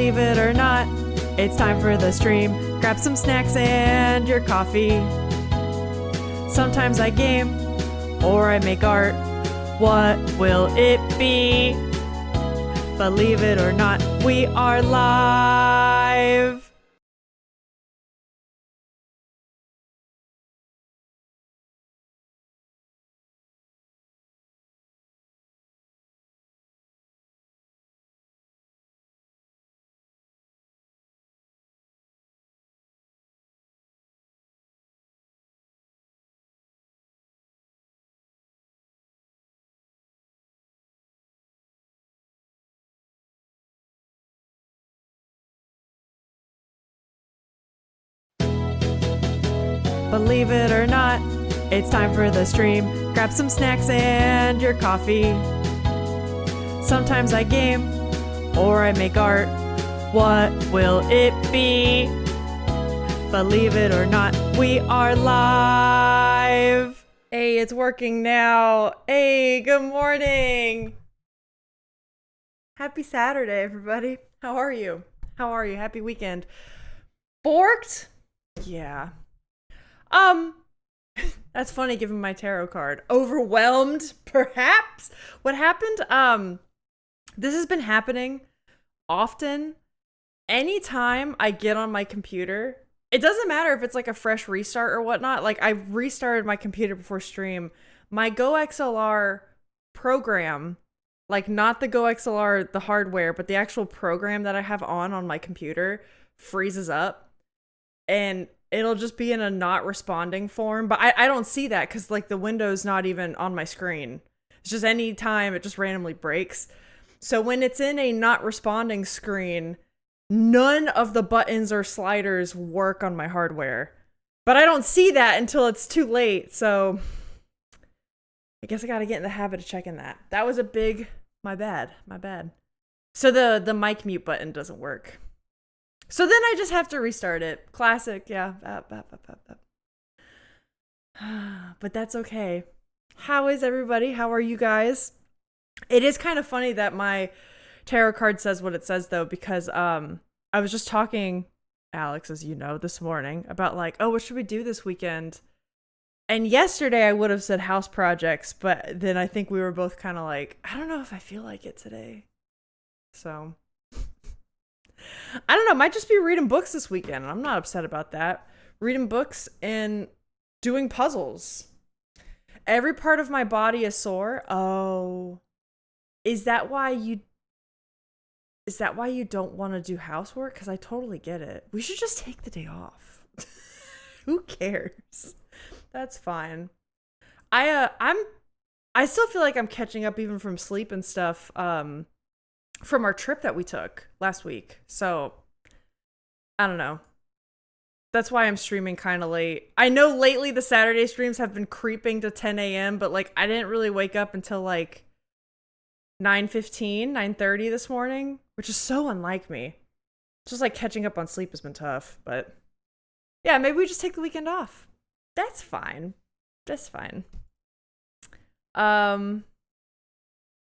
Believe it or not, it's time for the stream. Grab some snacks and your coffee. Sometimes I game or I make art. What will it be? Believe it or not, we are live. Believe it or not, it's time for the stream. Grab some snacks and your coffee. Sometimes I game or I make art. What will it be? Believe it or not, we are live. Hey, it's working now. Hey, good morning. Happy Saturday, everybody. How are you? How are you? Happy weekend. Borked? Yeah. That's funny given my tarot card. Overwhelmed, perhaps? What happened? This has been happening often. Anytime I get on my computer, it doesn't matter if it's like a fresh restart or whatnot. Like, I restarted my computer before stream. My GoXLR program, like not the GoXLR, the hardware, but the actual program that I have on my computer freezes up. And it'll just be in a not responding form. But I don't see that because like the window's not even on my screen. It's just any time it just randomly breaks. So when it's in a not responding screen, none of the buttons or sliders work on my hardware. But I don't see that until it's too late. So I guess I got to get in the habit of checking that. That was a big, my bad. So the mic mute button doesn't work. So then I just have to restart it. Classic, yeah. But that's okay. How is everybody? How are you guys? It is kind of funny that my tarot card says what it says, though, because I was just talking, Alex, as you know, this morning about like, oh, what should we do this weekend? And yesterday I would have said house projects, but then I think we were both kind of like, I don't know if I feel like it today. So I don't know, might just be reading books this weekend. I'm not upset about that. Reading books and doing puzzles. Every part of my body is sore. Oh, is that why you don't want to do housework? Because I totally get it. We should just take the day off. Who cares? That's fine. I still feel like I'm catching up even from sleep and stuff. From our trip that we took last week. So, I don't know. That's why I'm streaming kind of late. I know lately the Saturday streams have been creeping to 10 a.m., but like I didn't really wake up until like 9:15, 9:30 this morning, which is so unlike me. Just like catching up on sleep has been tough, but yeah, maybe we just take the weekend off. That's fine.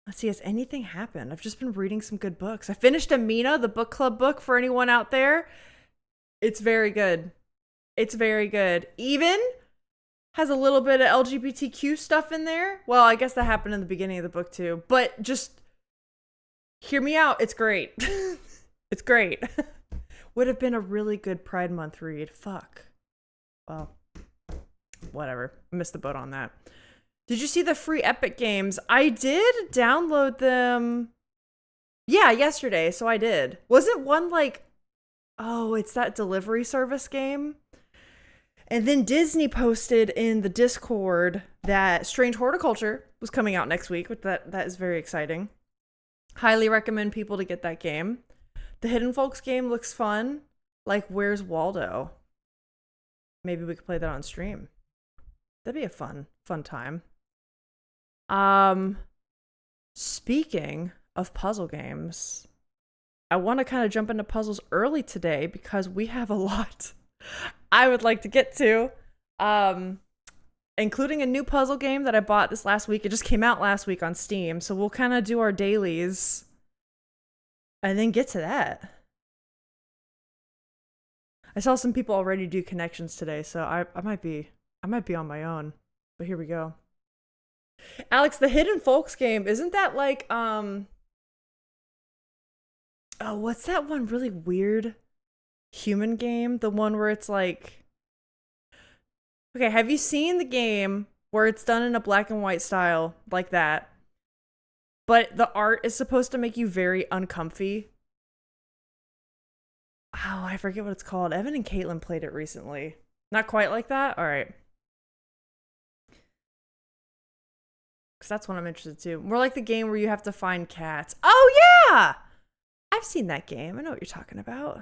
Let's see, has anything happened? I've just been reading some good books. I finished Amina, the book club book for anyone out there. It's very good. Even has a little bit of LGBTQ stuff in there. Well, I guess that happened in the beginning of the book too. But just hear me out. It's great. It's great. Would have been a really good Pride Month read. Fuck. Well, whatever. I missed the boat on that. Did you see the free Epic games? I did download them. Yeah, yesterday. So I did. Wasn't one like, oh, it's that delivery service game? And then Disney posted in the Discord that Strange Horticulture was coming out next week. That is very exciting. Highly recommend people to get that game. The Hidden Folks game looks fun. Like, Where's Waldo? Maybe we could play that on stream. That'd be a fun time. Speaking of puzzle games, I want to kind of jump into puzzles early today because we have a lot I would like to get to, including a new puzzle game that I bought this last week. It just came out last week on Steam, so we'll kind of do our dailies and then get to that. I saw some people already do connections today, so I might be on my own. But here we go. Alex, the Hidden Folks game, isn't that like oh, what's that one really weird human game? The one where it's like, okay, have you seen the game where it's done in a black and white style like that? But the art is supposed to make you very uncomfy. Oh, I forget what it's called. Evan and Caitlin played it recently. Not quite like that? All right. Because that's what I'm interested too. More like the game where you have to find cats. Oh, yeah! I've seen that game. I know what you're talking about.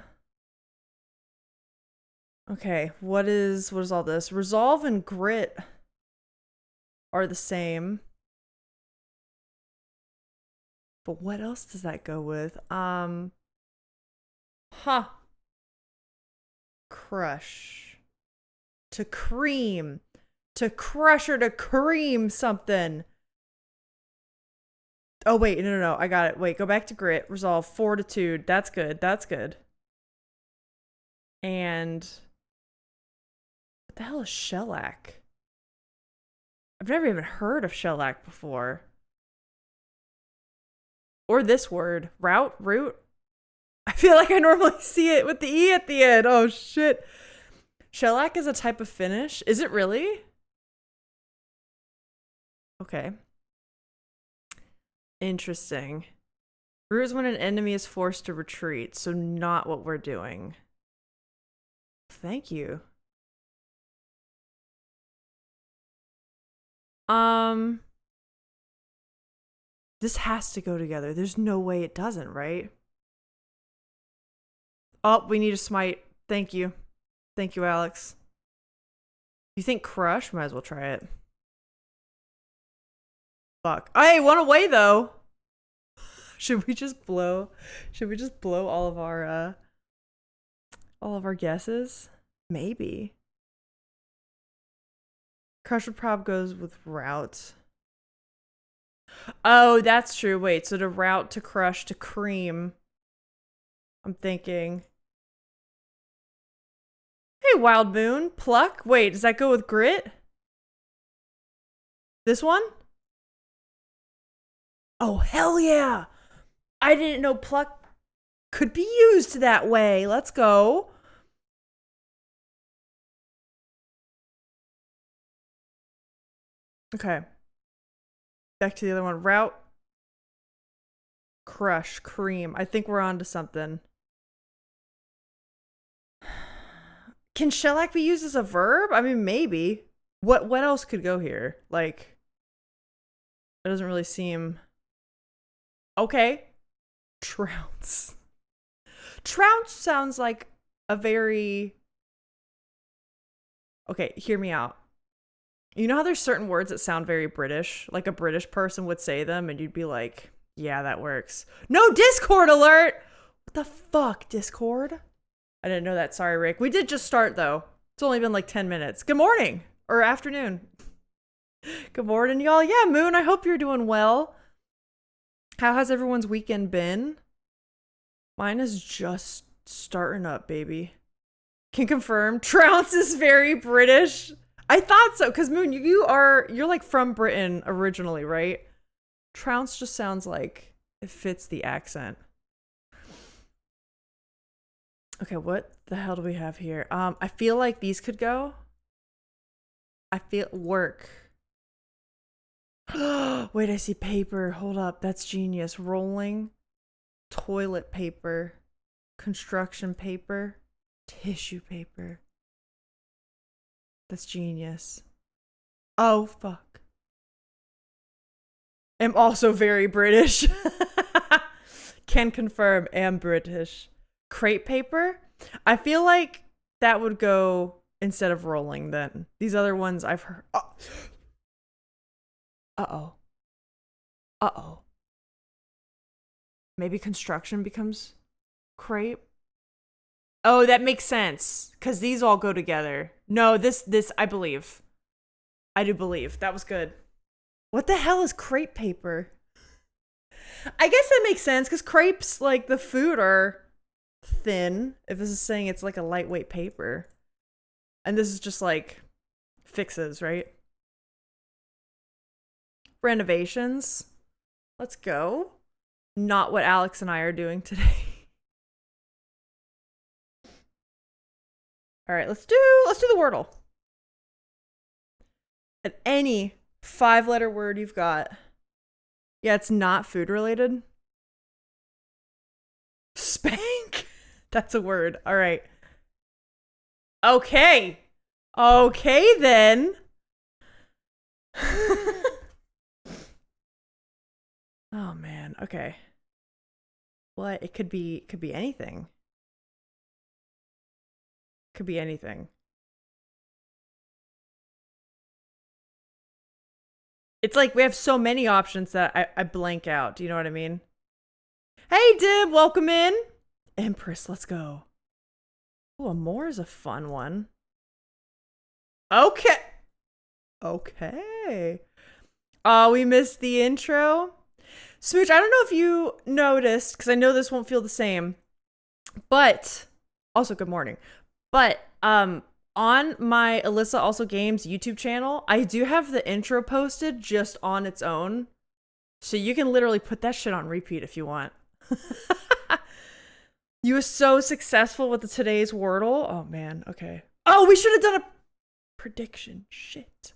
Okay, what is all this? Resolve and grit are the same. But what else does that go with? Crush. To cream. To crush or to cream something. Oh, wait, no, I got it. Wait, go back to grit. Resolve. Fortitude. That's good. That's good. And what the hell is shellac? I've never even heard of shellac before. Or this word. Root? I feel like I normally see it with the E at the end. Oh, shit. Shellac is a type of finish. Is it really? Okay. Interesting. Root is when an enemy is forced to retreat, so not what we're doing. Thank you. This has to go together. There's no way it doesn't, right? Oh, we need a smite. Thank you. Thank you, Alex. You think crush? Might as well try it. Fuck. Hey, one away though. Should we just blow all of our guesses? Maybe. Crush would prob goes with route. Oh, that's true. Wait, so to route, to crush, to cream. I'm thinking. Hey, Wild Moon. Pluck. Wait, does that go with grit? This one? Oh, hell yeah. I didn't know pluck could be used that way. Let's go. Okay. Back to the other one. Route. Crush. Cream. I think we're on to something. Can shellac be used as a verb? I mean, maybe. What else could go here? Like, it doesn't really seem... Okay. Trounce. Trounce sounds like a very... Okay, hear me out. You know how there's certain words that sound very British? Like a British person would say them and you'd be like, yeah, that works. No Discord alert! What the fuck, Discord? I didn't know that. Sorry, Rick. We did just start, though. It's only been like 10 minutes. Good morning. Or afternoon. Good morning, y'all. Yeah, Moon, I hope you're doing well. How has everyone's weekend been? Mine is just starting up, baby. Can confirm. Trounce is very British. I thought so, because Moon, you're like from Britain originally, right? Trounce just sounds like it fits the accent. Okay, what the hell do we have here? I feel like these could go. I feel work. Wait, I see paper. Hold up, that's genius. Rolling, toilet paper, construction paper, tissue paper. That's genius. Oh, fuck. I'm also very British. Can confirm, am British. Crepe paper? I feel like that would go instead of rolling then. These other ones I've heard. Oh. Uh-oh. Uh-oh. Maybe construction becomes crepe? Oh, that makes sense. Because these all go together. No, this, I believe. I do believe. That was good. What the hell is crepe paper? I guess that makes sense because crepes, like the food, are thin. If this is saying it's like a lightweight paper. And this is just like fixes, right? Renovations. Let's go. Not what Alex and I are doing today. All right, let's do the Wordle. And any 5-letter word you've got. Yeah, it's not food related. Spank. That's a word. All right. Okay. Okay then. Oh man. Okay. What? It could be anything. Could be anything. It's like we have so many options that I blank out. Do you know what I mean? Hey, Dib, welcome in. Empress, let's go. Oh, Amore is a fun one. Okay. Okay. Oh, we missed the intro. Smooch, I don't know if you noticed, because I know this won't feel the same, but also good morning. But on my Alyssa Also Games YouTube channel, I do have the intro posted just on its own. So you can literally put that shit on repeat if you want. You were so successful with the today's Wordle. Oh man, okay. Oh, we should have done a prediction. Shit.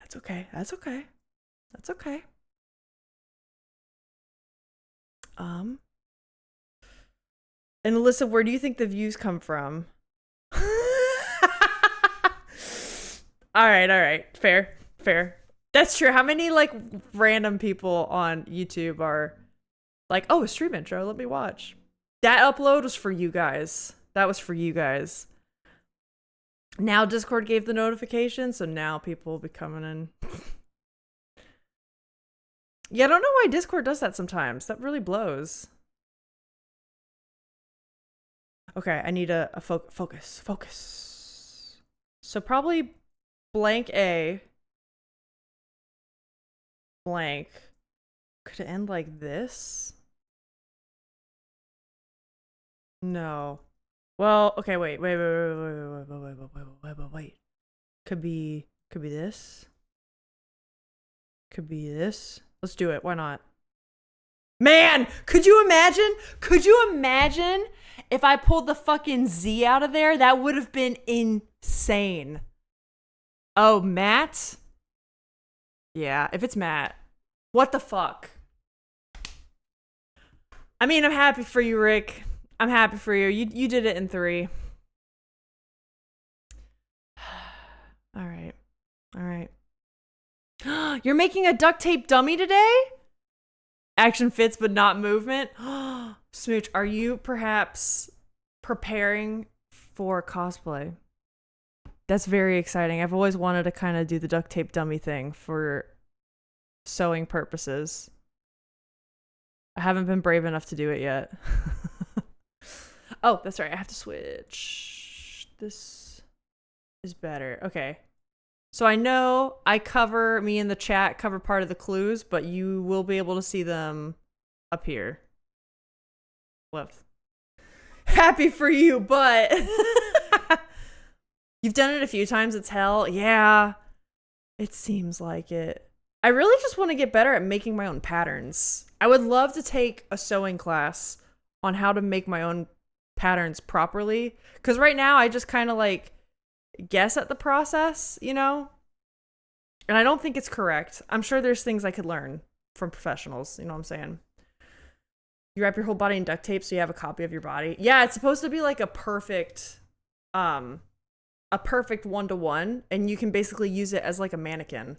That's okay. That's okay. That's okay. And Alyssa, where do you think the views come from? All right. Fair. That's true. How many like random people on YouTube are like, oh, a stream intro, let me watch. That upload was for you guys. That was for you guys. Now Discord gave the notification, so now people will be coming in. Yeah, I don't know why Discord does that sometimes. That really blows. Okay, I need a focus. So probably blank A. Blank. Could it end like this? No. Well, okay, wait. Could be this. Could be this. Let's do it. Why not? Man, could you imagine? Could you imagine if I pulled the fucking Z out of there? That would have been insane. Oh, Matt? Yeah, if it's Matt. What the fuck? I mean, I'm happy for you, Rick. I'm happy for you. You did it in 3. All right. You're making a duct tape dummy today? Action fits, but not movement. Smooch, are you perhaps preparing for cosplay? That's very exciting. I've always wanted to kind of do the duct tape dummy thing for sewing purposes. I haven't been brave enough to do it yet. Oh, that's right. I have to switch. This is better. Okay. So I know me in the chat cover part of the clues, but you will be able to see them up here. Left. Happy for you, but you've done it a few times. It's hell. Yeah. It seems like it. I really just want to get better at making my own patterns. I would love to take a sewing class on how to make my own patterns properly. Because right now I just kind of like guess at the process, you know? And I don't think it's correct. I'm sure there's things I could learn from professionals, you know what I'm saying? You wrap your whole body in duct tape so you have a copy of your body. Yeah, it's supposed to be like a perfect one-to-one, and you can basically use it as like a mannequin.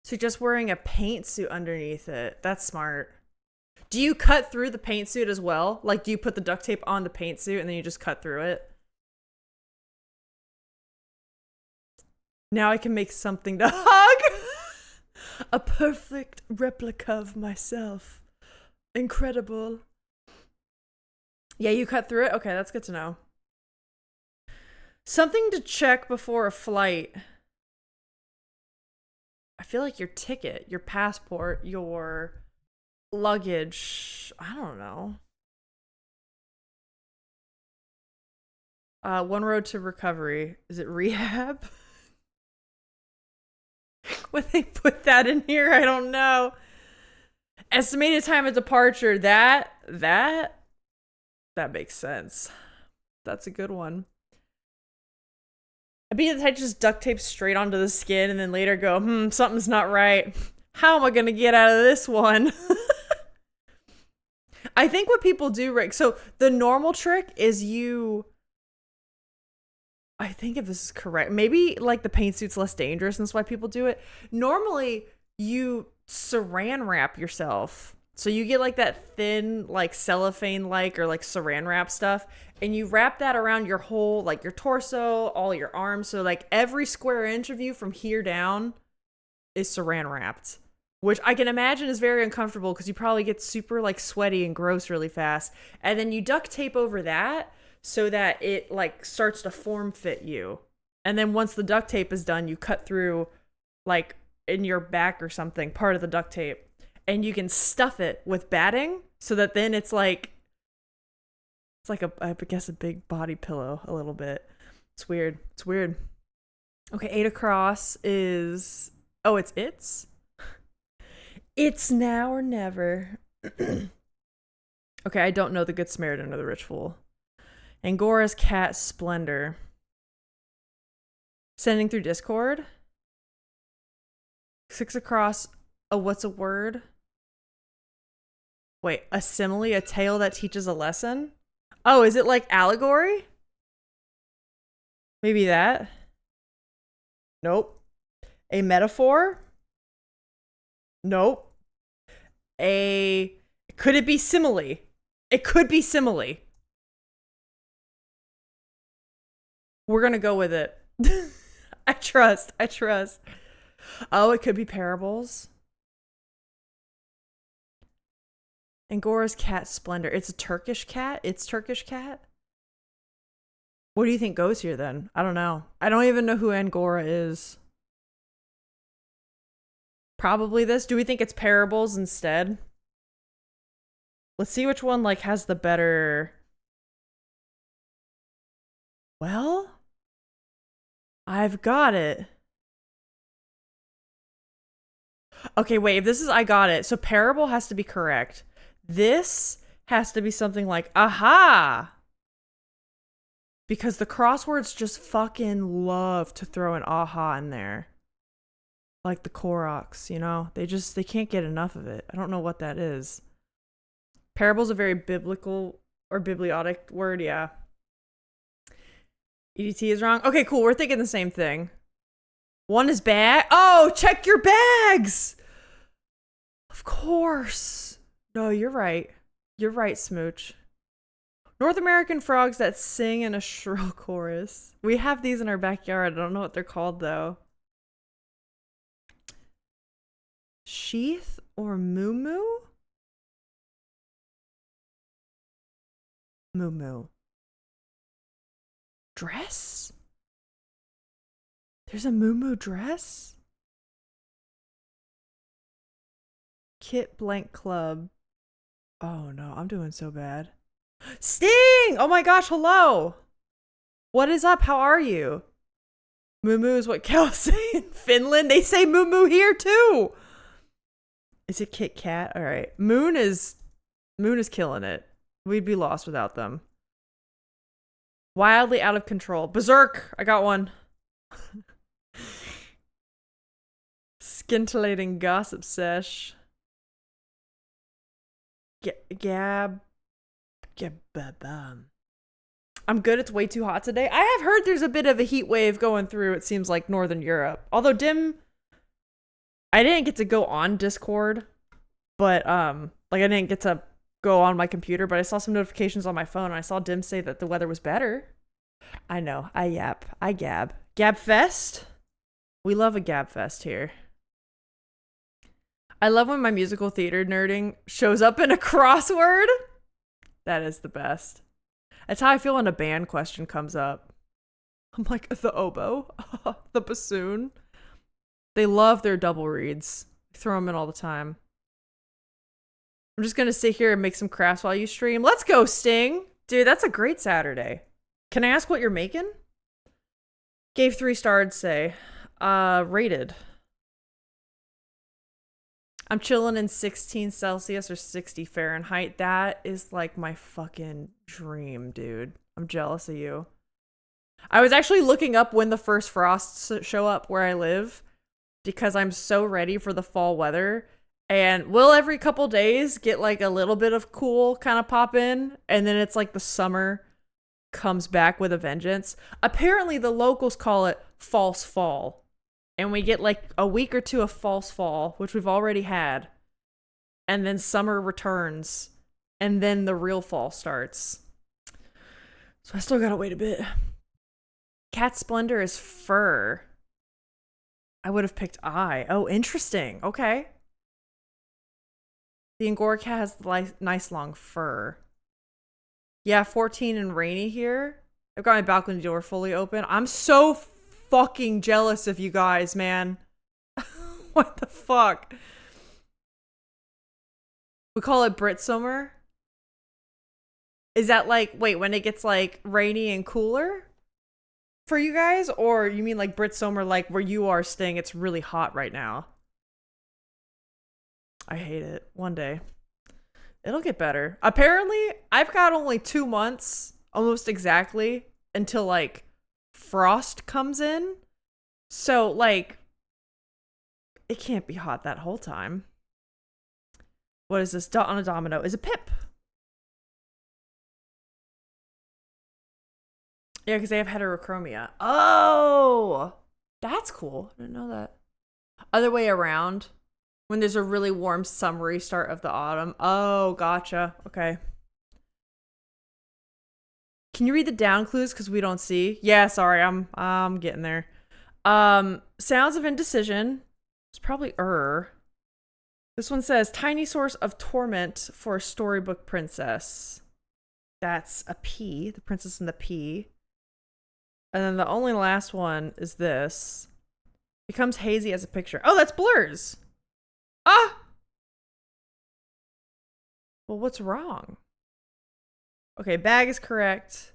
So just wearing a paint suit underneath it. That's smart. Do you cut through the paint suit as well? Like, do you put the duct tape on the paint suit and then you just cut through it? Now I can make something to hug. A perfect replica of myself. Incredible. Yeah, you cut through it? Okay, that's good to know. Something to check before a flight. I feel like your ticket, your passport, your luggage. I don't know. One road to recovery. Is it rehab? Would they put that in here? I don't know. Estimated time of departure. That makes sense. That's a good one. I'd be the type to just duct tape straight onto the skin and then later go, something's not right. How am I gonna get out of this one? I think what people do, Rick, so the normal trick is I think if this is correct, maybe like the paint suit's less dangerous and that's why people do it. Normally, you saran wrap yourself. So you get like that thin, like cellophane-like or like saran wrap stuff, and you wrap that around your whole, like your torso, all your arms. So like every square inch of you from here down is saran wrapped, which I can imagine is very uncomfortable because you probably get super like sweaty and gross really fast. And then you duct tape over that so that it like starts to form fit you. And then once the duct tape is done, you cut through like in your back or something, part of the duct tape, and you can stuff it with batting so that then it's like I guess a big body pillow a little bit. It's weird. Okay, 8 across is it's now or never. Okay, I don't know the Good Samaritan or the Rich Fool. Angora's cat Splendor. Sending through Discord. 6 across. Oh, what's a word? Wait, a simile, a tale that teaches a lesson? Oh, is it like allegory? Maybe that. Nope. A metaphor? Nope. Could it be simile? It could be simile. We're gonna go with it. I trust. Oh, it could be parables. Angora's cat Splendor. It's a Turkish cat? Turkish cat? What do you think goes here then? I don't know. I don't even know who Angora is. Probably this. Do we think it's parables instead? Let's see which one like has the better. Well, I've got it. Okay, wait, if this is I got it. So parable has to be correct. This has to be something like aha. Because the crosswords just fucking love to throw an aha in there. Like the Koroks, you know? They can't get enough of it. I don't know what that is. Parable's a very biblical or bibliotic word, yeah. EDT is wrong. Okay, cool. We're thinking the same thing. One is bag. Oh, check your bags. Of course. No, you're right. You're right, Smooch. North American frogs that sing in a shrill chorus. We have these in our backyard. I don't know what they're called, though. Sheath or moo-moo? Moo-moo. Dress? There's a moo-moo dress? Kit blank club. Oh no, I'm doing so bad. Sting! Oh my gosh, hello! What is up? How are you? Moo-moo is what Cal's say in Finland. They say moo-moo here too! Is it Kit Kat? Alright. Moon is killing it. We'd be lost without them. Wildly out of control. Berserk! I got one. Scintillating gossip sesh. Gab. I'm good. It's way too hot today. I have heard there's a bit of a heat wave going through, it seems like, Northern Europe. Although I didn't get to go on Discord, but like I didn't get to go on my computer, but I saw some notifications on my phone and I saw Dim say that the weather was better. I know. I gab. Gab Fest? We love a Gab Fest here. I love when my musical theater nerding shows up in a crossword. That is the best. That's how I feel when a band question comes up. I'm like, the oboe, the bassoon. They love their double reads. Throw them in all the time. I'm just going to sit here and make some crafts while you stream. Let's go, Sting. Dude, that's a great Saturday. Can I ask what you're making? Gave 3 stars, say. Rated. I'm chilling in 16 Celsius or 60 Fahrenheit. That is like my fucking dream, dude. I'm jealous of you. I was actually looking up when the first frosts show up where I live because I'm so ready for the fall weather. And we'll every couple days get like a little bit of cool kind of pop in. And then it's like the summer comes back with a vengeance. Apparently the locals call it false fall. And we get like a week or 2 of false fall, which we've already had. And then summer returns. And then the real fall starts. So I still gotta wait a bit. Cat Splendor is fur. I would have picked eye. Oh, interesting. Okay. The Angora cat has nice long fur. Yeah, 14 and rainy here. I've got my balcony door fully open. I'm so fucking jealous of you guys, man. What the fuck? We call it Brit summer. Is that like, wait, when it gets like rainy and cooler for you guys? Or you mean like Brit summer, like where you are staying, it's really hot right now? I hate it. One day. It'll get better. Apparently, I've got only 2 months, almost exactly, until like frost comes in. So like, it can't be hot that whole time. What is this? Dot on a domino is a pip. Yeah, because they have heterochromia. Oh, that's cool. I didn't know that. Other way around. When there's a really warm, summery start of the autumn. Oh, gotcha. Okay. Can you read the down clues? Because we don't see. Yeah, sorry. I'm getting there. Sounds of indecision. It's probably This one says, tiny source of torment for a storybook princess. That's a P. The Princess and the P. And then the only last one is this. Becomes hazy as a picture. Oh, that's Blurs. Ah! Well, what's wrong? Okay, bag is correct.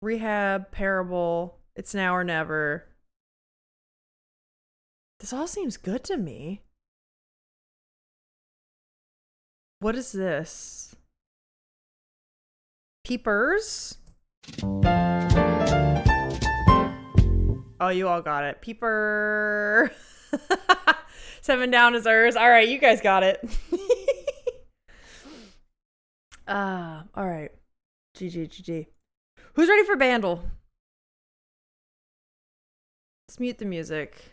Rehab, parable, it's now or never. This all seems good to me. What is this? Peepers? Oh, you all got it. Peeper. 7 down is hers. All right, you guys got it. All right. GG. Who's ready for Bandle? Let's mute the music.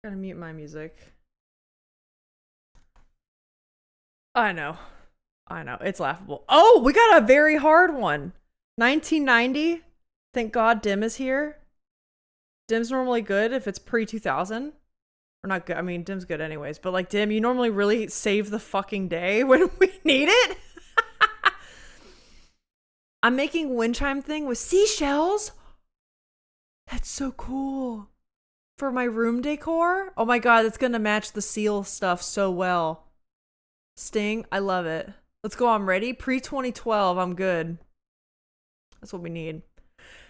Gotta mute my music. I know. It's laughable. Oh, we got a very hard one. 1990. Thank God Dim is here. Dim's normally good if it's pre-2000. Or not good. I mean, Dim's good anyways. But like, Dim, you normally really save the fucking day when we need it. I'm making wind chime thing with seashells. That's so cool. For my room decor. Oh my God, it's going to match the seal stuff so well. Sting, I love it. Let's go. I'm ready. Pre-2012, I'm good. That's what we need.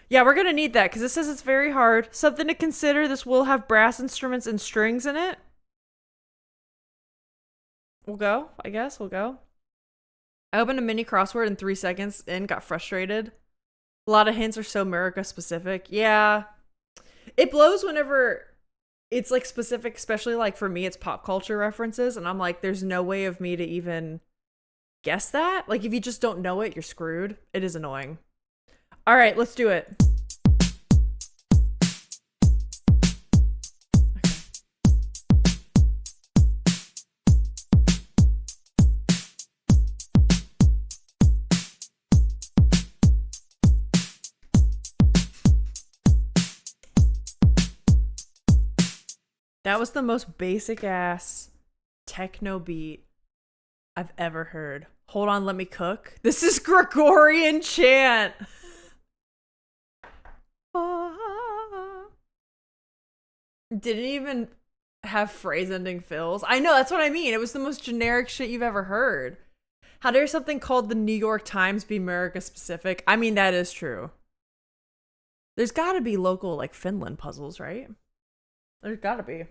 Yeah, we're going to need that because it says it's very hard. Something to consider. This will have brass instruments and strings in it. We'll go, I guess. We'll go. I opened a mini crossword in 3 seconds and got frustrated. A lot of hints are so America specific. Yeah. It blows whenever it's like specific, especially like for me, it's pop culture references. And I'm like, there's no way of me to even guess that. Like if you just don't know it, you're screwed. It is annoying. All right, let's do it. That was the most basic ass techno beat I've ever heard. Hold on, let me cook. This is Gregorian chant. Didn't even have phrase ending fills. I know, that's what I mean. It was the most generic shit you've ever heard. How dare something called the New York Times be America specific? I mean, that is true. There's got to be local like Finland puzzles, right? There's got to be.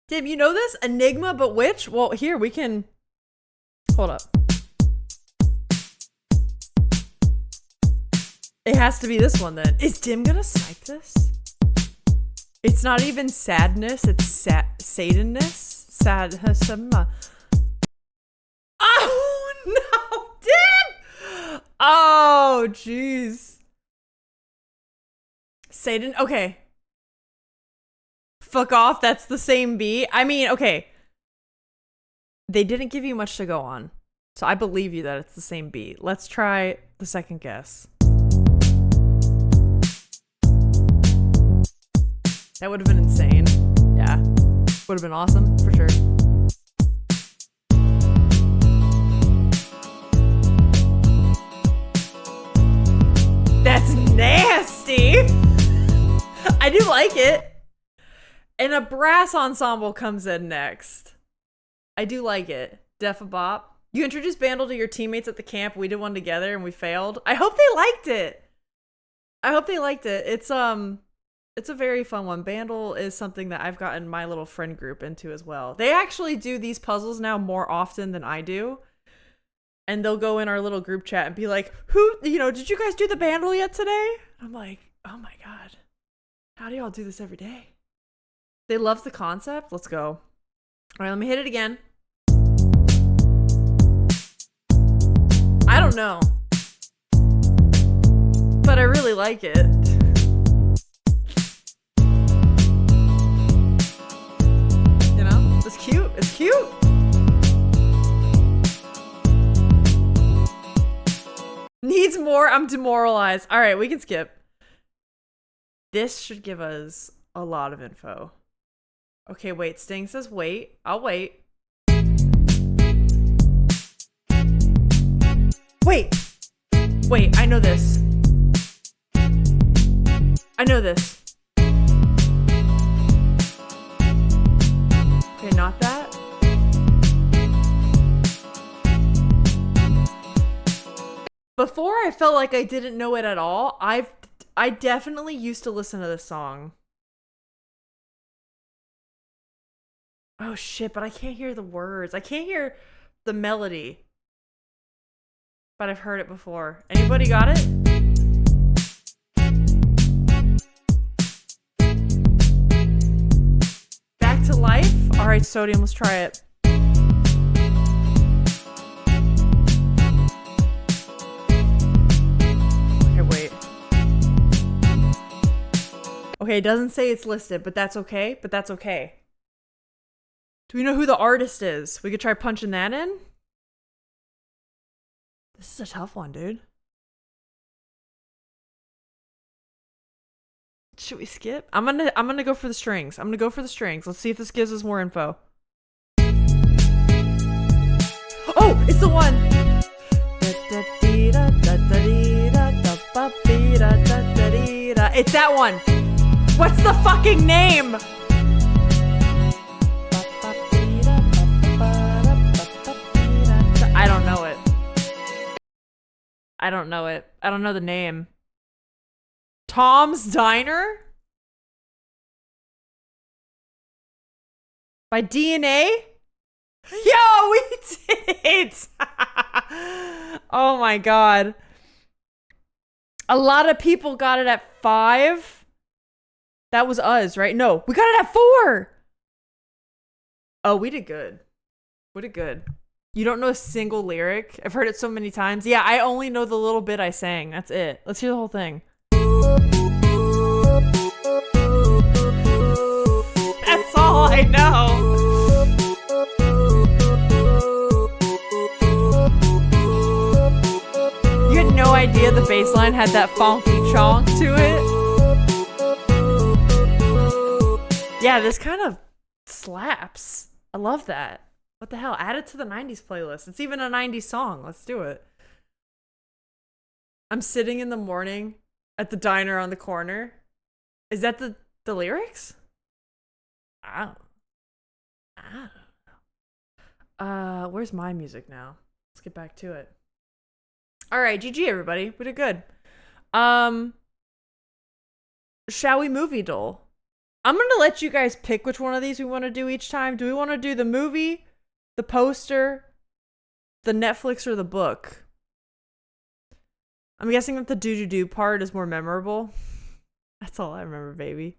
Dim, you know this? Enigma, but which? Well, here we can. Hold up. It has to be this one then. Is Dim gonna snipe this? It's not even sadness, it's sadness. Sad. Oh no, Dim! Oh jeez. Satan. Okay. Fuck off. That's the same beat. I mean, okay. They didn't give you much to go on, so I believe you that it's the same beat. Let's try the second guess. That would have been insane. Yeah. Would have been awesome, for sure. That's nasty! I do like it. And a brass ensemble comes in next. I do like it. Def a bop. You introduced Bandle to your teammates at the camp. We did one together and we failed. I hope they liked it. I hope they liked it. It's a very fun one. Bandle is something that I've gotten my little friend group into as well. They actually do these puzzles now more often than I do. And they'll go in our little group chat and be like, did you guys do the Bandle yet today? I'm like, oh my God. How do y'all do this every day? They love the concept. Let's go. All right, let me hit it again. I don't know. But I really like it. You know, it's cute. It's cute. Needs more. I'm demoralized. All right, we can skip. This should give us a lot of info. Okay, wait. Sting says wait. I'll wait. Wait, I know this. I know this. Okay, not that. Before I felt like I didn't know it at all. I definitely used to listen to this song. Oh shit, but I can't hear the words. I can't hear the melody. But I've heard it before. Anybody got it? Back to life? Alright, Sodium, let's try it. Okay, wait. Okay, it doesn't say it's listed, but that's okay. Do we know who the artist is? We could try punching that in. This is a tough one, dude. Should we skip? I'm gonna go for the strings. Let's see if this gives us more info. Oh, it's the one. It's that one. What's the fucking name? I don't know it. I don't know the name. Tom's Diner? By DNA? Yo, we did it! Oh my God. A lot of people got it at 5. That was us, right? No, we got it at 4. Oh, we did good. You don't know a single lyric? I've heard it so many times. Yeah, I only know the little bit I sang. That's it. Let's hear the whole thing. That's all I know. You had no idea the bass line had that funky chonk to it? Yeah, this kind of slaps. I love that. What the hell? Add it to the 90s playlist. It's even a 90s song. Let's do it. I'm sitting in the morning at the diner on the corner. Is that the lyrics? I don't know. Where's my music now? Let's get back to it. All right, GG everybody. We did good. Shall we movie duel? I'm going to let you guys pick which one of these we want to do each time. Do we want to do the movie, the poster, the Netflix, or the book? I'm guessing that the do part is more memorable. That's all I remember, baby.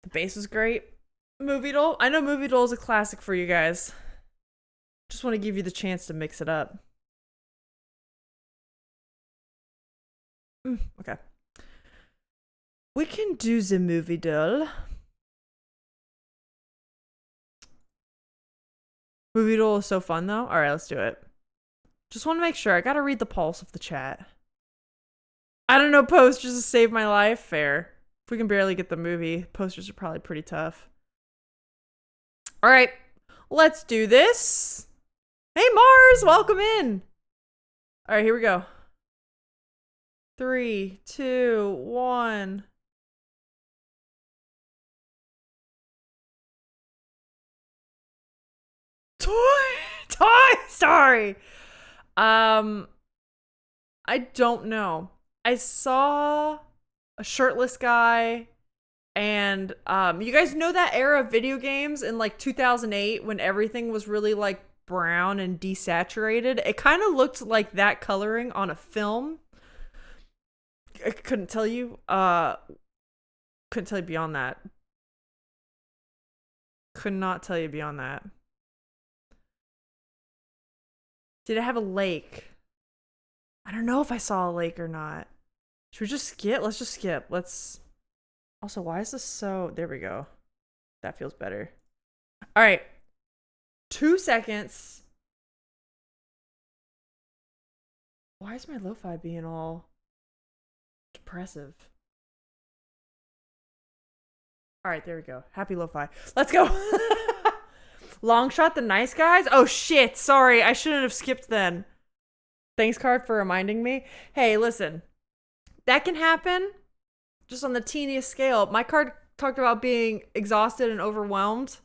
The bass was great. Movie duel. I know movie duel is a classic for you guys. Just want to give you the chance to mix it up. Okay. We can do the movie duel. Movie duel is so fun though. All right, let's do it. Just want to make sure. I gotta read the pulse of the chat. I don't know posters to save my life. Fair. If we can barely get the movie, posters are probably pretty tough. All right, let's do this. Hey Mars, welcome in. All right, here we go. 3, 2, 1. Toy Story. I don't know. I saw a shirtless guy, and you guys know that era of video games in like 2008 when everything was really like brown and desaturated? It kind of looked like that coloring on a film. I couldn't tell you. Couldn't tell you beyond that. Could not tell you beyond that. Did it have a lake? I don't know if I saw a lake or not. Should we just skip? Let's just skip. Let's... Also, why is this so... There we go. That feels better. All right. 2 seconds. Why is my lo-fi being all depressive? All right, there we go. Happy lo-fi. Let's go. Long shot, the nice guys. Oh shit, sorry, I shouldn't have skipped then. Thanks, card, for reminding me. Hey, listen, that can happen just on the teeniest scale. My card talked about being exhausted and overwhelmed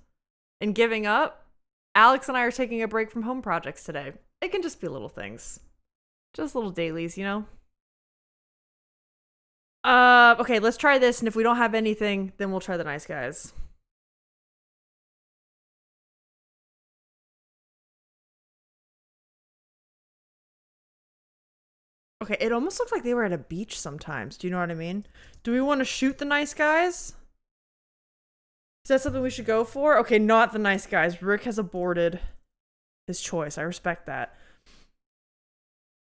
and giving up. Alex and I are taking a break from home projects today. It can just be little things, just little dailies, you know. Okay, let's try this, and if we don't have anything, then we'll try the nice guys. Okay, it almost looked like they were at a beach sometimes. Do you know what I mean? Do we want to shoot the nice guys? Is that something we should go for? Okay, not the nice guys. Rick has aborted his choice. I respect that.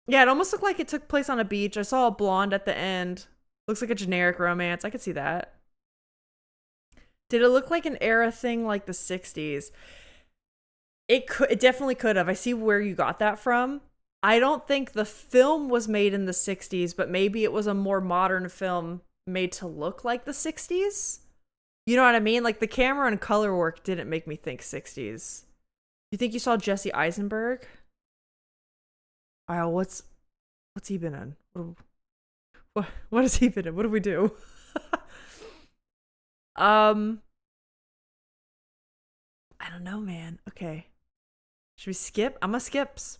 Yeah, it almost looked like it took place on a beach. I saw a blonde at the end. Looks like a generic romance. I could see that. Did it look like an era thing like the 60s? It definitely could have. I see where you got that from. I don't think the film was made in the 60s, but maybe it was a more modern film made to look like the 60s. You know what I mean? Like the camera and color work didn't make me think 60s. You think you saw Jesse Eisenberg? Oh, what's he been in? What has he been in? What do we do? I don't know, man. Okay. Should we skip? I'm gonna skips.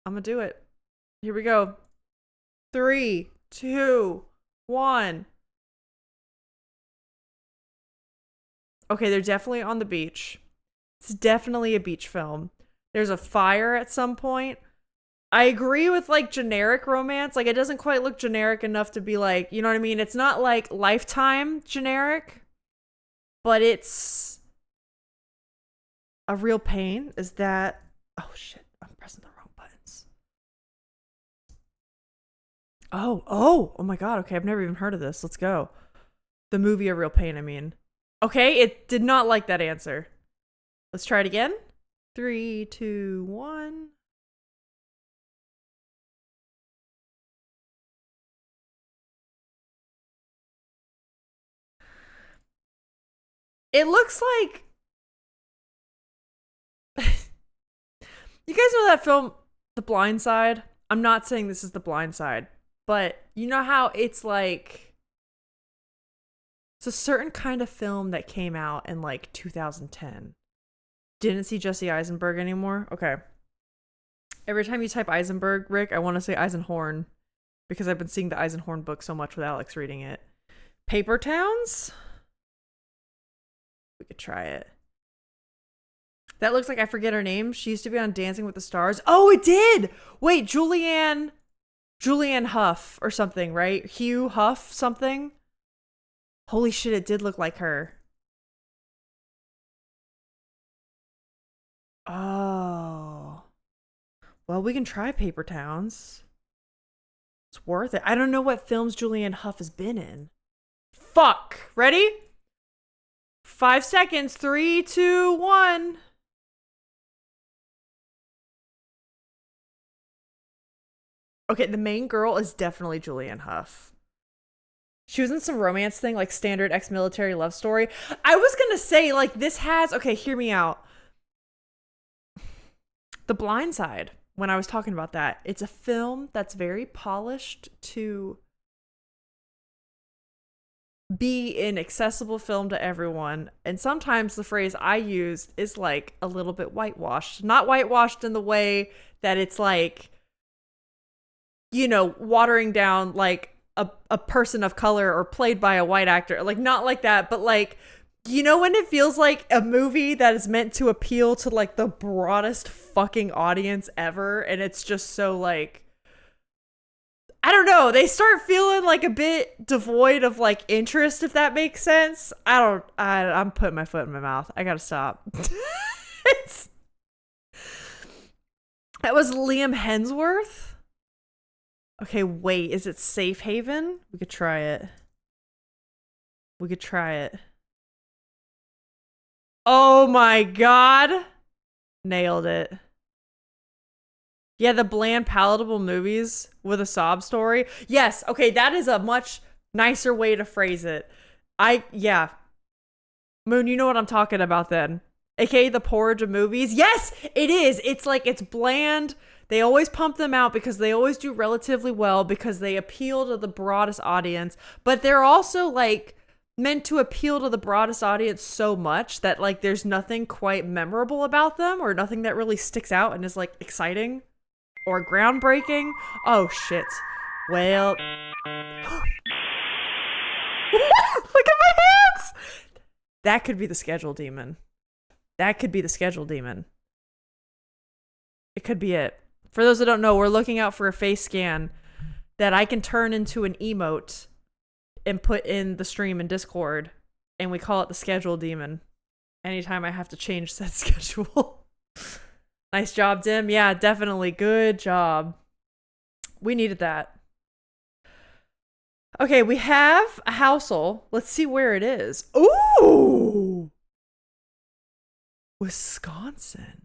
I'm gonna do it. Here we go. 3, 2, 1. Okay, they're definitely on the beach. It's definitely a beach film. There's a fire at some point. I agree with like generic romance. Like it doesn't quite look generic enough to be like, you know what I mean? It's not like Lifetime generic, but it's a real pain. Is that... Oh shit, I'm pressing the wrong buttons. Oh my god, okay, I've never even heard of this. Let's go. The movie A Real Pain, I mean. Okay, it did not like that answer. Let's try it again. 3, 2, 1. It looks like... You guys know that film, The Blind Side? I'm not saying this is The Blind Side, but you know how it's like... It's a certain kind of film that came out in like 2010. Didn't see Jesse Eisenberg anymore. Okay. Every time you type Eisenberg, Rick, I want to say Eisenhorn because I've been seeing the Eisenhorn book so much with Alex reading it. Paper Towns? We could try it. That looks like I forget her name. She used to be on Dancing with the Stars. Oh, it did! Wait, Julianne Huff or something, right? Hugh Huff something? Holy shit, it did look like her. Oh. Well, we can try Paper Towns. It's worth it. I don't know what films Julianne Hough has been in. Fuck. Ready? 5 seconds. 3, 2, 1. Okay, the main girl is definitely Julianne Hough. She was in some romance thing, like standard ex-military love story. I was gonna say, like, this has... Okay, hear me out. The Blind Side, when I was talking about that, it's a film that's very polished to be an accessible film to everyone. And sometimes the phrase I used is like a little bit whitewashed. Not whitewashed in the way that it's like, you know, watering down like a person of color or played by a white actor. Like, not like that, but like, you know, when it feels like a movie that is meant to appeal to like the broadest fucking audience ever, and it's just so like, I don't know, they start feeling like a bit devoid of like interest, if that makes sense. I'm putting my foot in my mouth. I gotta stop. That was Liam Hemsworth. Okay, wait, is it Safe Haven? We could try it. Oh my god. Nailed it. Yeah, the bland, palatable movies with a sob story. Yes, okay, that is a much nicer way to phrase it. Yeah. Moon, you know what I'm talking about then. AKA the porridge of movies. Yes, it is. It's like, it's bland. They always pump them out because they always do relatively well because they appeal to the broadest audience. But they're also like meant to appeal to the broadest audience so much that like there's nothing quite memorable about them or nothing that really sticks out and is like exciting or groundbreaking. Oh shit. Well, look at my hands. That could be the schedule demon. It could be it. For those that don't know, we're looking out for a face scan that I can turn into an emote and put in the stream in Discord, and we call it the schedule demon. Anytime I have to change that schedule. Nice job, Dim. Yeah, definitely. Good job. We needed that. Okay, we have a household. Let's see where it is. Ooh! Wisconsin.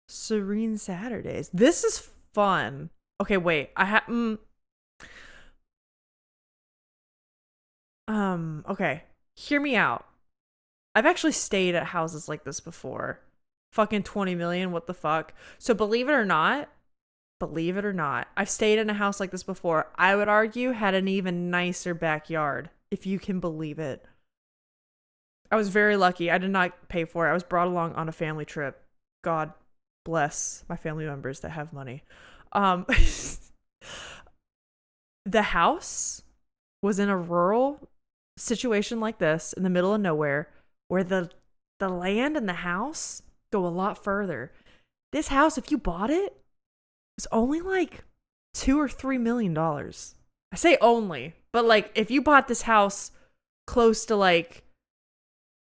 Serene Saturdays. This is fun. Okay, wait. Okay. Hear me out. I've actually stayed at houses like this before. Fucking 20 million, what the fuck? So believe it or not, I've stayed in a house like this before. I would argue had an even nicer backyard, if you can believe it. I was very lucky. I did not pay for it. I was brought along on a family trip. God bless my family members that have money. The house was in a rural situation like this in the middle of nowhere where the land and the house go a lot further. This house, if you bought it, was only like $2 or $3 million. I say only, but like if you bought this house close to like,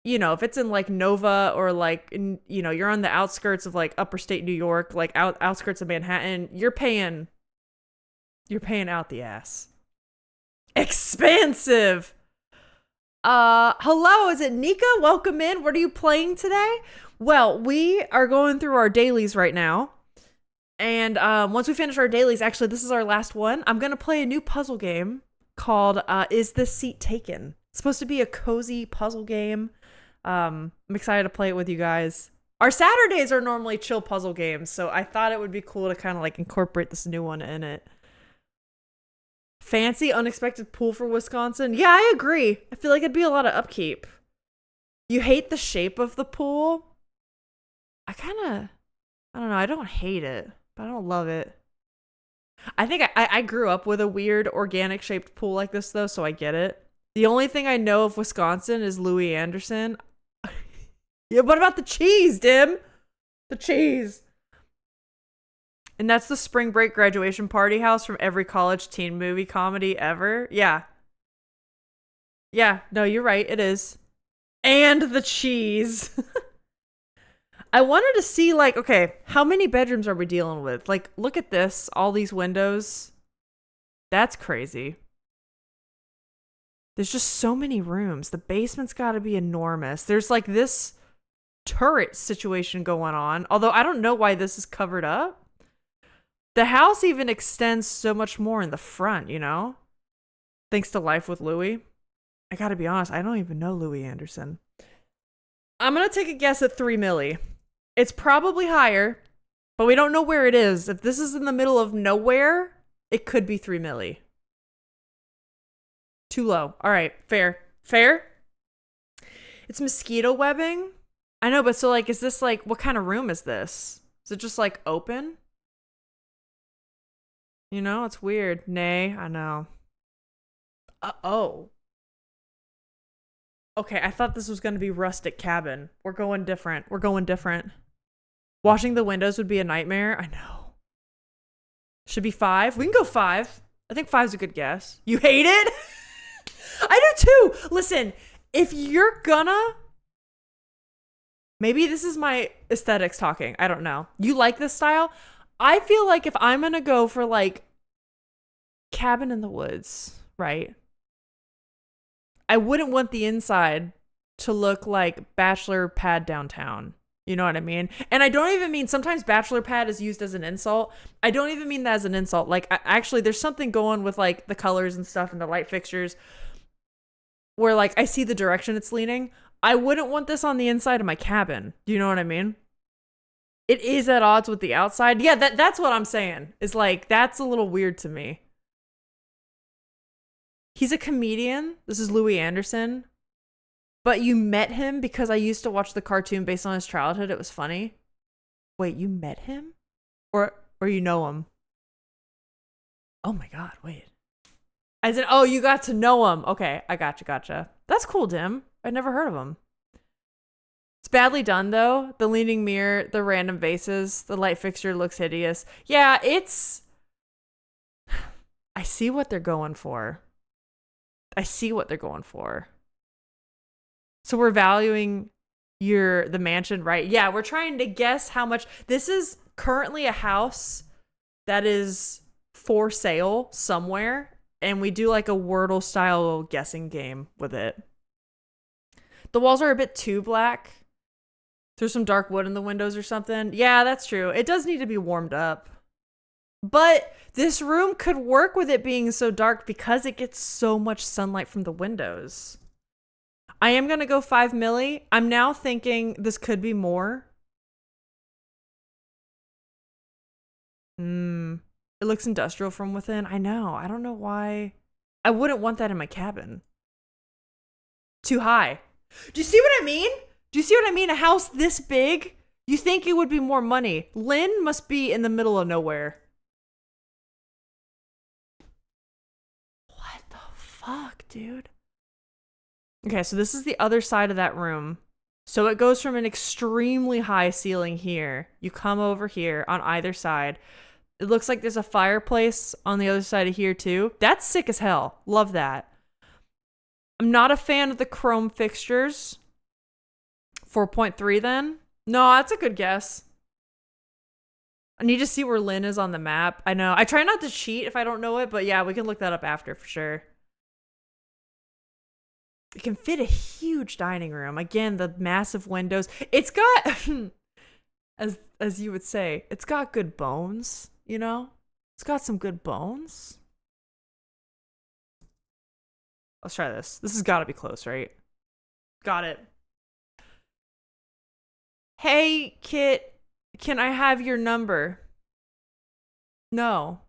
you know, if it's in like Nova or like, you know, you're on the outskirts of like upper state New York, like outskirts of Manhattan, you're paying out the ass. Expansive. Hello, is it Nika? Welcome in. What are you playing today? Well, we are going through our dailies right now. And once we finish our dailies, actually, this is our last one. I'm going to play a new puzzle game called Is This Seat Taken? It's supposed to be a cozy puzzle game. I'm excited to play it with you guys. Our Saturdays are normally chill puzzle games, so I thought it would be cool to kind of like incorporate this new one in it. Fancy, unexpected pool for Wisconsin. Yeah, I agree. I feel like it'd be a lot of upkeep. You hate the shape of the pool? kind of, I don't know. I don't hate it, but I don't love it. I think I grew up with a weird organic shaped pool like this though, so I get it. The only thing I know of Wisconsin is Louis Anderson. Yeah, what about the cheese, Dim? The cheese. And that's the spring break graduation party house from every college teen movie comedy ever. Yeah. Yeah, no, you're right. It is. And the cheese. I wanted to see, like, okay, how many bedrooms are we dealing with? Like, look at this. All these windows. That's crazy. There's just so many rooms. The basement's got to be enormous. There's, like, this turret situation going on. Although I don't know why this is covered up. The house even extends so much more in the front, you know? Thanks to Life with Louie. I gotta be honest, I don't even know Louis Anderson. I'm gonna take a guess at 3 milli. It's probably higher, but we don't know where it is. If this is in the middle of nowhere, it could be 3 milli. Too low. All right, fair. Fair? It's mosquito webbing? I know, but so, like, is this, like, what kind of room is this? Is it just, like, open? You know, it's weird. Nay, I know. Oh. Okay, I thought this was going to be rustic cabin. We're going different. We're going different. Washing the windows would be a nightmare. I know. Should be 5. We can go 5. I think 5's a good guess. You hate it? I do too. Listen, if you're gonna... Maybe this is my aesthetics talking. I don't know. You like this style? I feel like if I'm gonna go for, like, cabin in the woods, right? I wouldn't want the inside to look like bachelor pad downtown. You know what I mean? And I don't even mean, sometimes bachelor pad is used as an insult. I don't even mean that as an insult. Like, actually, there's something going with, like, the colors and stuff and the light fixtures where, like, I see the direction it's leaning. I wouldn't want this on the inside of my cabin. Do you know what I mean? It is at odds with the outside. Yeah, that's what I'm saying. Is, like, that's a little weird to me. He's a comedian. This is Louis Anderson. But you met him because I used to watch the cartoon based on his childhood. It was funny. Wait, you met him? Or you know him? Oh my God, wait. As in, oh, you got to know him. Okay, I gotcha. That's cool, Dim. I'd never heard of him. It's badly done, though. The leaning mirror, the random vases, the light fixture looks hideous. Yeah, it's... I see what they're going for. So we're valuing the mansion, right? Yeah, we're trying to guess how much. This is currently a house that is for sale somewhere, and we do like a Wordle style guessing game with it. The walls are a bit too black. There's some dark wood in the windows or something. Yeah, that's true. It does need to be warmed up. But this room could work with it being so dark because it gets so much sunlight from the windows. I am going to go 5 milli. I'm now thinking this could be more. It looks industrial from within. I know. I don't know why. I wouldn't want that in my cabin. Too high. Do you see what I mean? A house this big, you think it would be more money. Lynn must be in the middle of nowhere. What the fuck, dude? Okay, so this is the other side of that room. So it goes from an extremely high ceiling here. You come over here on either side. It looks like there's a fireplace on the other side of here too. That's sick as hell. Love that. I'm not a fan of the chrome fixtures. 4.3 then? No, that's a good guess. I need to see where Lynn is on the map. I know. I try not to cheat if I don't know it, but yeah, we can look that up after for sure. It can fit a huge dining room. Again, the massive windows. It's got, as you would say, it's got good bones, you know? It's got some good bones. Let's try this. This has got to be close, right? Got it. Hey, Kit, can I have your number? No.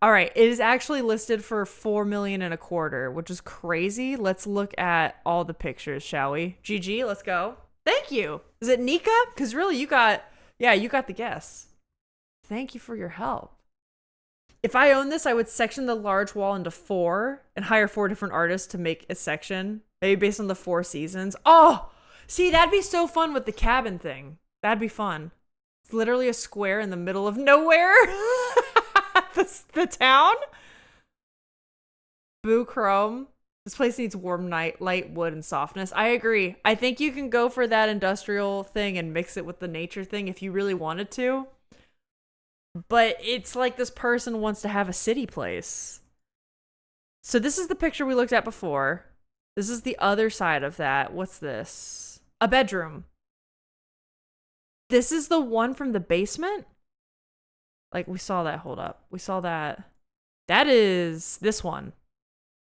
All right, it is actually listed for 4 million and a quarter, which is crazy. Let's look at all the pictures, shall we? GG, let's go. Thank you. Is it Nika? Because really, you got the guess. Thank you for your help. If I owned this, I would section the large wall into 4 and hire 4 different artists to make a section, maybe based on the 4 seasons. Oh, see, that'd be so fun with the cabin thing. That'd be fun. It's literally a square in the middle of nowhere. the town. Boo Chrome. This place needs warm light, wood, and softness. I agree. I think you can go for that industrial thing and mix it with the nature thing if you really wanted to. But it's like this person wants to have a city place. So this is the picture we looked at before. This is the other side of that. What's this? A bedroom. This is the one from the basement? Like, we saw that. Hold up. We saw that. That is this one.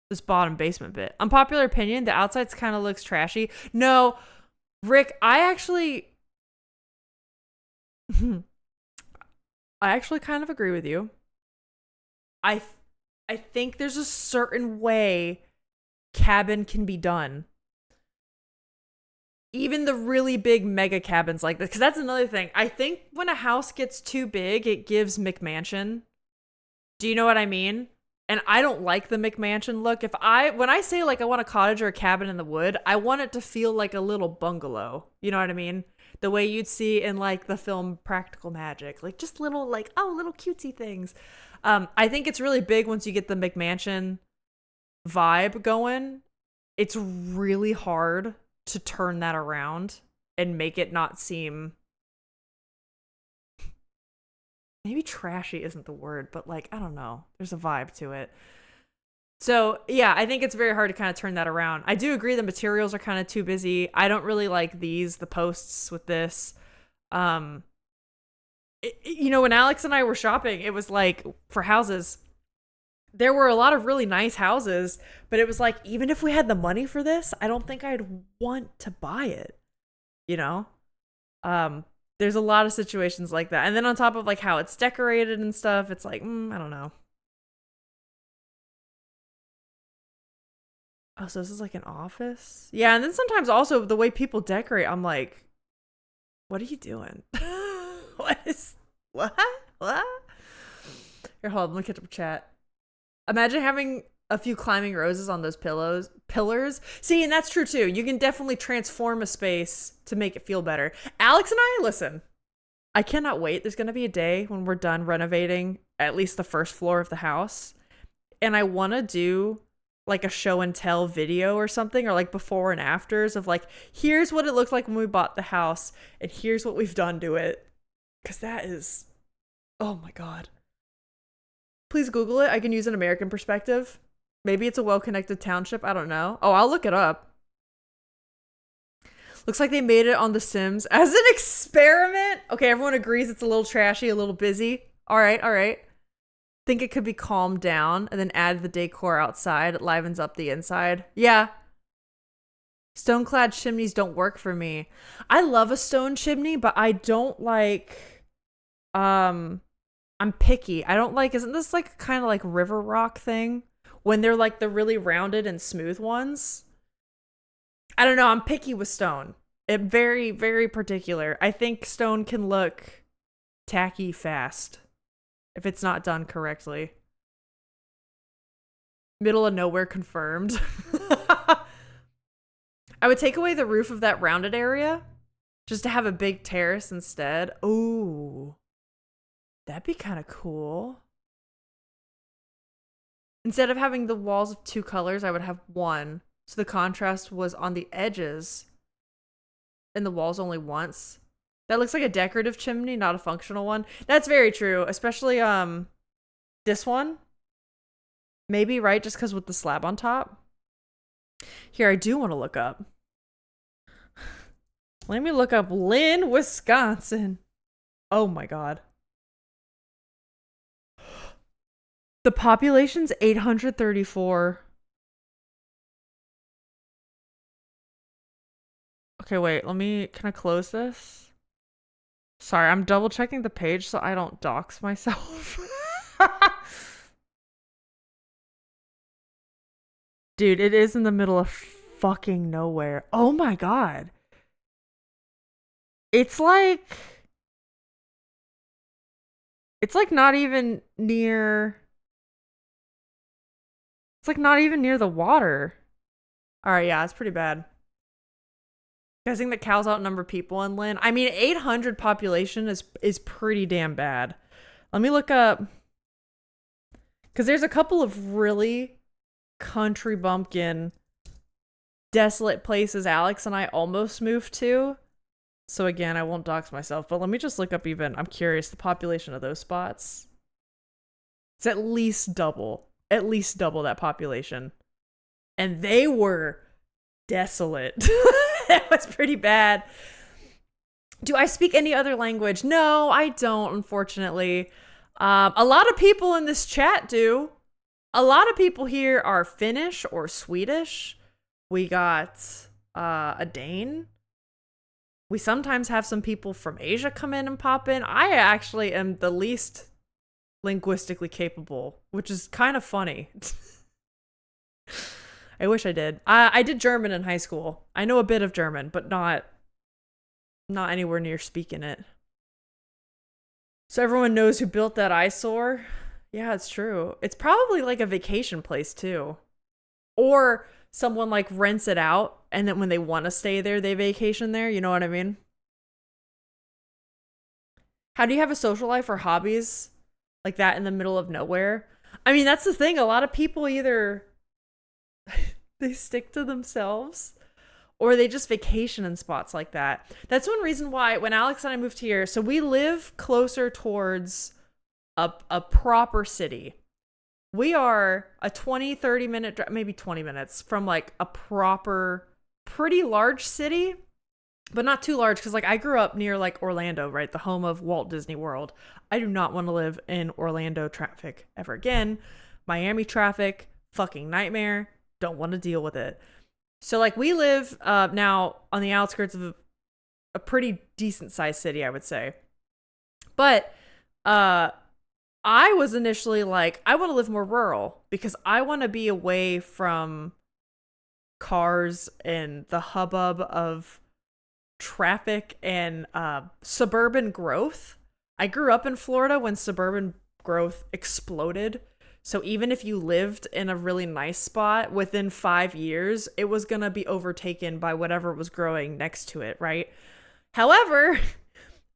This bottom basement bit. Unpopular opinion, the outside kind of looks trashy. No, Rick, I actually kind of agree with you. I think there's a certain way cabin can be done. Even the really big mega cabins like this, because that's another thing. I think when a house gets too big, it gives McMansion. Do you know what I mean? And I don't like the McMansion look. When I say like I want a cottage or a cabin in the wood, I want it to feel like a little bungalow. You know what I mean? The way you'd see in like the film Practical Magic, like just little little cutesy things. I think it's really big once you get the McMansion vibe going. It's really hard to turn that around and make it not seem, maybe trashy isn't the word, but like, I don't know. There's a vibe to it. So yeah, I think it's very hard to kind of turn that around. I do agree the materials are kind of too busy. I don't really like the posts with this. When Alex and I were shopping, it was like for houses, there were a lot of really nice houses, but it was like, even if we had the money for this, I don't think I'd want to buy it. There's a lot of situations like that. And then on top of like how it's decorated and stuff, it's like, I don't know. Oh, so this is like an office? Yeah, and then sometimes also the way people decorate, I'm like, what are you doing? What? Here, hold on, let me catch up with chat. Imagine having a few climbing roses on those pillars. See, and that's true too. You can definitely transform a space to make it feel better. Alex and I, listen, I cannot wait. There's going to be a day when we're done renovating at least the first floor of the house. And I want to do like a show and tell video or something, or like before and afters of like, here's what it looked like when we bought the house and here's what we've done to it. Because that is, oh my God. Please Google it. I can use an American perspective. Maybe it's a well-connected township. I don't know. Oh, I'll look it up. Looks like they made it on The Sims as an experiment. Okay, everyone agrees it's a little trashy, a little busy. All right. Think it could be calmed down and then add the decor outside. It livens up the inside. Yeah. Stone-clad chimneys don't work for me. I love a stone chimney, but I don't like... I'm picky. I don't like, isn't this like kind of like river rock thing? When they're like the really rounded and smooth ones? I don't know. I'm picky with stone. It very, very particular. I think stone can look tacky fast if it's not done correctly. Middle of nowhere confirmed. I would take away the roof of that rounded area just to have a big terrace instead. Ooh. That'd be kind of cool. Instead of having the walls of 2 colors, I would have 1. So the contrast was on the edges and the walls only once. That looks like a decorative chimney, not a functional one. That's very true, especially this one. Maybe, right? Just because with the slab on top. Here, I do want to look up. Let me look up Lynn, Wisconsin. Oh my God. The population's 834. Okay, wait, can I close this? Sorry, I'm double checking the page so I don't dox myself. Dude, it is in the middle of fucking nowhere. Oh my God. It's like it's like not even near it's like not even near the water. All right, yeah, it's pretty bad. Guessing that cows outnumber people in Lynn. I mean, 800 population is pretty damn bad. Let me look up because there's a couple of really country bumpkin desolate places Alex and I almost moved to. So again, I won't dox myself, but let me just look up even, I'm curious, the population of those spots. It's at least double that population. And they were desolate. That was pretty bad. Do I speak any other language? No, I don't, unfortunately. A lot of people in this chat do. A lot of people here are Finnish or Swedish. We got a Dane. We sometimes have some people from Asia come in and pop in. I actually am the least linguistically capable, which is kind of funny. I wish I did. I did German in high school. I know a bit of German, but not anywhere near speaking it. So everyone knows who built that eyesore. Yeah, it's true. It's probably like a vacation place too. Or someone like rents it out and then when they want to stay there, they vacation there. You know what I mean? How do you have a social life or hobbies like that in the middle of nowhere? I mean, that's the thing. A lot of people either they stick to themselves or they just vacation in spots like that. That's one reason why when Alex and I moved here, so we live closer towards a proper city. We are a 20, 30 minute, maybe 20 minutes from like a proper, pretty large city, but not too large. Cause like I grew up near like Orlando, right? The home of Walt Disney World. I do not want to live in Orlando traffic ever again. Miami traffic, fucking nightmare. Don't want to deal with it. So like we live now on the outskirts of a pretty decent sized city, I would say. But I was initially like, I want to live more rural because I want to be away from cars and the hubbub of traffic and suburban growth. I grew up in Florida when suburban growth exploded. So even if you lived in a really nice spot, within 5 years, it was going to be overtaken by whatever was growing next to it, right? However,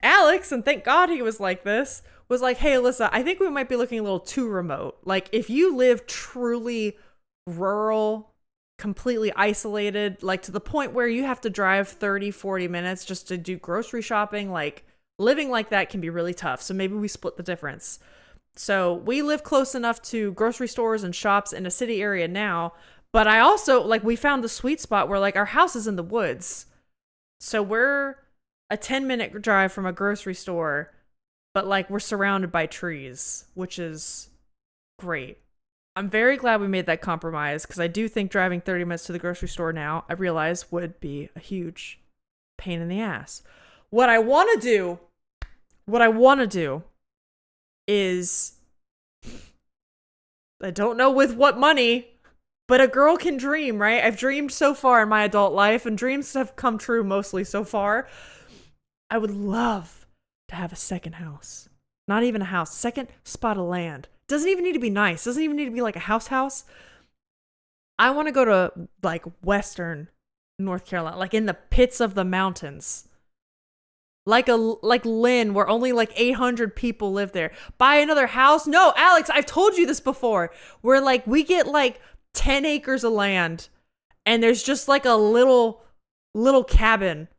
Alex, and thank God he was like this, was like, hey, Alyssa, I think we might be looking a little too remote. Like, if you live truly rural, completely isolated, like to the point where you have to drive 30, 40 minutes just to do grocery shopping, like, living like that can be really tough. So maybe we split the difference. So we live close enough to grocery stores and shops in a city area now. But I also, like, we found the sweet spot where, like, our house is in the woods. So we're a 10-minute drive from a grocery store, but like we're surrounded by trees, which is great. I'm very glad we made that compromise because I do think driving 30 minutes to the grocery store now, I realize would be a huge pain in the ass. What I want to do is, I don't know with what money, but a girl can dream, right? I've dreamed so far in my adult life and dreams have come true mostly so far. I would love to have a second house. Not even a house, second spot of land. Doesn't even need to be nice. Doesn't even need to be like a house. I want to go to like Western North Carolina, like in the pits of the mountains. Like Lynn, where only like 800 people live there. Buy another house? No, Alex, I've told you this before. Where like we get like 10 acres of land and there's just like a little cabin.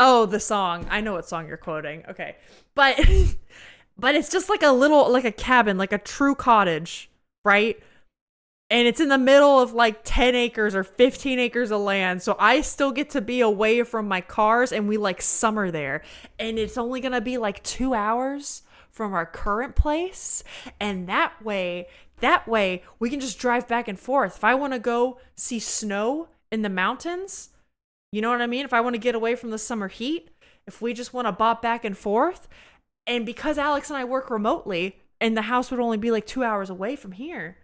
Oh, the song. I know what song you're quoting. Okay. But it's just like a little, like a cabin, like a true cottage, right? And it's in the middle of like 10 acres or 15 acres of land. So I still get to be away from my cars and we like summer there. And it's only going to be like 2 hours from our current place. And that way we can just drive back and forth. If I want to go see snow in the mountains, you know what I mean? If I want to get away from the summer heat, if we just want to bop back and forth. And because Alex and I work remotely and the house would only be like 2 hours away from here,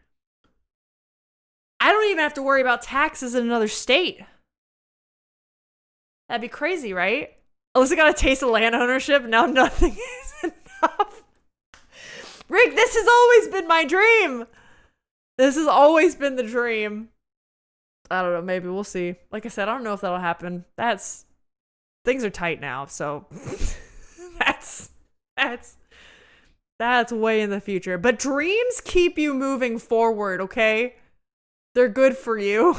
I don't even have to worry about taxes in another state. That'd be crazy, right? Alyssa got a taste of land ownership. Now nothing is enough. Rick, this has always been my dream. This has always been the dream. I don't know. Maybe we'll see. Like I said, I don't know if that'll happen. Things are tight now. So that's way in the future. But dreams keep you moving forward, okay? They're good for you.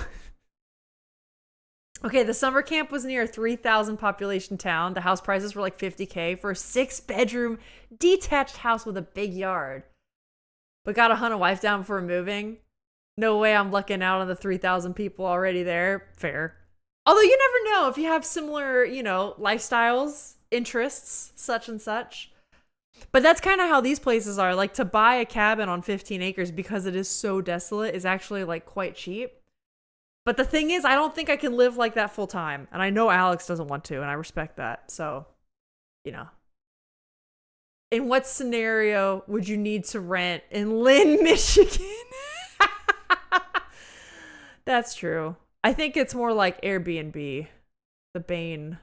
Okay, the summer camp was near a 3,000 population town. The house prices were like $50K for a 6-bedroom detached house with a big yard. But gotta hunt a wife down before moving. No way I'm lucking out on the 3,000 people already there. Fair. Although you never know if you have similar, lifestyles, interests, such and such. But that's kind of how these places are. Like, to buy a cabin on 15 acres because it is so desolate is actually like quite cheap. But the thing is, I don't think I can live like that full time. And I know Alex doesn't want to, and I respect that. So, in what scenario would you need to rent in Lynn, Michigan? That's true. I think it's more like Airbnb, the bane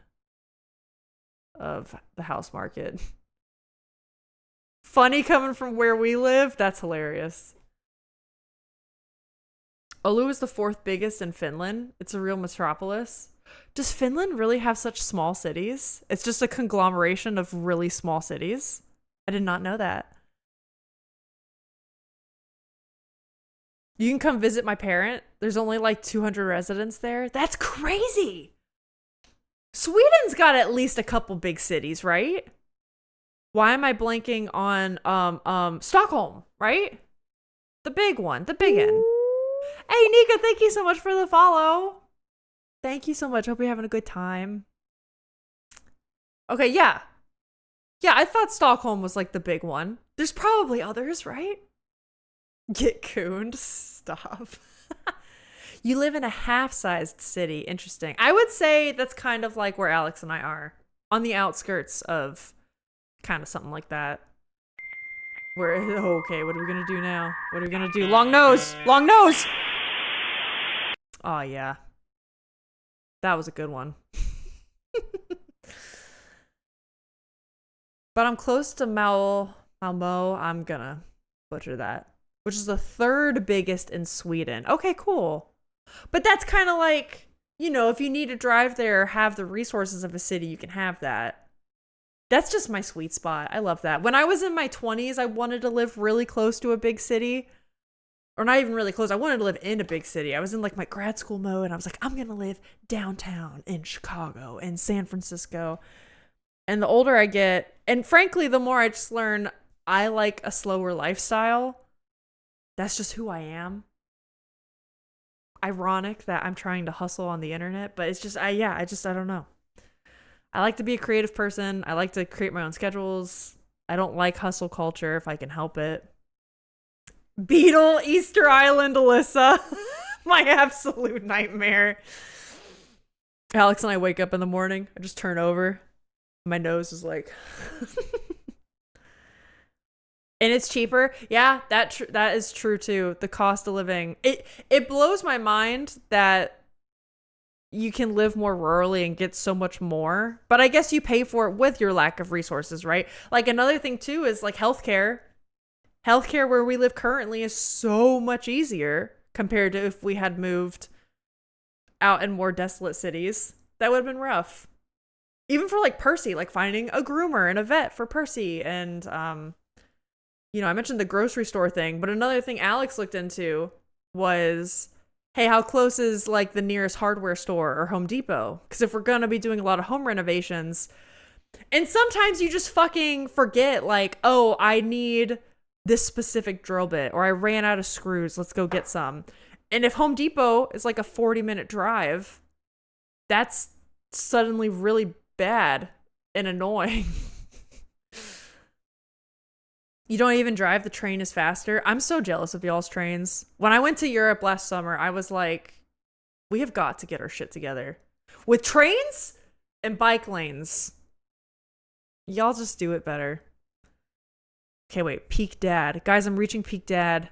of the house market. Funny coming from where we live. That's hilarious. Oulu is the 4th biggest in Finland. It's a real metropolis. Does Finland really have such small cities? It's just a conglomeration of really small cities. I did not know that. You can come visit my parent. There's only like 200 residents there. That's crazy. Sweden's got at least a couple big cities, right? Why am I blanking on Stockholm, right? The big one, the big one. Hey, Nika, thank you so much for the follow. Thank you so much. Hope you're having a good time. Okay, yeah. Yeah, I thought Stockholm was like the big one. There's probably others, right? Get cooned. Stop. You live in a half-sized city. Interesting. I would say that's kind of like where Alex and I are. On the outskirts of kind of something like that. Okay, what are we gonna do now? What are we gonna do? Long nose! Long nose! Oh, yeah. That was a good one. But I'm close to Malmo. I'm gonna butcher that. Which is the 3rd biggest in Sweden. Okay, cool. But that's kind of like, if you need to drive there or have the resources of a city, you can have that. That's just my sweet spot. I love that. When I was in my 20s, I wanted to live really close to a big city. Or not even really close. I wanted to live in a big city. I was in like my grad school mode, and I was like, I'm going to live downtown in Chicago and San Francisco. And the older I get, and frankly, the more I just learn I like a slower lifestyle. That's just who I am. Ironic that I'm trying to hustle on the internet, but it's just, I don't know. I like to be a creative person. I like to create my own schedules. I don't like hustle culture if I can help it. Beetle, Easter Island, Alyssa. My absolute nightmare. Alex and I wake up in the morning. I just turn over. My nose is like... And it's cheaper. Yeah, that is true too. The cost of living. It blows my mind that you can live more rurally and get so much more. But I guess you pay for it with your lack of resources, right? Like, another thing too is like healthcare. Healthcare where we live currently is so much easier compared to if we had moved out in more desolate cities. That would have been rough. Even for like Percy, like finding a groomer and a vet for Percy. And, I mentioned the grocery store thing, but another thing Alex looked into was, hey, how close is like the nearest hardware store or Home Depot? Because if we're going to be doing a lot of home renovations, and sometimes you just fucking forget, like, oh, I need this specific drill bit, or I ran out of screws, let's go get some. And if Home Depot is like a 40-minute drive, that's suddenly really bad and annoying. You don't even drive, the train is faster. I'm so jealous of y'all's trains. When I went to Europe last summer, I was like, we have got to get our shit together. With trains and bike lanes. Y'all just do it better. Okay, wait, peak dad. Guys, I'm reaching peak dad.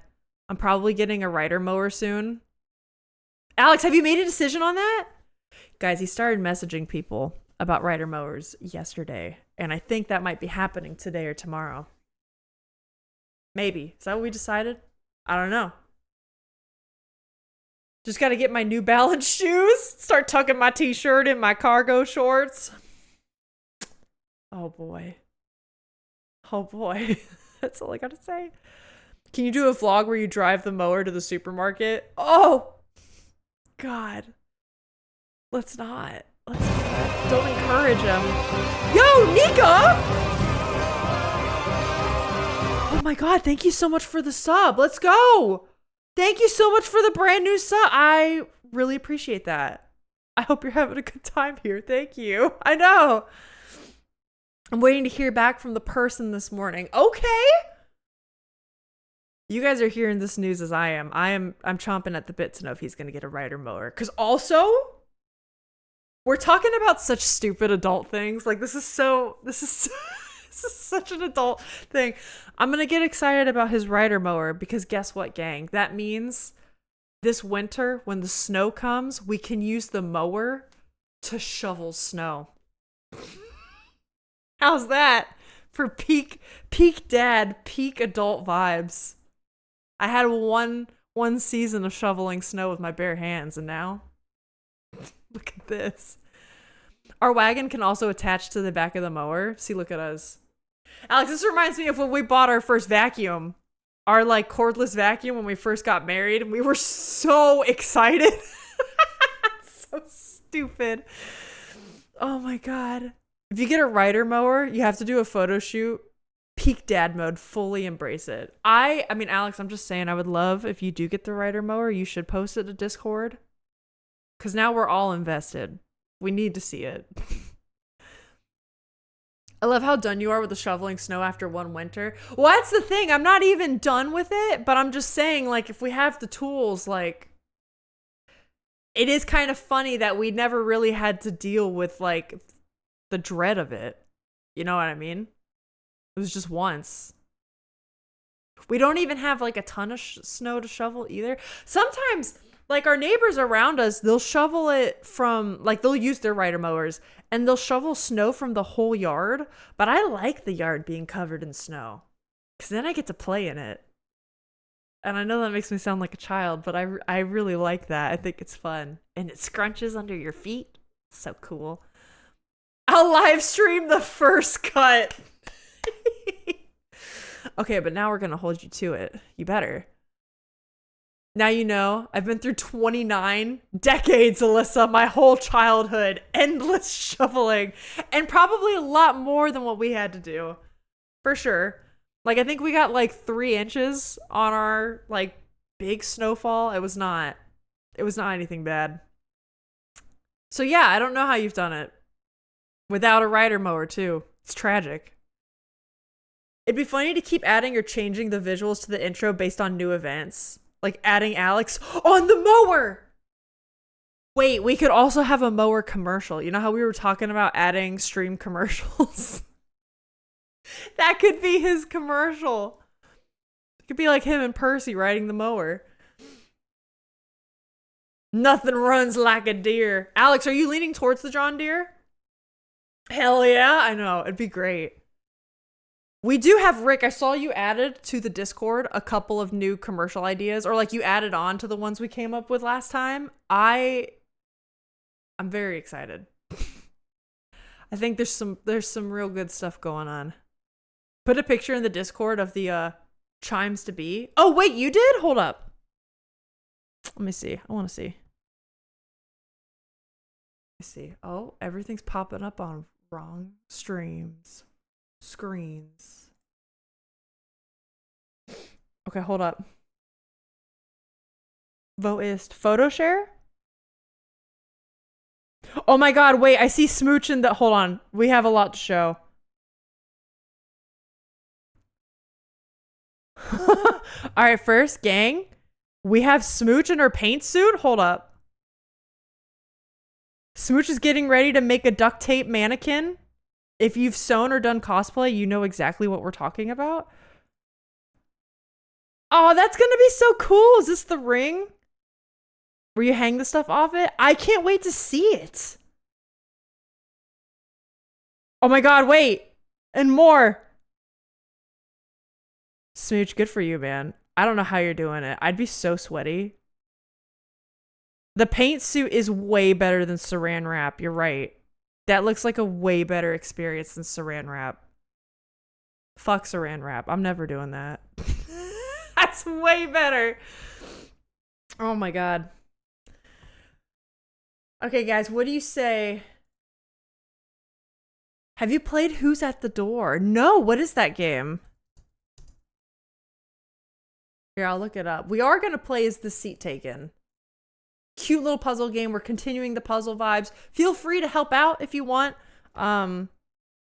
I'm probably getting a rider mower soon. Alex, have you made a decision on that? Guys, he started messaging people about rider mowers yesterday, and I think that might be happening today or tomorrow. Maybe. Is that what we decided? I don't know. Just got to get my New Balance shoes, start tucking my t-shirt in my cargo shorts. Oh boy. Oh boy. That's all I got to say. Can you do a vlog where you drive the mower to the supermarket? Oh, God. Let's not. Don't encourage him. Yo, Nika! Oh my God, thank you so much for the sub. Let's go. Thank you so much for the brand new sub. I really appreciate that. I hope you're having a good time here. Thank you. I know. I'm waiting to hear back from the person this morning. Okay. You guys are hearing this news as I am. I'm chomping at the bit to know if he's going to get a rider mower. Because also, we're talking about such stupid adult things. Like, this is such an adult thing. I'm going to get excited about his rider mower because guess what, gang? That means this winter, when the snow comes, we can use the mower to shovel snow. How's that for peak dad, peak adult vibes? I had one season of shoveling snow with my bare hands, and now look at this. Our wagon can also attach to the back of the mower. See, look at us. Alex, this reminds me of when we bought our first vacuum. Our like cordless vacuum when we first got married. And we were so excited. So stupid. Oh my God. If you get a rider mower, you have to do a photo shoot. Peak dad mode, fully embrace it. I mean, Alex, I'm just saying I would love if you do get the rider mower, you should post it to Discord. Because now we're all invested. We need to see it. I love how done you are with the shoveling snow after one winter. Well, that's the thing. I'm not even done with it, but I'm just saying, like, if we have the tools, like, it is kind of funny that we never really had to deal with, like, the dread of it. You know what I mean? It was just once. We don't even have, like, a ton of snow to shovel either. Sometimes, like, our neighbors around us, they'll shovel it from, like, they'll use their rider mowers and they'll shovel snow from the whole yard. But I like the yard being covered in snow because then I get to play in it. And I know that makes me sound like a child, but I really like that. I think it's fun. And it scrunches under your feet. So cool. I'll live stream the first cut. Okay, but now we're going to hold you to it. You better. Now you know, I've been through 29 decades, Alyssa, my whole childhood, endless shoveling, and probably a lot more than what we had to do. For sure. Like, I think we got like 3 inches on our like big snowfall. It was not anything bad. So yeah, I don't know how you've done it. Without a rider mower too. It's tragic. It'd be funny to keep adding or changing the visuals to the intro based on new events. Like adding Alex on the mower. Wait, we could also have a mower commercial. You know how we were talking about adding stream commercials? That could be his commercial. It could be like him and Percy riding the mower. Nothing runs like a deer. Alex, are you leaning towards the John Deere? Hell yeah, I know. It'd be great. We do have Rick. I saw you added to the Discord a couple of new commercial ideas, or like you added on to the ones we came up with last time. I'm very excited. I think there's some real good stuff going on. Put a picture in the Discord of the chimes to be. Oh wait, you did? Hold up. Let me see. I want to see. Let me see. Oh, everything's popping up on wrong screens. Okay, hold up. Voteist. Photo share? Oh my god, wait, I see Smooch in the... Hold on. We have a lot to show. Alright, first, gang. We have Smooch in her paint suit? Hold up. Smooch is getting ready to make a duct tape mannequin. If you've sewn or done cosplay, you know exactly what we're talking about. Oh, that's gonna be so cool. Is this the ring? where you hang the stuff off it. I can't wait to see it. Oh my god, wait. And more. Smooch, good for you, man. I don't know how you're doing it. I'd be so sweaty. The paint suit is way better than saran wrap. You're right. That looks like a way better experience than saran wrap. Fuck saran wrap. I'm never doing that. That's way better. Oh my god. Okay, guys, what do you say? Have you played Who's at the Door? No, what is that game? Here, I'll look it up. We are going to play Is the Seat Taken? Cute little puzzle game. We're continuing the puzzle vibes. Feel free to help out if you want. I'm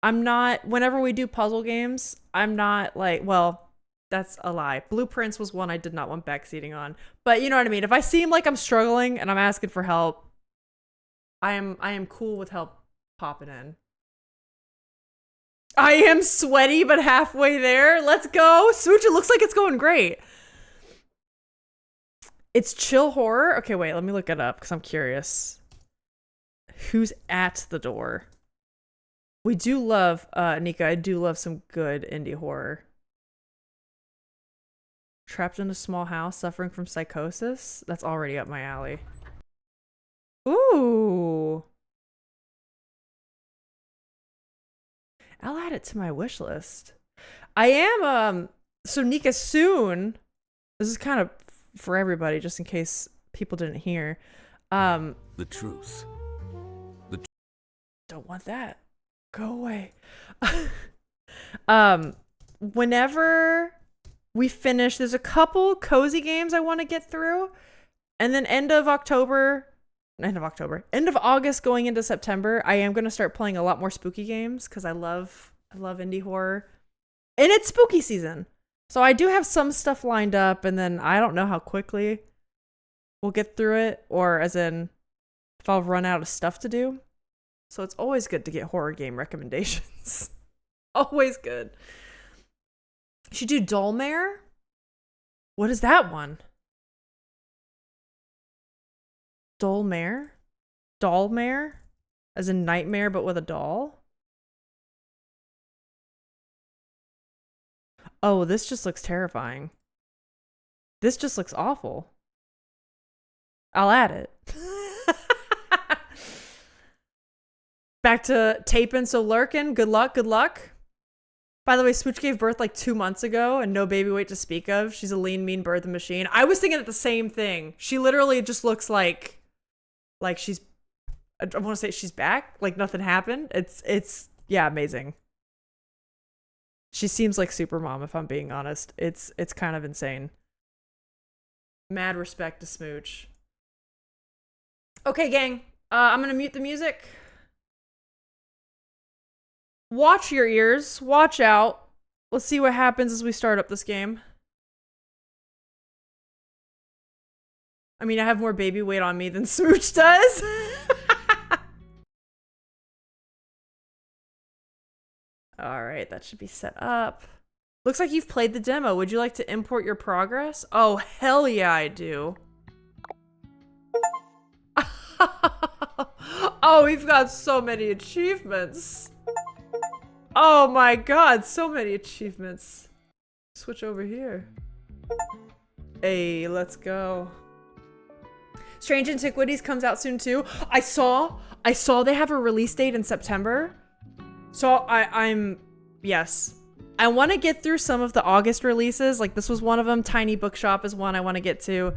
not, whenever we do puzzle games, I'm not like, well, that's a lie. Blueprints was one I did not want backseating on. But you know what I mean? If I seem like I'm struggling and I'm asking for help, I am cool with help popping in. I am sweaty, but halfway there. Let's go. Smooch, it looks like it's going great. It's chill horror. Okay, wait, let me look it up because I'm curious. Who's at the door? We do love, Nika, I do love some good indie horror. Trapped in a small house, suffering from psychosis? That's already up my alley. Ooh. I'll add it to my wish list. I am, so Nika, soon, this is kind of for everybody, just in case people didn't hear. The truth. Don't want that. Go away. Whenever we finish, there's a couple cozy games I want to get through. And then end of August going into September, I am going to start playing a lot more spooky games because I love indie horror. And it's spooky season. So I do have some stuff lined up, and then I don't know how quickly we'll get through it, or as in if I'll run out of stuff to do. So it's always good to get horror game recommendations. Always good. You should do Dollmare? What is that one? Dollmare? Dollmare? As in nightmare, but with a doll? Oh, this just looks terrifying. This just looks awful. I'll add it. Back to taping, so lurking. Good luck, good luck. By the way, Smooch gave birth like 2 months ago and no baby weight to speak of. She's a lean, mean birthing machine. I was thinking of the same thing. She literally just looks like she's, I want to say she's back. Like nothing happened. It's yeah, amazing. She seems like super mom, if I'm being honest. It's kind of insane. Mad respect to Smooch. Okay, gang. I'm gonna mute the music. Watch your ears. Watch out. Let's see what happens as we start up this game. I mean, I have more baby weight on me than Smooch does. All right, that should be set up. Looks like you've played the demo. Would you like to import your progress? Oh, hell yeah, I do. Oh, we've got so many achievements. Oh my god, so many achievements. Switch over here. Hey, let's go. Strange Antiquities comes out soon too. I saw they have a release date in September. So yes. I want to get through some of the August releases. Like this was one of them. Tiny Bookshop is one I want to get to.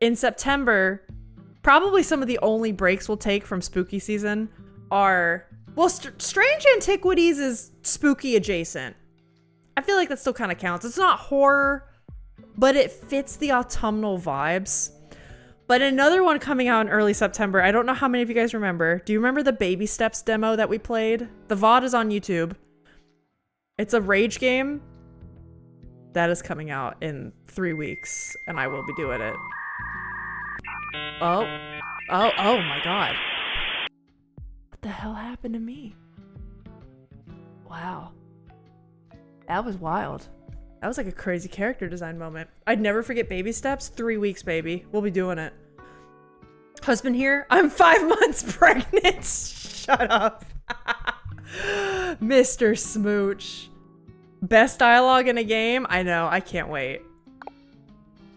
In September, probably some of the only breaks we'll take from spooky season are, well, Strange Antiquities is spooky adjacent. I feel like that still kind of counts. It's not horror, but it fits the autumnal vibes. But another one coming out in early September, I don't know how many of you guys remember. Do you remember the Baby Steps demo that we played? The VOD is on YouTube. It's a rage game. That is coming out in 3 weeks, and I will be doing it. Oh my god. What the hell happened to me? Wow. That was wild. That was like a crazy character design moment. I'd never forget Baby Steps. 3 weeks, baby. We'll be doing it. Husband here? I'm 5 months pregnant. Shut up. Mr. Smooch. Best dialogue in a game? I know, I can't wait.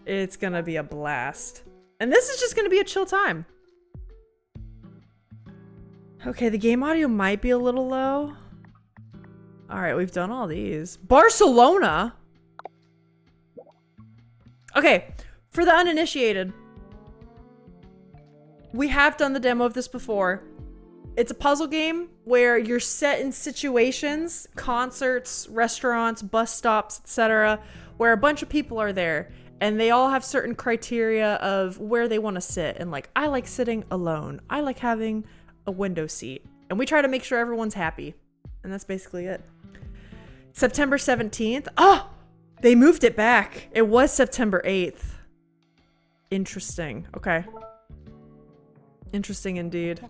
It's gonna be a blast. And this is just gonna be a chill time. Okay, the game audio might be a little low. Alright, we've done all these. Barcelona? Okay, for the uninitiated, we have done the demo of this before. It's a puzzle game where you're set in situations, concerts, restaurants, bus stops, etc., where a bunch of people are there and they all have certain criteria of where they want to sit. And like, I like sitting alone. I like having a window seat. And we try to make sure everyone's happy. And that's basically it. September 17th. Oh, they moved it back. It was September 8th. Interesting. Okay. Interesting indeed.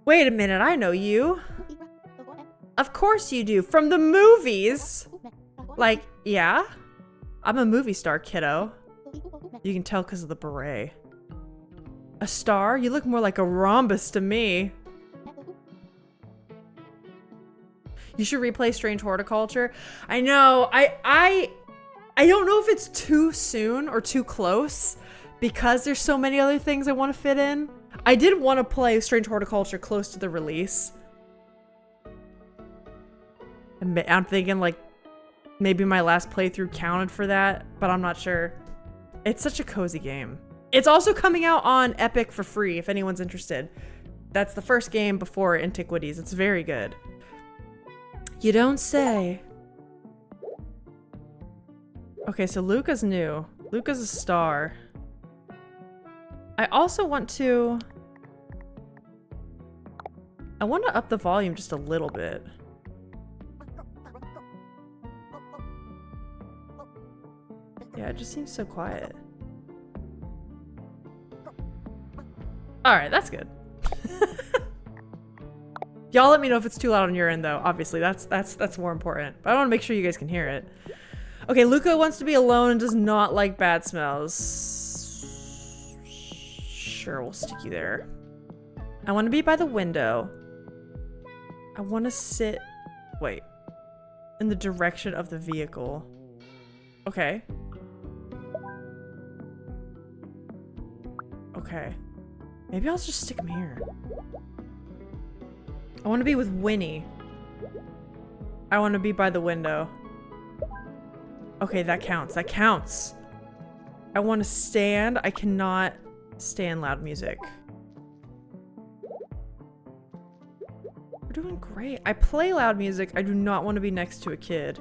Wait a minute, I know you. Of course you do. From the movies. Like, yeah? I'm a movie star, kiddo. You can tell because of the beret. A star? You look more like a rhombus to me. You should replay Strange Horticulture. I know. I don't know if it's too soon or too close because there's so many other things I want to fit in. I did want to play Strange Horticulture close to the release. I'm thinking like maybe my last playthrough counted for that, but I'm not sure. It's such a cozy game. It's also coming out on Epic for free if anyone's interested. That's the first game before Antiquities. It's very good. You don't say. Okay, so Luca's new. Luca's a star. I also want to... I want to up the volume just a little bit. Yeah, it just seems so quiet. Alright, that's good. Y'all let me know if it's too loud on your end though. Obviously, that's more important. But I want to make sure you guys can hear it. Okay, Luca wants to be alone and does not like bad smells. Sure, we'll stick you there. I want to be by the window. I want to sit... Wait. In the direction of the vehicle. Okay. Okay. Maybe I'll just stick him here. I want to be with Winnie. I want to be by the window. Okay, that counts. That counts. I want to stand. I cannot stand loud music. We're doing great. I play loud music. I do not want to be next to a kid.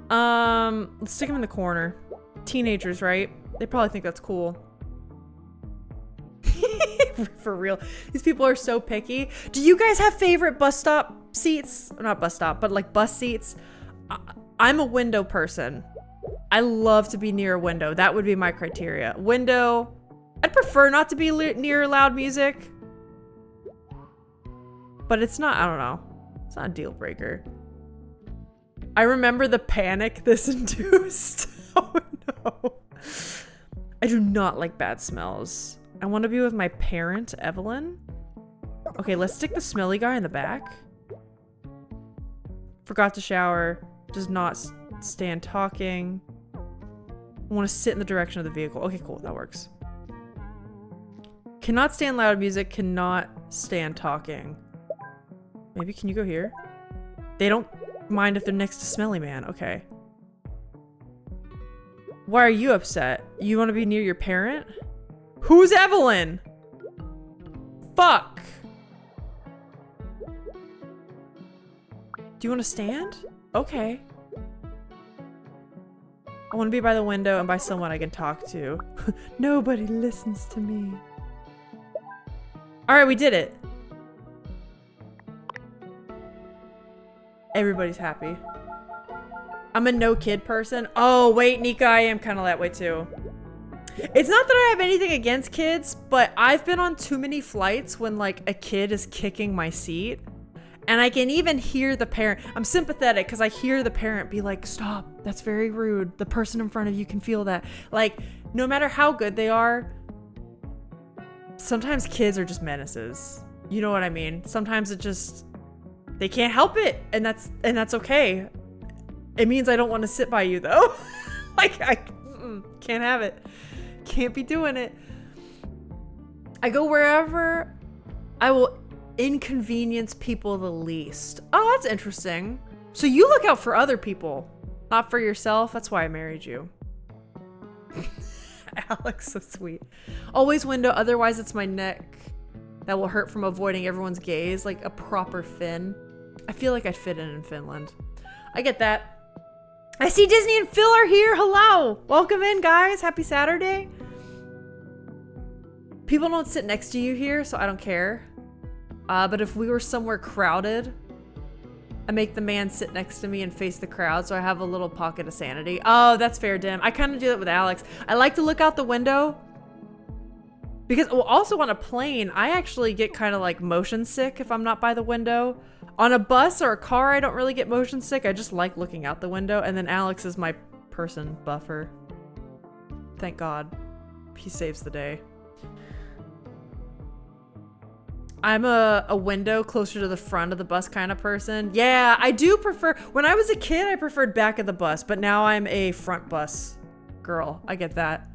Let's stick him in the corner. Teenagers, right? They probably think that's cool. For real. These people are so picky. Do you guys have favorite bus stop seats? Not bus stop, but like bus seats. I'm a window person. I love to be near a window. That would be my criteria. Window. I'd prefer not to be near loud music. But it's not, I don't know. It's not a deal breaker. I remember the panic this induced. Oh no. I do not like bad smells. I want to be with my parent, Evelyn. Okay, let's stick the smelly guy in the back. Forgot to shower. Does not stand talking. I want to sit in the direction of the vehicle. Okay, cool. That works. Cannot stand loud music. Cannot stand talking. Maybe can you go here? They don't mind if they're next to Smelly Man. Okay. Why are you upset? You want to be near your parent? Who's Evelyn? Fuck. Do you want to stand? Okay. I want to be by the window and by someone I can talk to. Nobody listens to me. Alright, we did it. Everybody's happy. I'm a no kid person. Oh, wait, Nika, I am kind of that way too. It's not that I have anything against kids, but I've been on too many flights when like a kid is kicking my seat And I can even hear the parent. I'm sympathetic because I hear the parent be like, stop, that's very rude. The person in front of you can feel that. Like, no matter how good they are, sometimes kids are just menaces. You know what I mean? Sometimes it just, they can't help it. And that's okay. It means I don't want to sit by you though. Like, I can't have it. Can't be doing it. I go wherever I will inconvenience people the least. Oh, that's interesting. So you look out for other people, not for yourself. That's why I married you. Alex, so sweet. Always window, otherwise it's my neck that will hurt from avoiding everyone's gaze, like a proper Finn. I feel like I'd fit in Finland. I get that. I see Disney and Phil are here. Hello. Welcome in, guys. Happy Saturday. People don't sit next to you here, so I don't care. But if we were somewhere crowded, I make the man sit next to me and face the crowd so I have a little pocket of sanity. Oh, that's fair, Dim. I kind of do that with Alex. I like to look out the window because, well, also on a plane, I actually get kind of like motion sick if I'm not by the window. On a bus or a car, I don't really get motion sick. I just like looking out the window. And then Alex is my person buffer. Thank God. He saves the day. I'm a window closer to the front of the bus kind of person. Yeah, I do prefer, when I was a kid, I preferred back of the bus, but now I'm a front bus girl. I get that.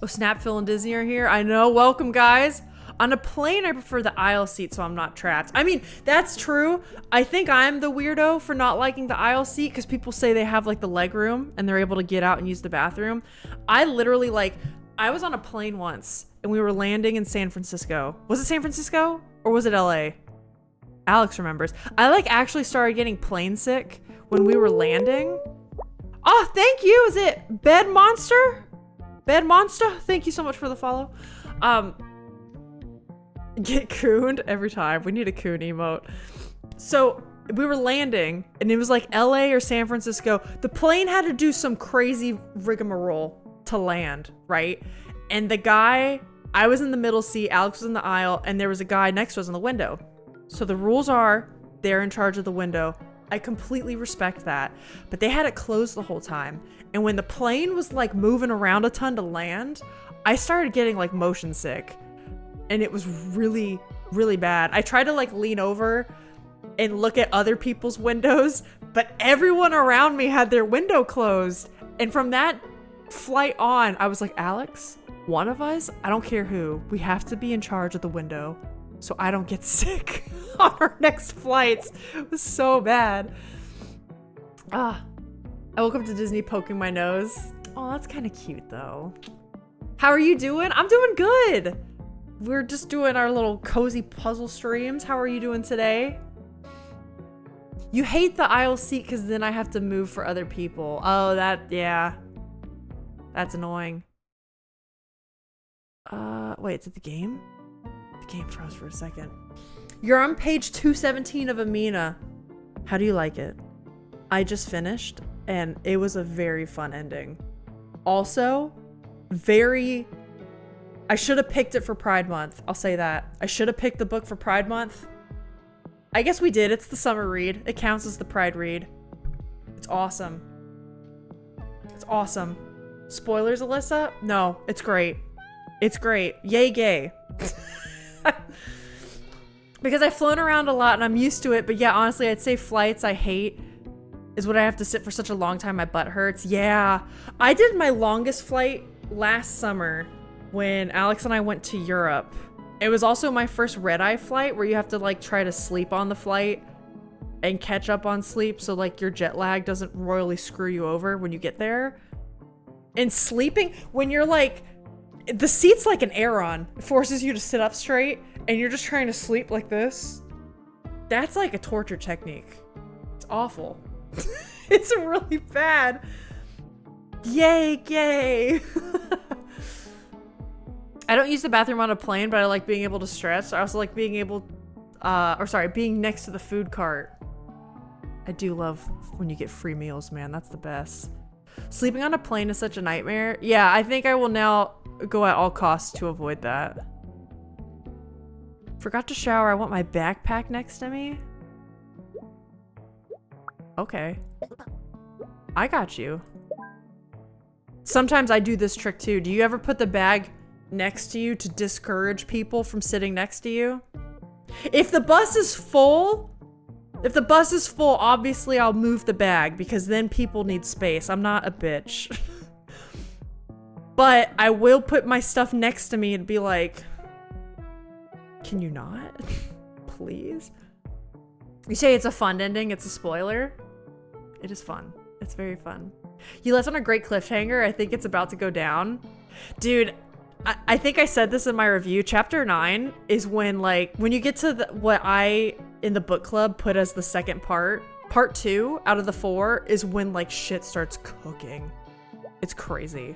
Oh, Snap, Phil, and Disney are here. I know. Welcome, guys. On a plane, I prefer the aisle seat so I'm not trapped. I mean, that's true. I think I'm the weirdo for not liking the aisle seat because people say they have like the leg room and they're able to get out and use the bathroom. I literally I was on a plane once and we were landing in San Francisco. Was it San Francisco or was it LA? Alex remembers. I actually started getting plane sick when we were landing. Oh, thank you. Is it Bed Monster? Bed Monster? Thank you so much for the follow. Get cooned every time. We need a coon emote. So we were landing and it was like LA or San Francisco. The plane had to do some crazy rigmarole to land, right? And the guy, I was in the middle seat, Alex was in the aisle, and there was a guy next to us in the window. So the rules are they're in charge of the window. I completely respect that. But they had it closed the whole time. And when the plane was moving around a ton to land, I started getting motion sick. And it was really, really bad. I tried to lean over and look at other people's windows, but everyone around me had their window closed. And from that flight on, I was like, Alex, one of us, I don't care who, we have to be in charge of the window so I don't get sick on our next flights. It was so bad. I woke up to Disney poking my nose. Oh, that's kind of cute though. How are you doing? I'm doing good. We're just doing our little cozy puzzle streams. How are you doing today? You hate the aisle seat because then I have to move for other people. Oh, yeah. That's annoying. Wait, is it the game? The game froze for a second. You're on page 217 of Amina. How do you like it? I just finished and it was a very fun ending. Also, I should have picked it for Pride Month. I'll say that. I should have picked the book for Pride Month. I guess we did. It's the summer read. It counts as the Pride read. It's awesome. It's awesome. Spoilers, Alyssa? No, it's great. It's great. Yay gay. Because I've flown around a lot and I'm used to it. But yeah, honestly, I'd say flights I hate is when I have to sit for such a long time. My butt hurts. Yeah. I did my longest flight last summer when Alex and I went to Europe. It was also my first red-eye flight where you have to try to sleep on the flight and catch up on sleep so your jet lag doesn't royally screw you over when you get there. And sleeping, when you're the seat's like an Aeron. It forces you to sit up straight and you're just trying to sleep like this. That's a torture technique. It's awful. It's really bad. Yay, gay. I don't use the bathroom on a plane, but I like being able to stretch. I also like being being next to the food cart. I do love when you get free meals, man. That's the best. Sleeping on a plane is such a nightmare. Yeah, I think I will now go at all costs to avoid that. Forgot to shower. I want my backpack next to me. Okay. I got you. Sometimes I do this trick too. Do you ever put the bag next to you to discourage people from sitting next to you? If the bus is full, obviously I'll move the bag because then people need space. I'm not a bitch. But I will put my stuff next to me and be like, can you not? Please? You say it's a fun ending, it's a spoiler. It is fun. It's very fun. You left on a great cliffhanger. I think it's about to go down. Dude, I think I said this in my review. Chapter 9 is when, like, when you get to what I, in the book club, put as the second part. Part 2 out of the 4 is when, like, shit starts cooking. It's crazy.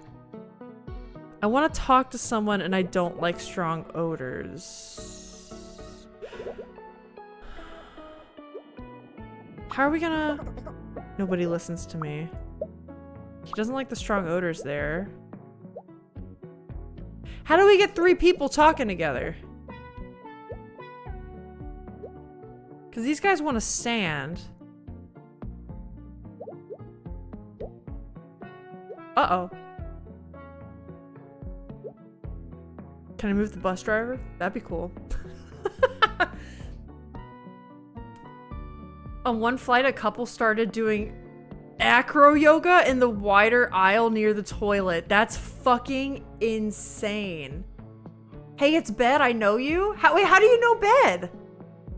I want to talk to someone and I don't like strong odors. How are we gonna... Nobody listens to me. He doesn't like the strong odors there. How do we get 3 people talking together? Because these guys want to stand. Uh-oh. Can I move the bus driver? That'd be cool. On one flight, a couple started doing acro yoga in the wider aisle near the toilet. That's fucking insane. Hey, it's Bed. I know you. Wait, how do you know Bed?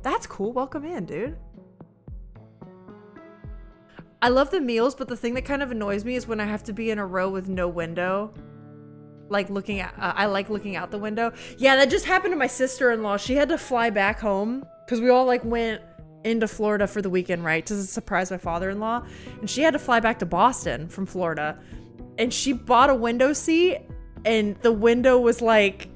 That's cool. Welcome in, dude. I love the meals, but the thing that kind of annoys me is when I have to be in a row with no window. Like looking at, I like looking out the window. Yeah, that just happened to my sister-in-law. She had to fly back home because we all like went into Florida for the weekend, right? To surprise my father-in-law. And she had to fly back to Boston from Florida. And she bought a window seat and the window was like,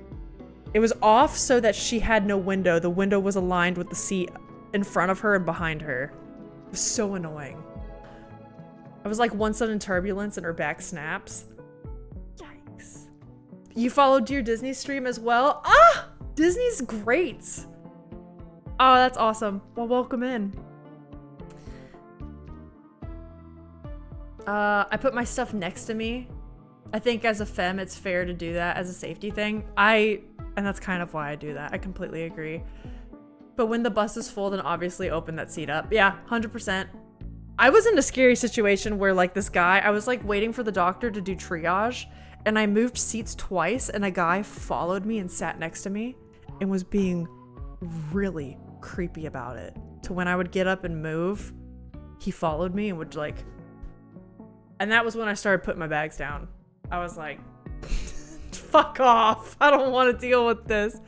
it was off so that she had no window. The window was aligned with the seat in front of her and behind her. It was so annoying. I was like one sudden turbulence and her back snaps. Yikes. You followed your Disney stream as well? Ah! Disney's great. Oh, that's awesome. Well, welcome in. I put my stuff next to me. I think as a femme, it's fair to do that as a safety thing. And that's kind of why I do that. I completely agree. But when the bus is full, then obviously open that seat up. Yeah, 100%. I was in a scary situation where like this guy, I was like waiting for the doctor to do triage and I moved seats twice and a guy followed me and sat next to me and was being really creepy about it. To when I would get up and move, he followed me and would like, and that was when I started putting my bags down. I was like, fuck off. I don't want to deal with this.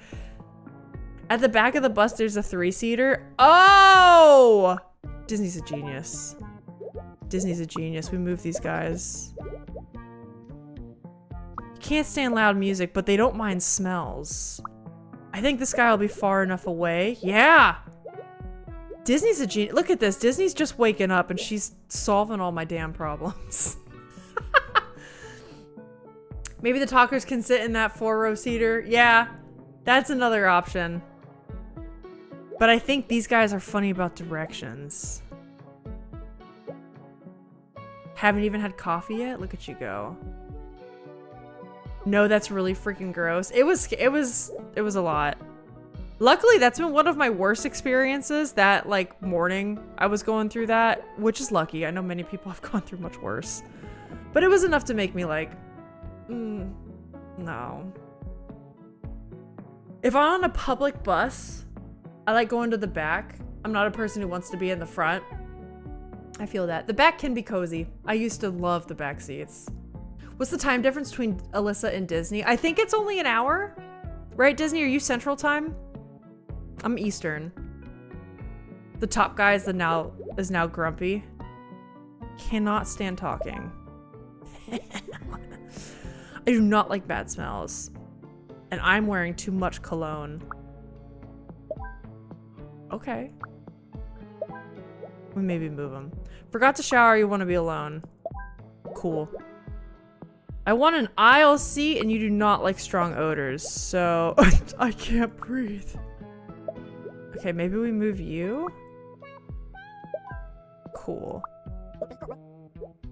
At the back of the bus, there's a 3-seater. Oh! Disney's a genius. Disney's a genius. We move these guys. You can't stand loud music, but they don't mind smells. I think this guy will be far enough away. Yeah! Disney's a genius. Look at this. Disney's just waking up and she's solving all my damn problems. Maybe the talkers can sit in that 4-row seater. Yeah, that's another option. But I think these guys are funny about directions. Haven't even had coffee yet? Look at you go. No, that's really freaking gross. It was a lot. Luckily, that's been one of my worst experiences, that like morning I was going through that, which is lucky. I know many people have gone through much worse. But it was enough to make me like, no. If I'm on a public bus, I like going to the back. I'm not a person who wants to be in the front. I feel that. The back can be cozy. I used to love the back seats. What's the time difference between Alyssa and Disney? I think it's only an hour. Right, Disney? Are you Central Time? I'm Eastern. The top guy is now grumpy. Cannot stand talking. I do not like bad smells. And I'm wearing too much cologne. Okay. We maybe move him. Forgot to shower, you want to be alone. Cool. I want an aisle seat and you do not like strong odors, so I can't breathe. Okay, maybe we move you? Cool.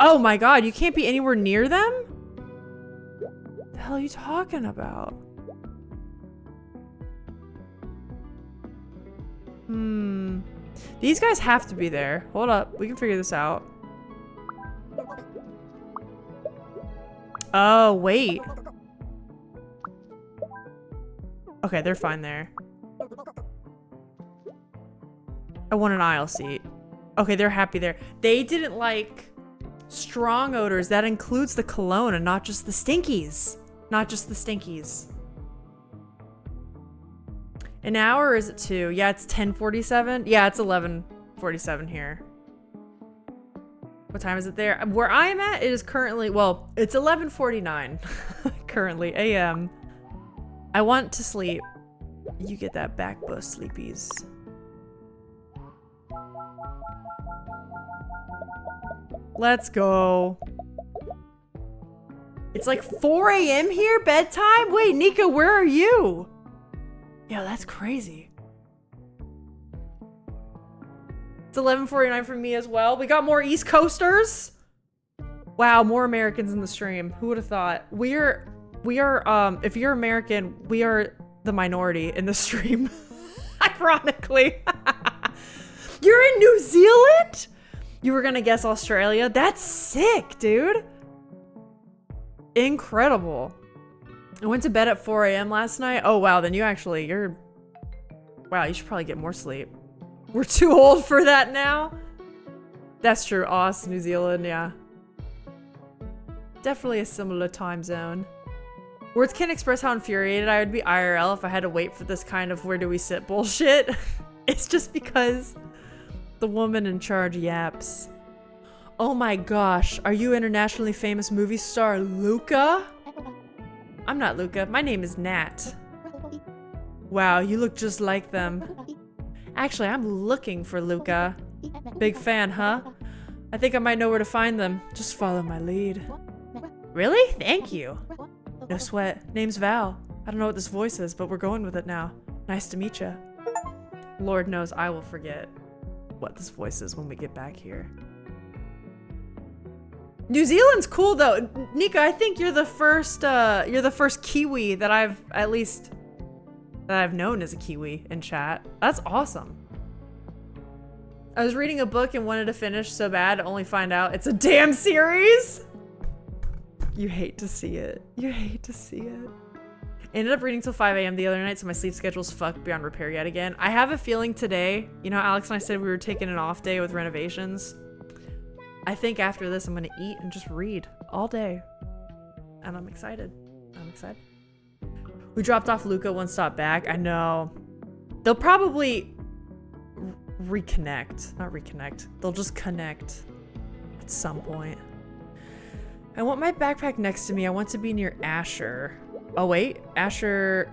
Oh my god, you can't be anywhere near them? The hell are you talking about? These guys have to be there. Hold up, we can figure this out. Oh, wait. Okay, they're fine there. I want an aisle seat. Okay, they're happy there. They didn't like strong odors. That includes the cologne and not just the stinkies. Not just the stinkies. An hour or is it 2? Yeah, it's 10:47. Yeah, it's 11:47 here. What time is it there? Where I am at, it is currently, well, it's 11:49 currently a.m. I want to sleep. You get that back bus, sleepies. Let's go. It's like 4 a.m. here, bedtime? Wait, Nika, where are you? Yo, that's crazy. It's 11:49 for me as well. We got more East Coasters. Wow, more Americans in the stream. Who would have thought? We are, if you're American, we are the minority in the stream. Ironically. You're in New Zealand? You were gonna guess Australia? That's sick, dude. Incredible. I went to bed at 4 a.m. last night. Oh, wow, then you should probably get more sleep. We're too old for that now. That's true. Aus, New Zealand, yeah. Definitely a similar time zone. Words can't express how infuriated I would be IRL if I had to wait for this kind of where do we sit bullshit. It's just because the woman in charge yaps. Oh my gosh, are you internationally famous movie star Luca? I'm not Luca, my name is Nat. Wow, you look just like them. Actually, I'm looking for Luca. Big fan, huh? I think I might know where to find them. Just follow my lead. Really? Thank you. No sweat. Name's Val. I don't know what this voice is, but we're going with it now. Nice to meet ya. Lord knows I will forget what this voice is when we get back here. New Zealand's cool though. Nika, I think you're the first Kiwi that I've known as a Kiwi in chat. That's awesome. I was reading a book and wanted to finish so bad to only find out it's a damn series. You hate to see it. You hate to see it. Ended up reading till 5 a.m. the other night, so my sleep schedule's fucked beyond repair yet again. I have a feeling today, you know, Alex and I said we were taking an off day with renovations. I think after this, I'm gonna eat and just read all day. And I'm excited. I'm excited. We dropped off Luca one stop back. I know. They'll probably reconnect. Not reconnect. They'll just connect at some point. I want my backpack next to me. I want to be near Asher. Oh, wait. Asher.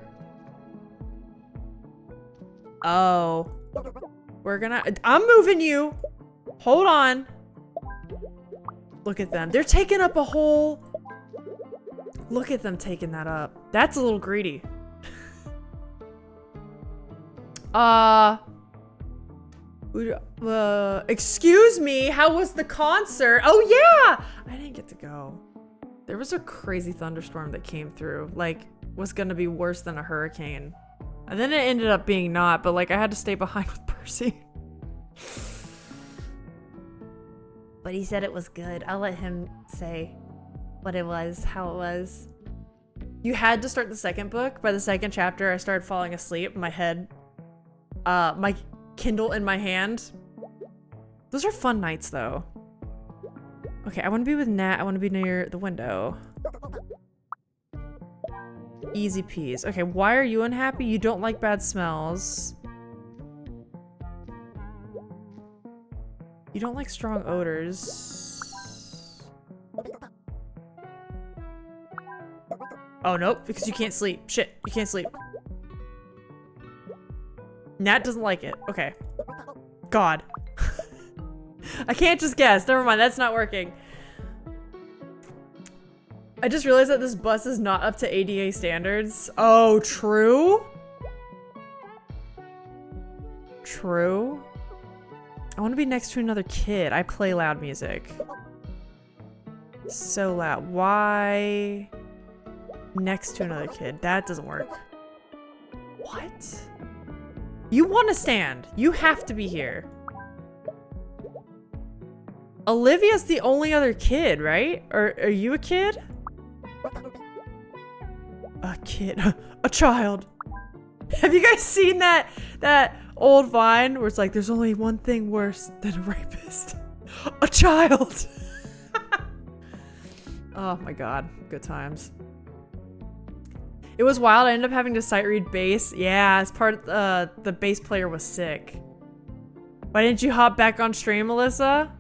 Oh. I'm moving you. Hold on. Look at them. They're taking up a whole... Look at them taking that up. That's a little greedy. Excuse me, how was the concert? Oh yeah! I didn't get to go. There was a crazy thunderstorm that came through. Like, was gonna be worse than a hurricane. And then it ended up being not, but like I had to stay behind with Percy. But he said it was good. I'll let him say what it was, how it was. You had to start the second book. By the second chapter, I started falling asleep. My head, my Kindle in my hand. Those are fun nights, though. Okay, I want to be with Nat. I want to be near the window. Easy peas. Okay, why are you unhappy? You don't like bad smells. You don't like strong odors. Oh, nope, because you can't sleep. Shit, you can't sleep. Nat doesn't like it. Okay. God. I can't just guess. Never mind, that's not working. I just realized that this bus is not up to ADA standards. Oh, true? True. I want to be next to another kid. I play loud music. So loud. Why next to another kid? That doesn't work. What? You want to stand. You have to be here. Olivia's the only other kid, right? Or are you a kid? A kid. A child. Have you guys seen that old Vine where it's like, there's only one thing worse than a rapist? A child. Oh my god. Good times. It was wild. I ended up having to sight read bass. Yeah, as part of the bass player was sick. Why didn't you hop back on stream, Melissa?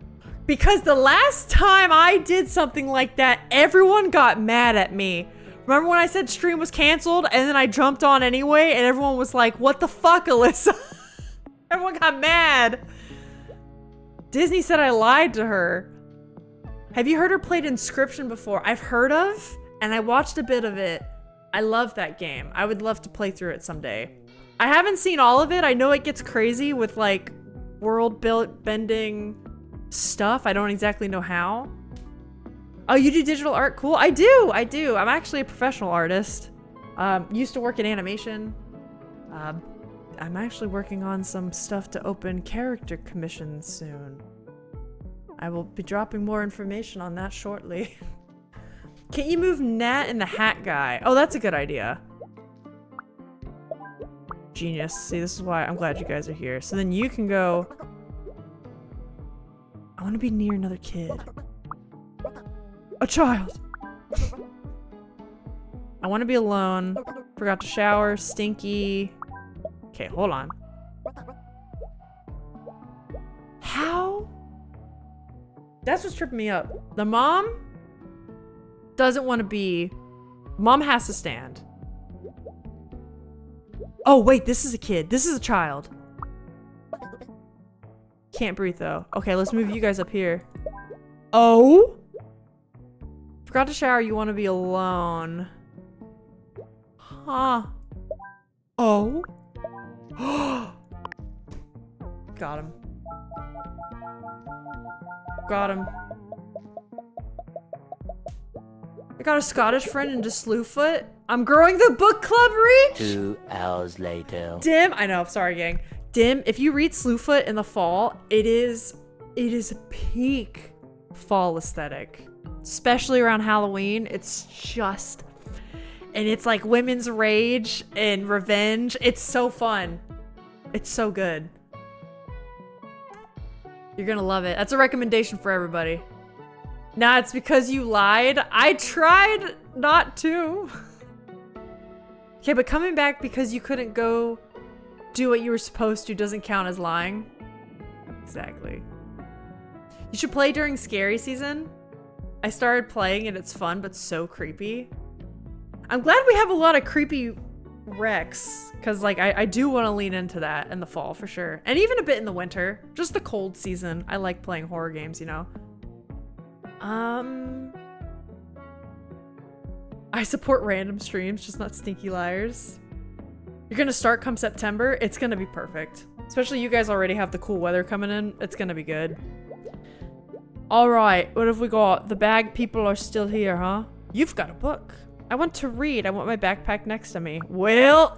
Because the last time I did something like that, everyone got mad at me. Remember when I said stream was canceled and then I jumped on anyway and everyone was like, what the fuck, Alyssa? Everyone got mad. Disney said I lied to her. Have you heard her played Inscription before? I've heard of, and I watched a bit of it. I love that game. I would love to play through it someday. I haven't seen all of it. I know it gets crazy with like world bending stuff. I don't exactly know how. Oh, you do digital art? Cool. I do. I'm actually a professional artist. Used to work in animation. I'm actually working on some stuff to open character commissions soon. I will be dropping more information on that shortly. Can't you move Nat and the hat guy? Oh, that's a good idea. Genius. See, this is why I'm glad you guys are here. So then you can go. I want to be near another kid. A child. I want to be alone. Forgot to shower. Stinky. Okay, hold on. How? That's what's tripping me up. The mom doesn't want to be. Mom has to stand. Oh, wait, this is a kid. This is a child. Can't breathe, though. Okay, let's move you guys up here. Oh? Forgot to shower. You want to be alone. Huh. Oh? Got him. Got him. I got a Scottish friend into Slewfoot. I'm growing the book club reach. 2 hours later. Dim, I know, sorry gang. Dim, if you read Slewfoot in the fall, it is a peak fall aesthetic. Especially around Halloween. It's just, and it's like women's rage and revenge. It's so fun. It's so good. You're gonna love it. That's a recommendation for everybody. Nah, it's because you lied. I tried not to. Okay, but coming back because you couldn't go do what you were supposed to doesn't count as lying. Exactly. You should play during scary season. I started playing and it's fun, but so creepy. I'm glad we have a lot of creepy Rex, because like I do want to lean into that in the fall for sure, and even a bit in the winter, just the cold season. I like playing horror games, you know. I support random streams, just not Stinky Liars. You're gonna start come September. It's gonna be perfect, especially you guys already have the cool weather coming in. It's gonna be good. All right, what have we got? The bag people are still here, huh? You've got a book. I want to read. I want my backpack next to me. Well,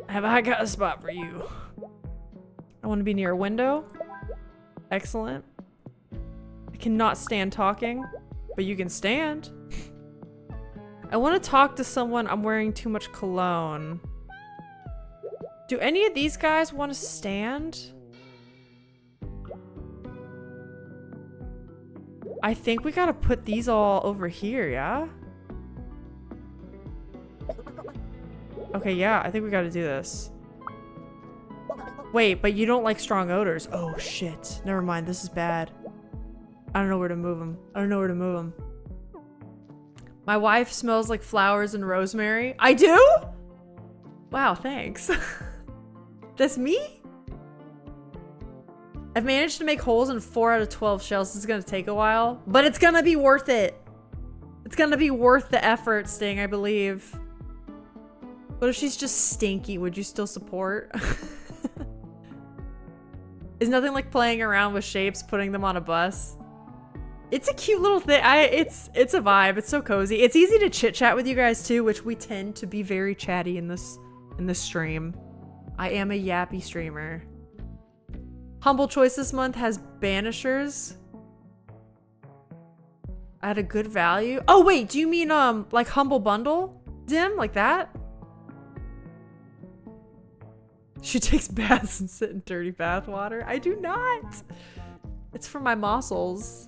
have I got a spot for you? I want to be near a window. Excellent. I cannot stand talking, but you can stand. I want to talk to someone. I'm wearing too much cologne. Do any of these guys want to stand? I think we gotta put these all over here, yeah? Okay, yeah, I think we gotta do this. Wait, but you don't like strong odors. Oh, shit. Never mind, this is bad. I don't know where to move them. I don't know where to move them. My wife smells like flowers and rosemary. I do? Wow, thanks. That's me? I've managed to make holes in 4 out of 12 shells. This is gonna take a while, but it's gonna be worth it. It's gonna be worth the effort, Sting, I believe. What if she's just stinky? Would you still support? Is nothing like playing around with shapes, putting them on a bus. It's a cute little thing. It's a vibe. It's so cozy. It's easy to chit chat with you guys too, which we tend to be very chatty in this stream. I am a yappy streamer. Humble Choice this month has banishers at a good value. Oh wait, do you mean like Humble Bundle? Dim? Like that? She takes baths and sit in dirty bath water. I do not. It's for my muscles.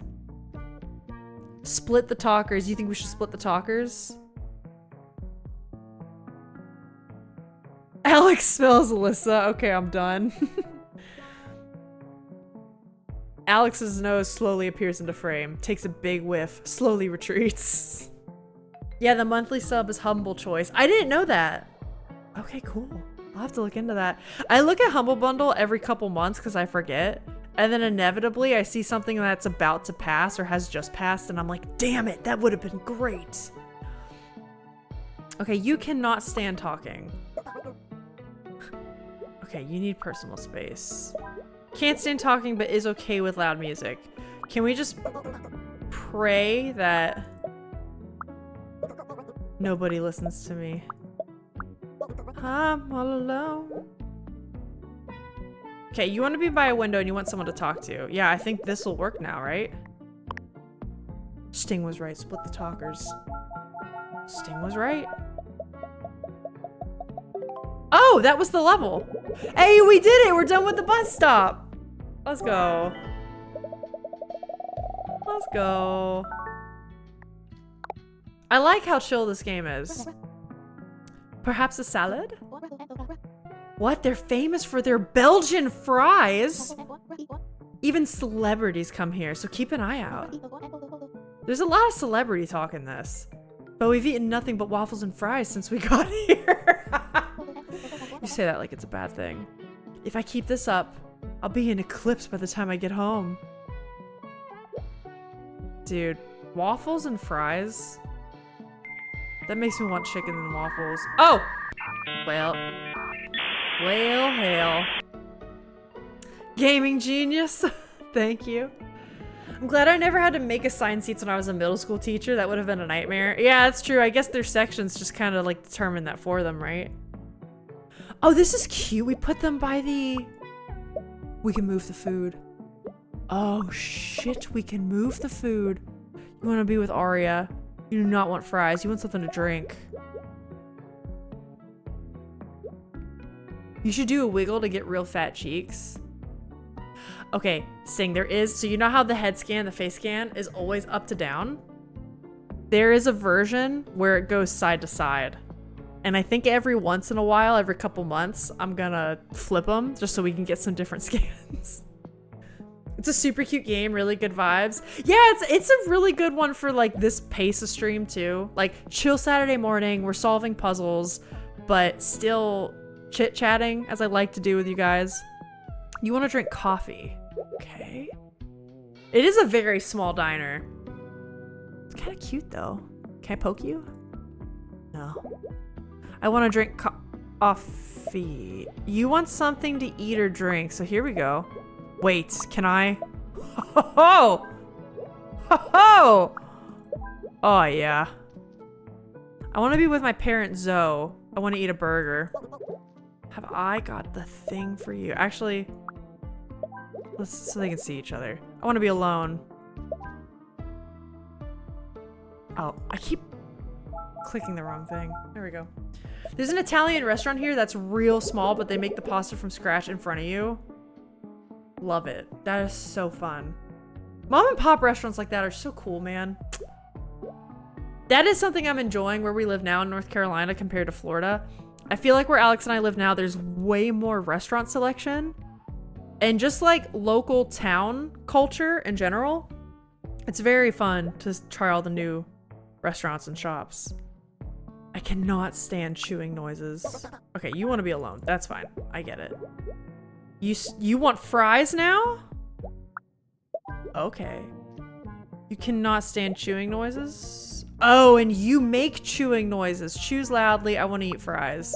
Split the talkers. You think we should split the talkers? Alex smells Alyssa. Okay, I'm done. Alex's nose slowly appears into frame, takes a big whiff, slowly retreats. Yeah, the monthly sub is Humble Choice. I didn't know that. Okay, cool. I'll have to look into that. I look at Humble Bundle every couple months because I forget. And then inevitably I see something that's about to pass or has just passed and I'm like, damn it, that would have been great. Okay, you cannot stand talking. Okay, you need personal space. Can't stand talking but is okay with loud music. Can we just pray that nobody listens to me? I'm all alone. Okay, you want to be by a window and you want someone to talk to. Yeah, I think this will work now, right? Sting was right. Split the talkers. Sting was right. Oh, that was the level. Hey, we did it. We're done with the bus stop. Let's go. Let's go. I like how chill this game is. Perhaps a salad? What? They're famous for their Belgian fries? Even celebrities come here, so keep an eye out. There's a lot of celebrity talk in this. But we've eaten nothing but waffles and fries since we got here. You say that like it's a bad thing. If I keep this up, I'll be in eclipse by the time I get home. Dude, waffles and fries? That makes me want chicken and waffles. Oh! Well, hail. Gaming genius. Thank you. I'm glad I never had to make assigned seats when I was a middle school teacher. That would have been a nightmare. Yeah, that's true. I guess their sections just kind of like determine that for them, right? Oh, this is cute. We put them by the... We can move the food. Oh, shit. We can move the food. You want to be with Arya. You do not want fries. You want something to drink. You should do a wiggle to get real fat cheeks. Okay, Sting, there is... So you know how the head scan, the face scan, is always up to down? There is a version where it goes side to side. And I think every once in a while, every couple months, I'm gonna flip them just so we can get some different scans. It's a super cute game, really good vibes. Yeah, it's a really good one for like this pace of stream too. Like chill Saturday morning, we're solving puzzles, but still chit-chatting as I like to do with you guys. You want to drink coffee. Okay. It is a very small diner. It's kind of cute though. Can I poke you? No. I want to drink coffee. You want something to eat or drink, so here we go. Wait, can I? Oh! Oh! Oh, yeah. I want to be with my parent, Zoe. I want to eat a burger. Have I got the thing for you? Actually, so they can see each other. I want to be alone. Oh, I keep clicking the wrong thing. There we go. There's an Italian restaurant here that's real small, but they make the pasta from scratch in front of you. Love it. That is so fun. Mom and pop restaurants like that are so cool, man. That is something I'm enjoying where we live now in North Carolina compared to Florida. I feel like where Alex and I live now, there's way more restaurant selection. And just like local town culture in general, it's very fun to try all the new restaurants and shops. I cannot stand chewing noises. Okay, you want to be alone. That's fine. I get it. You want fries now? Okay. You cannot stand chewing noises? Oh, and you make chewing noises. Choose loudly. I want to eat fries.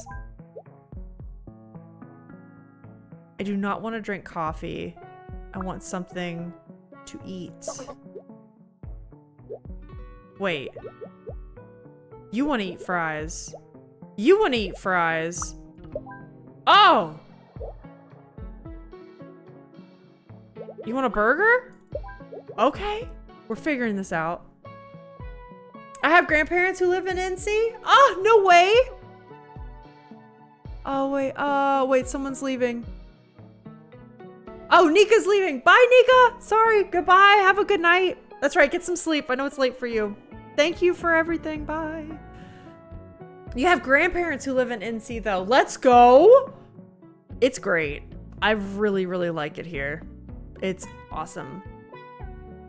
I do not want to drink coffee. I want something to eat. Wait. You want to eat fries. You want to eat fries. Oh! You want a burger? Okay. We're figuring this out. I have grandparents who live in NC? Oh, no way! Oh, wait, someone's leaving. Oh, Nika's leaving. Bye, Nika! Sorry, goodbye. Have a good night. That's right, get some sleep. I know it's late for you. Thank you for everything. Bye. You have grandparents who live in NC, though. Let's go! It's great. I really, really like it here. It's awesome.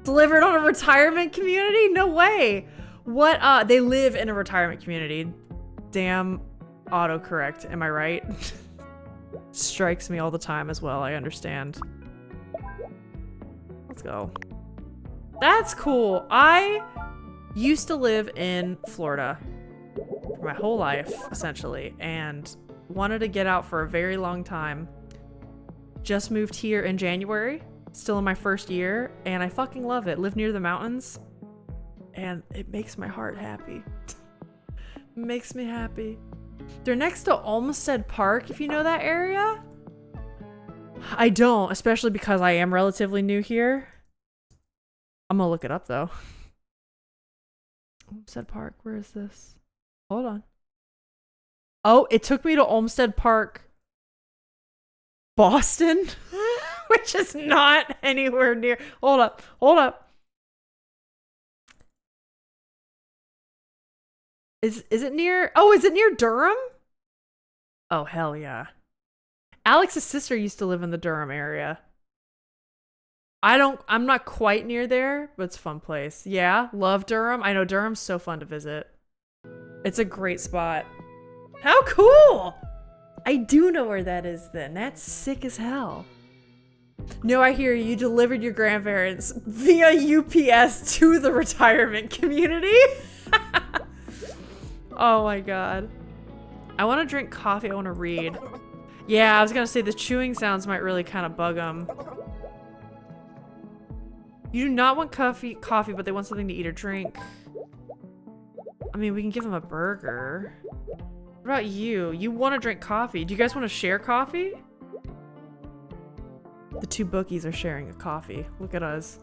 Delivered on a retirement community? No way. What, they live in a retirement community. Damn autocorrect, am I right? Strikes me all the time as well, I understand. Let's go. That's cool. I used to live in Florida for my whole life, essentially, and wanted to get out for a very long time. Just moved here in January, still in my first year, and I fucking love it. Live near the mountains, and it makes my heart happy. Makes me happy. They're next to Olmsted Park, if you know that area. I don't, especially because I am relatively new here. I'm gonna look it up though. Olmsted Park, where is this? Hold on. Oh, it took me to Olmsted Park, Boston, which is not anywhere near. Hold up, hold up. Is it near? Oh, is it near Durham? Oh, hell yeah. Alex's sister used to live in the Durham area. I'm not quite near there, but it's a fun place. Yeah, love Durham. I know Durham's so fun to visit. It's a great spot. How cool! I do know where that is then. That's sick as hell. No, I hear you delivered your grandparents via UPS to the retirement community. Oh my god. I want to drink coffee. I want to read. Yeah, I was gonna say the chewing sounds might really kind of bug them. You do not want coffee, but they want something to eat or drink. I mean, we can give them a burger. What about you? You want to drink coffee. Do you guys want to share coffee? The two bookies are sharing a coffee. Look at us.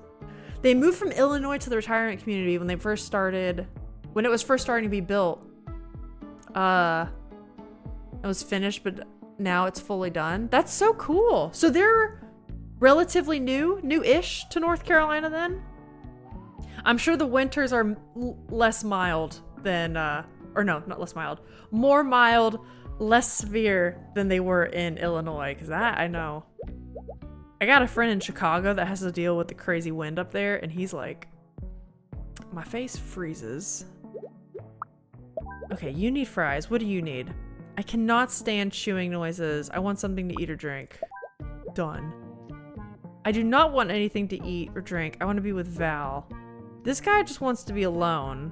They moved from Illinois to the retirement community when it was first starting to be built. It was finished, but now it's fully done. That's so cool. So they're relatively new-ish to North Carolina then? I'm sure the winters are less mild than, or no, not less mild. More mild, less severe than they were in Illinois, because that I know. I got a friend in Chicago that has to deal with the crazy wind up there, and he's like, my face freezes. Okay, you need fries. What do you need? I cannot stand chewing noises. I want something to eat or drink. Done. I do not want anything to eat or drink. I want to be with Val. This guy just wants to be alone.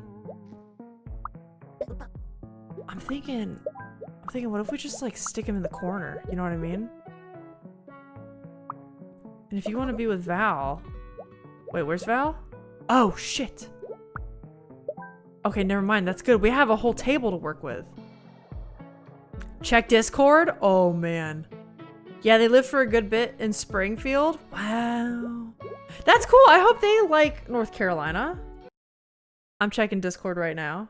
I'm thinking, what if we just like stick him in the corner? You know what I mean? And if you want to be with Val... Wait, where's Val? Oh, shit. Okay, never mind. That's good. We have a whole table to work with. Check Discord? Oh, man. Yeah, they lived for a good bit in Springfield. Wow. That's cool. I hope they like North Carolina. I'm checking Discord right now.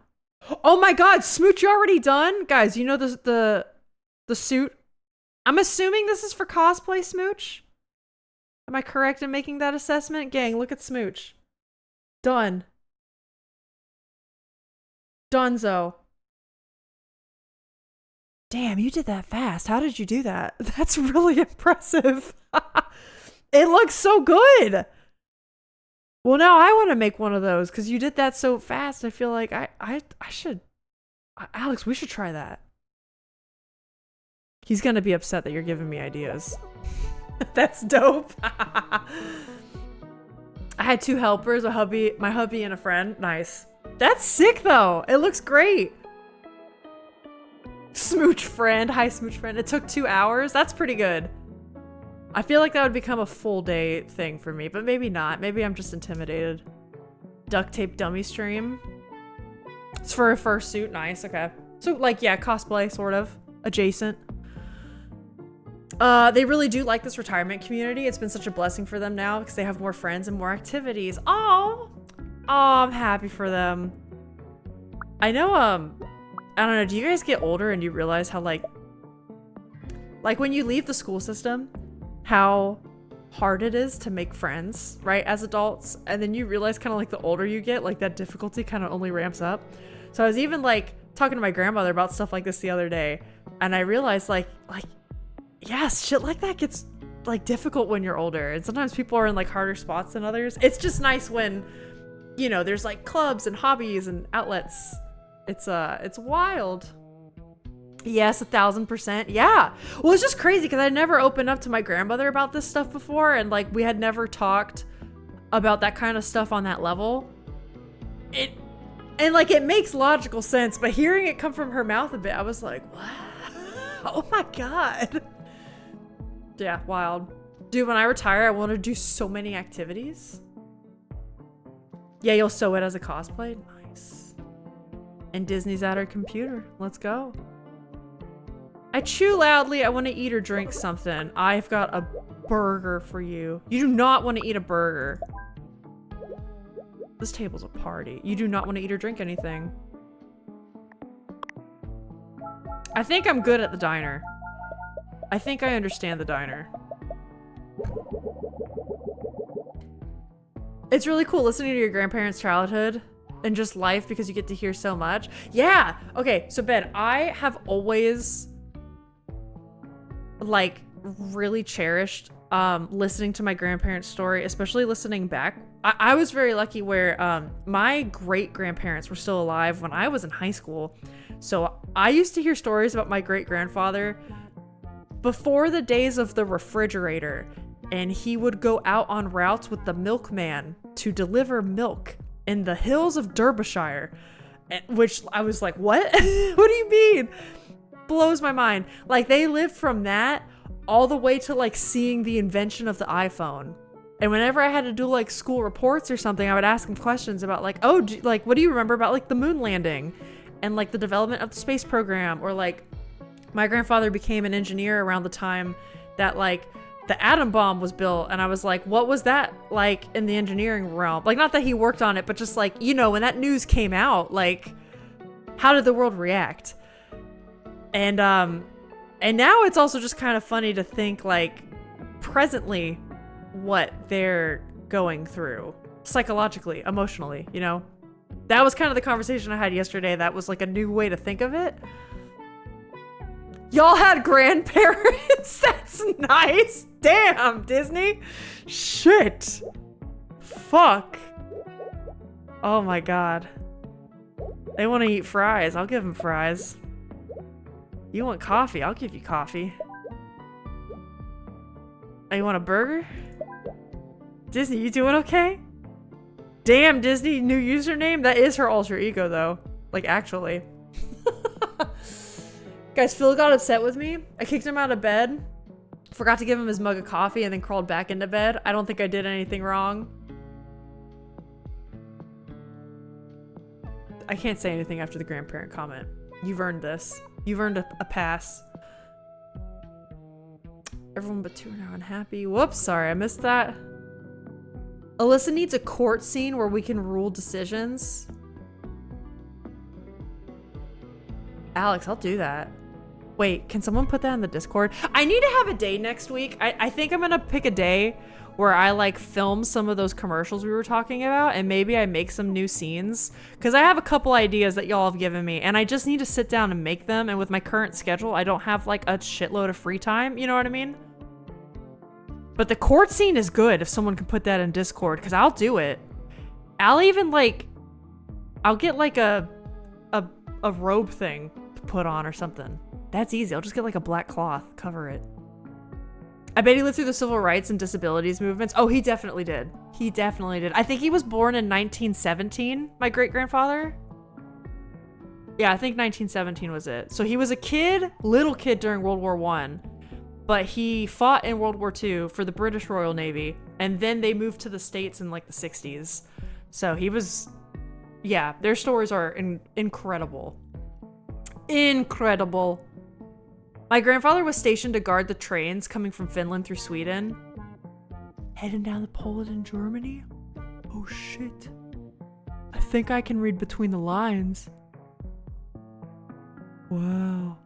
Oh my god, Smooch, you already done? Guys, you know the suit? I'm assuming this is for cosplay, Smooch? Am I correct in making that assessment? Gang, look at Smooch. Done. Dunzo. Damn, you did that fast. How did you do that? That's really impressive. It looks so good. Well, now I want to make one of those because you did that so fast. I feel like I should. Alex, we should try that. He's going to be upset that you're giving me ideas. That's dope. I had two helpers, my hubby and a friend. Nice. That's sick though. It looks great. Smooch friend. Hi, Smooch friend. It took 2 hours. That's pretty good. I feel like that would become a full day thing for me, but maybe not. Maybe I'm just intimidated. Duct tape dummy stream. It's for a fursuit. Nice. Okay. So like, yeah, cosplay sort of adjacent. They really do like this retirement community. It's been such a blessing for them now because they have more friends and more activities. Oh, I'm happy for them. I know, I don't know, do you guys get older and you realize how like when you leave the school system, how hard it is to make friends, right, as adults? And then you realize kind of like the older you get, like that difficulty kind of only ramps up. So I was even like talking to my grandmother about stuff like this the other day, and I realized like yes, shit like that gets like difficult when you're older, and sometimes people are in like harder spots than others. It's just nice when, you know, there's like clubs and hobbies and outlets. It's wild. Yes, 1000%. Yeah. Well, it's just crazy because I never opened up to my grandmother about this stuff before, and like we had never talked about that kind of stuff on that level. And like it makes logical sense, but hearing it come from her mouth a bit, I was like, what? Oh my God. Yeah, wild. Dude, when I retire, I want to do so many activities. Yeah, you'll sew it as a cosplay? Nice. And Disney's at her computer. Let's go. I chew loudly. I want to eat or drink something. I've got a burger for you. You do not want to eat a burger. This table's a party. You do not want to eat or drink anything. I think I'm good at the diner. I think I understand the diner. It's really cool listening to your grandparents' childhood and just life because you get to hear so much. Yeah. Okay. So Ben, I have always like really cherished listening to my grandparents' story, especially listening back. I was very lucky where my great grandparents were still alive when I was in high school. So I used to hear stories about my great grandfather before the days of the refrigerator, and he would go out on routes with the milkman to deliver milk in the hills of Derbyshire, which I was like, what? What do you mean? Blows my mind. Like they lived from that all the way to like seeing the invention of the iPhone. And whenever I had to do like school reports or something, I would ask them questions about like, oh, like, what do you remember about like the moon landing and like the development of the space program? Or like my grandfather became an engineer around the time that like the atom bomb was built. And I was like, what was that like in the engineering realm? Like, not that he worked on it, but just like, you know, when that news came out, like how did the world react? And now it's also just kind of funny to think like presently what they're going through psychologically, emotionally, you know? That was kind of the conversation I had yesterday. That was like a new way to think of it. Y'all had grandparents? That's nice. Damn, Disney. Shit. Fuck. Oh my God. They want to eat fries. I'll give them fries. You want coffee? I'll give you coffee. Oh, you want a burger? Disney, you doing okay? Damn, Disney, new username? That is her alter ego, though. Like, actually. Guys, Phil got upset with me. I kicked him out of bed. Forgot to give him his mug of coffee and then crawled back into bed. I don't think I did anything wrong. I can't say anything after the grandparent comment. You've earned this. You've earned a pass. Everyone but two are now unhappy. Whoops, sorry, I missed that. Alyssa needs a court scene where we can rule decisions. Alex, I'll do that. Wait, can someone put that in the Discord? I need to have a day next week. I think I'm gonna pick a day where I like film some of those commercials we were talking about, and maybe I make some new scenes, because I have a couple ideas that y'all have given me and I just need to sit down and make them, and with my current schedule I don't have like a shitload of free time, you know what I mean? But the court scene is good if someone can put that in Discord, because I'll do it. I'll even like, I'll get like a robe thing to put on or something. That's easy. I'll just get like a black cloth, cover it. I bet he lived through the civil rights and disabilities movements. Oh, he definitely did. He definitely did. I think he was born in 1917, my great-grandfather. Yeah, I think 1917 was it. So he was a kid, little kid during World War I. but he fought in World War II for the British Royal Navy, and then they moved to the States in like the 60s. So he was, yeah, their stories are incredible. Incredible. My grandfather was stationed to guard the trains coming from Finland through Sweden. Heading down to Poland and Germany? Oh shit. I think I can read between the lines. Wow.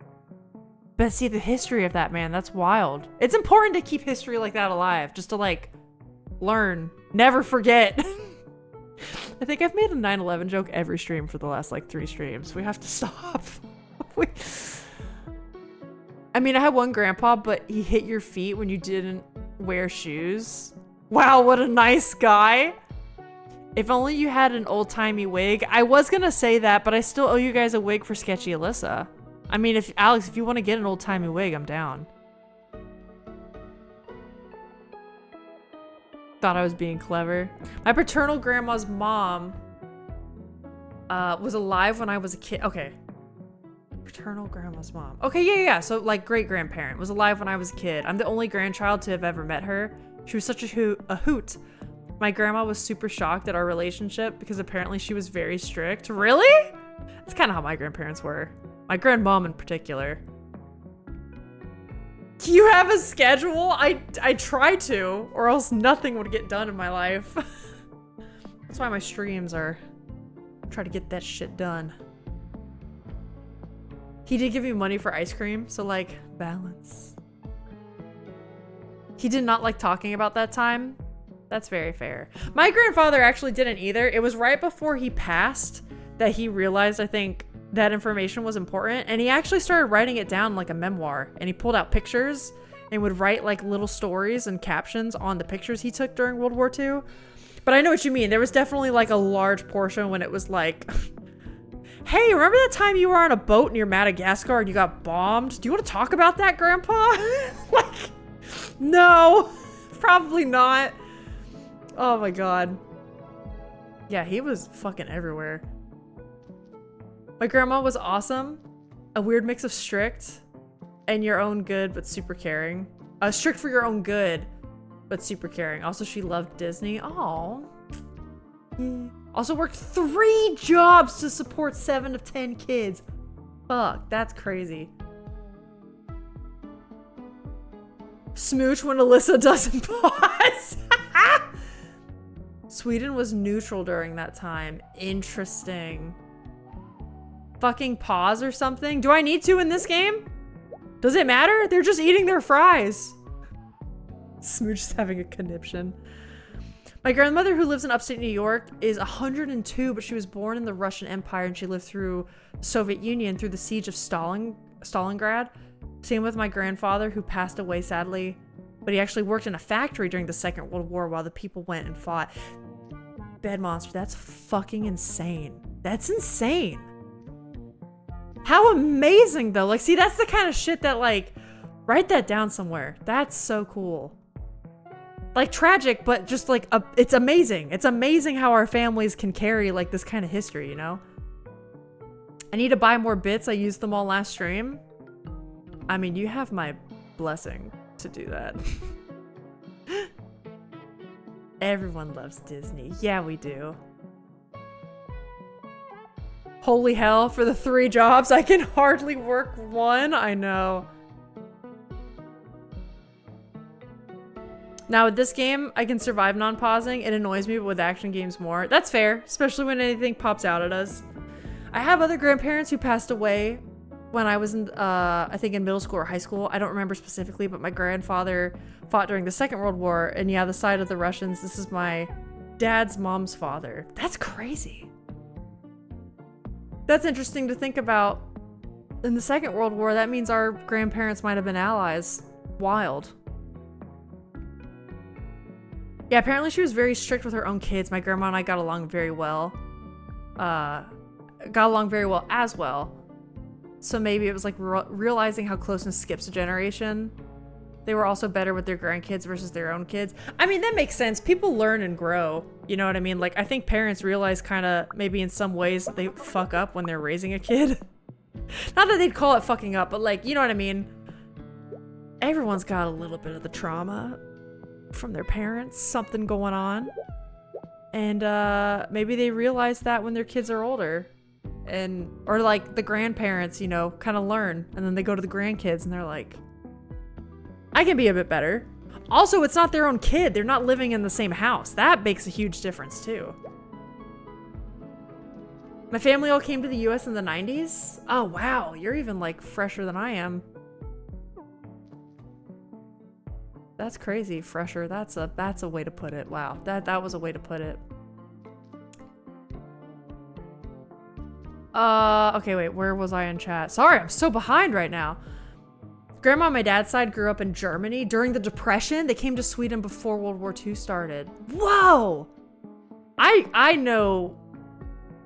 But see the history of that, man, that's wild. It's important to keep history like that alive, just to like learn, never forget. I think I've made a 9/11 joke every stream for the last like 3 streams. We have to stop. I mean, I had one grandpa, but he hit your feet when you didn't wear shoes. Wow, what a nice guy. If only you had an old-timey wig. I was gonna say that, but I still owe you guys a wig for Sketchy Alyssa. I mean, if Alex, if you want to get an old-timey wig, I'm down. Thought I was being clever. My paternal grandma's mom was alive when I was a kid. Okay. Paternal grandma's mom. Okay, yeah. So, like, great-grandparent was alive when I was a kid. I'm the only grandchild to have ever met her. She was such a hoot. My grandma was super shocked at our relationship because apparently she was very strict. Really? That's kind of how my grandparents were. My grandmom in particular. Do you have a schedule? I try to, or else nothing would get done in my life. That's why my streams are try to get that shit done. He did give me money for ice cream, so like, balance. He did not like talking about that time. That's very fair. My grandfather actually didn't either. It was right before he passed that he realized, I think, that information was important, and he actually started writing it down like a memoir, and he pulled out pictures and would write like little stories and captions on the pictures he took during World War II. But I know what you mean. There was definitely like a large portion when it was like, hey, remember that time you were on a boat near Madagascar and you got bombed? Do you want to talk about that, Grandpa? Like, no, probably not. Oh my God. Yeah, he was fucking everywhere. My grandma was awesome. A weird mix of strict and your own good, but super caring. Strict for your own good, but super caring. Also, she loved Disney. Aww. Also worked 3 jobs to support 7 of 10 kids. Fuck, that's crazy. Smooch when Alyssa doesn't pause. Sweden was neutral during that time. Interesting. Fucking pause or something? Do I need to in this game? Does it matter? They're just eating their fries. Smooch is having a conniption. My grandmother, who lives in upstate New York, is 102, but she was born in the Russian Empire and she lived through the Soviet Union through the siege of Stalingrad. Same with my grandfather, who passed away sadly, but he actually worked in a factory during the Second World War while the people went and fought. Bed monster, that's fucking insane. That's insane. How amazing though. Like, see, that's the kind of shit that, like, write that down somewhere. That's so cool. Like, tragic, but just like, it's amazing. It's amazing how our families can carry like this kind of history, you know? I need to buy more bits. I used them all last stream. I mean, you have my blessing to do that. Everyone loves Disney. Yeah, we do. Holy hell, for the 3 jobs, I can hardly work 1. I know. Now with this game, I can survive non-pausing. It annoys me, but with action games more. That's fair, especially when anything pops out at us. I have other grandparents who passed away when I was in, I think in middle school or high school. I don't remember specifically, but my grandfather fought during the Second World War. And yeah, the side of the Russians, this is my dad's mom's father. That's crazy. That's interesting to think about. In the Second World War, that means our grandparents might have been allies. Wild. Yeah, apparently she was very strict with her own kids. My grandma and I got along very well. Got along very well as well. So maybe it was like realizing how closeness skips a generation. They were also better with their grandkids versus their own kids. I mean, that makes sense. People learn and grow. You know what I mean? Like, I think parents realize kind of maybe in some ways they fuck up when they're raising a kid. Not that they'd call it fucking up, but like, you know what I mean? Everyone's got a little bit of the trauma from their parents, something going on. And maybe they realize that when their kids are older. Or like the grandparents, you know, kind of learn. And then they go to the grandkids and they're like, I can be a bit better. Also, it's not their own kid. They're not living in the same house. That makes a huge difference too. My family all came to the US in the 90s. Oh, wow. You're even like fresher than I am. That's crazy. Fresher. That's a way to put it. Wow. That was a way to put it. Okay, wait. Where was I in chat? Sorry, I'm so behind right now. Grandma on my dad's side grew up in Germany during the Depression. They came to Sweden before World War II started. Whoa! I know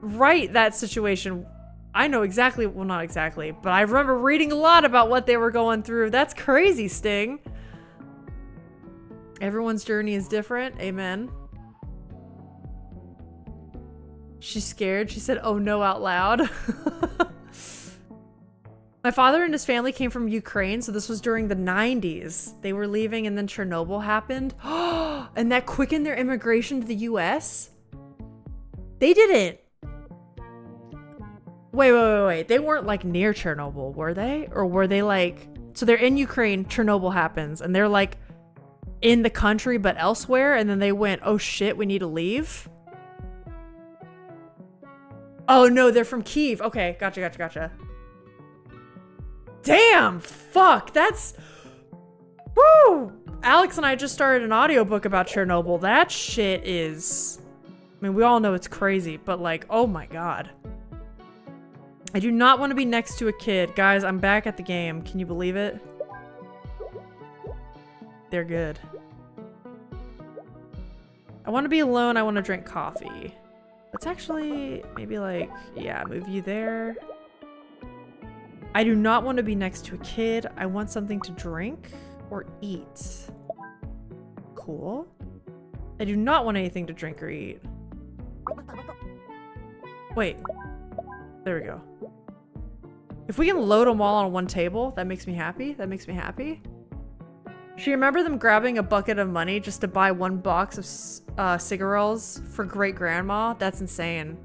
right that situation. I know exactly, well, not exactly, but I remember reading a lot about what they were going through. That's crazy, Sting. Everyone's journey is different. Amen. She's scared. She said, oh no, out loud. My father and his family came from Ukraine, so this was during the 90s. They were leaving and then Chernobyl happened. And that quickened their immigration to the US? They didn't. Wait. They weren't like near Chernobyl, were they? Or were they like... So they're in Ukraine, Chernobyl happens, and they're like in the country but elsewhere, and then they went, oh shit, we need to leave? Oh no, they're from Kyiv. Okay, gotcha. Damn, fuck, that's... Woo! Alex and I just started an audiobook about Chernobyl. That shit is... I mean, we all know it's crazy, but like, oh my god. I do not want to be next to a kid. Guys, I'm back at the game. Can you believe it? They're good. I want to be alone. I want to drink coffee. Let's actually maybe like, yeah, move you there. I do not want to be next to a kid. I want something to drink or eat. Cool. I do not want anything to drink or eat. Wait. There we go. If we can load them all on one table, that makes me happy. That makes me happy. She remember them grabbing a bucket of money just to buy one box of cigarillos for great grandma? That's insane.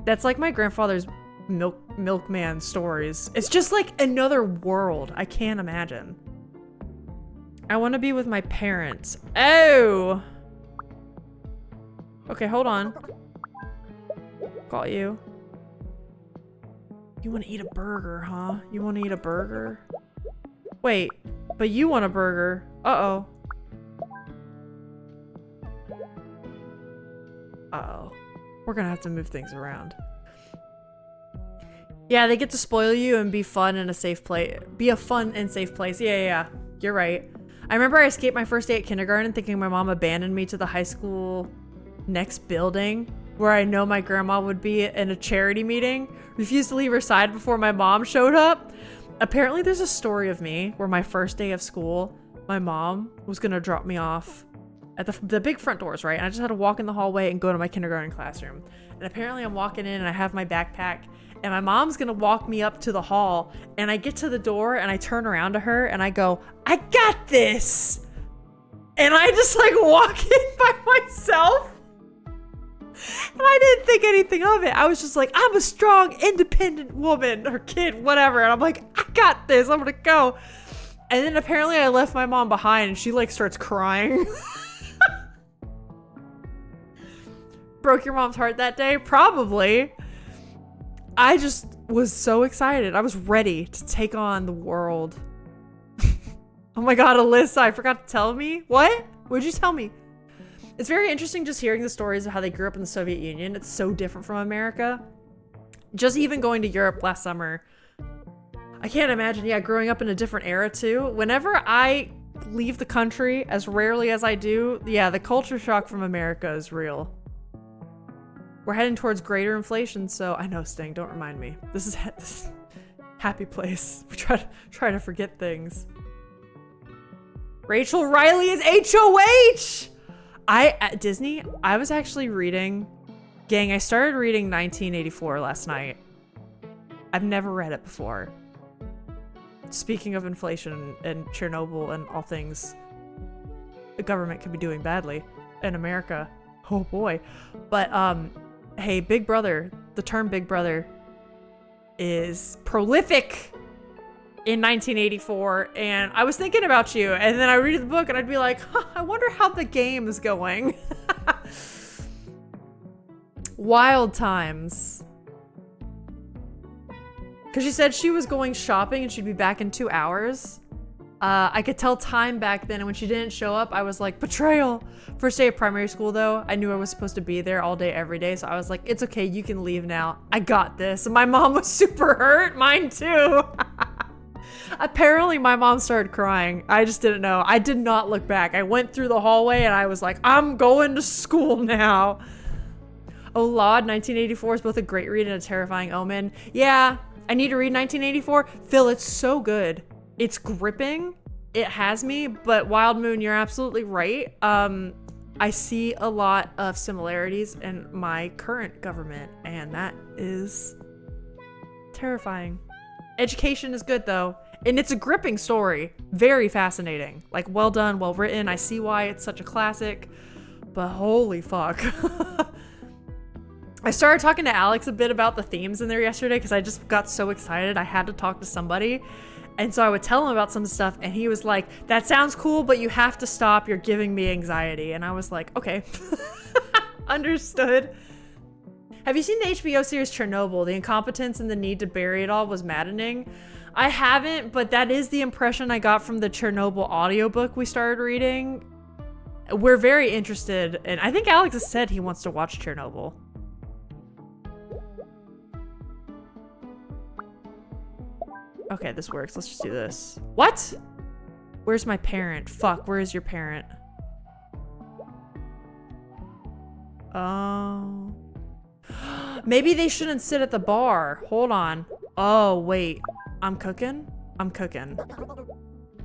That's like my grandfather's milkman stories. It's just like another world. I can't imagine. I want to be with my parents. Oh! Okay, hold on. Call you. You want to eat a burger, huh? You want to eat a burger? Wait, but you want a burger. Uh-oh. Uh-oh. We're gonna have to move things around. Yeah, they get to spoil you and be fun in a safe place. Be a fun and safe place. Yeah. You're right. I remember I escaped my first day at kindergarten thinking my mom abandoned me to the high school next building where I know my grandma would be in a charity meeting. Refused to leave her side before my mom showed up. Apparently there's a story of me where my first day of school, my mom was gonna drop me off at the big front doors, right? And I just had to walk in the hallway and go to my kindergarten classroom. And apparently I'm walking in and I have my backpack and my mom's gonna walk me up to the hall, and I get to the door and I turn around to her and I go, I got this! And I just like walk in by myself. And I didn't think anything of it. I was just like, I'm a strong, independent woman or kid, whatever. And I'm like, I got this. I'm gonna go. And then apparently I left my mom behind and she like starts crying. Broke your mom's heart that day? Probably. I just was so excited. I was ready to take on the world. Oh my god, Alyssa, I forgot to tell me. What? What'd you tell me? It's very interesting just hearing the stories of how they grew up in the Soviet Union. It's so different from America. Just even going to Europe last summer. I can't imagine, yeah, growing up in a different era too. Whenever I leave the country, as rarely as I do, yeah, the culture shock from America is real. We're heading towards greater inflation, so I know, Sting, don't remind me. This is happy place. We try to forget things. Rachel Riley is HOH! At Disney, I was actually reading, gang, I started reading 1984 last night. I've never read it before. speaking of inflation and Chernobyl and all things the government could be doing badly in America. Oh boy. But hey, Big Brother, the term Big Brother is prolific in 1984, and I was thinking about you, and then I read the book and I'd be like, I wonder how the game is going. Wild times. Because she said she was going shopping and she'd be back in 2 hours. I could tell time back then, and when she didn't show up, I was like, betrayal. First day of primary school, though, I knew I was supposed to be there all day, every day, so I was like, it's okay, you can leave now. I got this. And my mom was super hurt. Mine too. Apparently, my mom started crying. I just didn't know. I did not look back. I went through the hallway, and I was like, I'm going to school now. Oh, Laud, 1984 is both a great read and a terrifying omen. Yeah, I need to read 1984. Phil, it's so good. It's gripping. It has me, but Wild Moon, you're absolutely right. I see a lot of similarities in my current government, and that is terrifying. Education is good, though, and it's a gripping story. Very fascinating. Like, well done, well written. I see why it's such a classic, but holy fuck. I started talking to Alex a bit about the themes in there yesterday because I just got so excited. I had to talk to somebody. And so I would tell him about some stuff, and he was like, that sounds cool, but you have to stop. You're giving me anxiety. And I was like, okay. Understood. Have you seen the HBO series Chernobyl? The incompetence and the need to bury it all was maddening. I haven't, but that is the impression I got from the Chernobyl audiobook we started reading. We're very interested, and I think Alex has said he wants to watch Chernobyl. Okay, this works. Let's just do this. What? Where's my parent? Fuck, where is your parent? Oh. Maybe they shouldn't sit at the bar. Hold on. Oh, wait. I'm cooking? I'm cooking.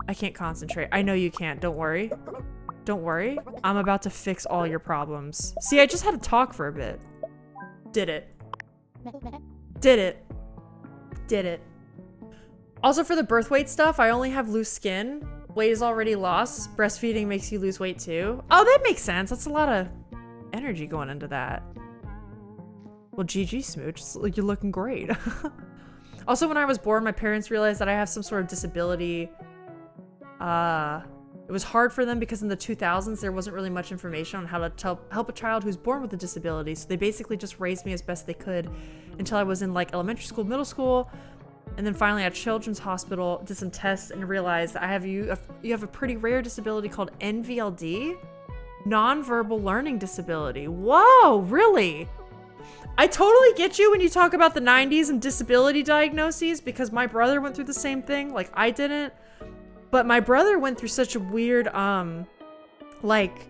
I can't concentrate. I know you can't. Don't worry. Don't worry. I'm about to fix all your problems. See, I just had to talk for a bit. Did it. Did it. Did it. Also, for the birth weight stuff, I only have loose skin. Weight is already lost. Breastfeeding makes you lose weight too. Oh, that makes sense. That's a lot of energy going into that. Well, GG, Smooch. You're looking great. Also, when I was born, my parents realized that I have some sort of disability. It was hard for them because in the 2000s, there wasn't really much information on how to help a child who's born with a disability. So they basically just raised me as best they could until I was in like elementary school, middle school. And then finally at Children's Hospital, did some tests and realized that you have a pretty rare disability called NVLD, nonverbal learning disability. Whoa, really? I totally get you when you talk about the 90s and disability diagnoses because my brother went through the same thing. Like, I didn't, but my brother went through such a weird, like,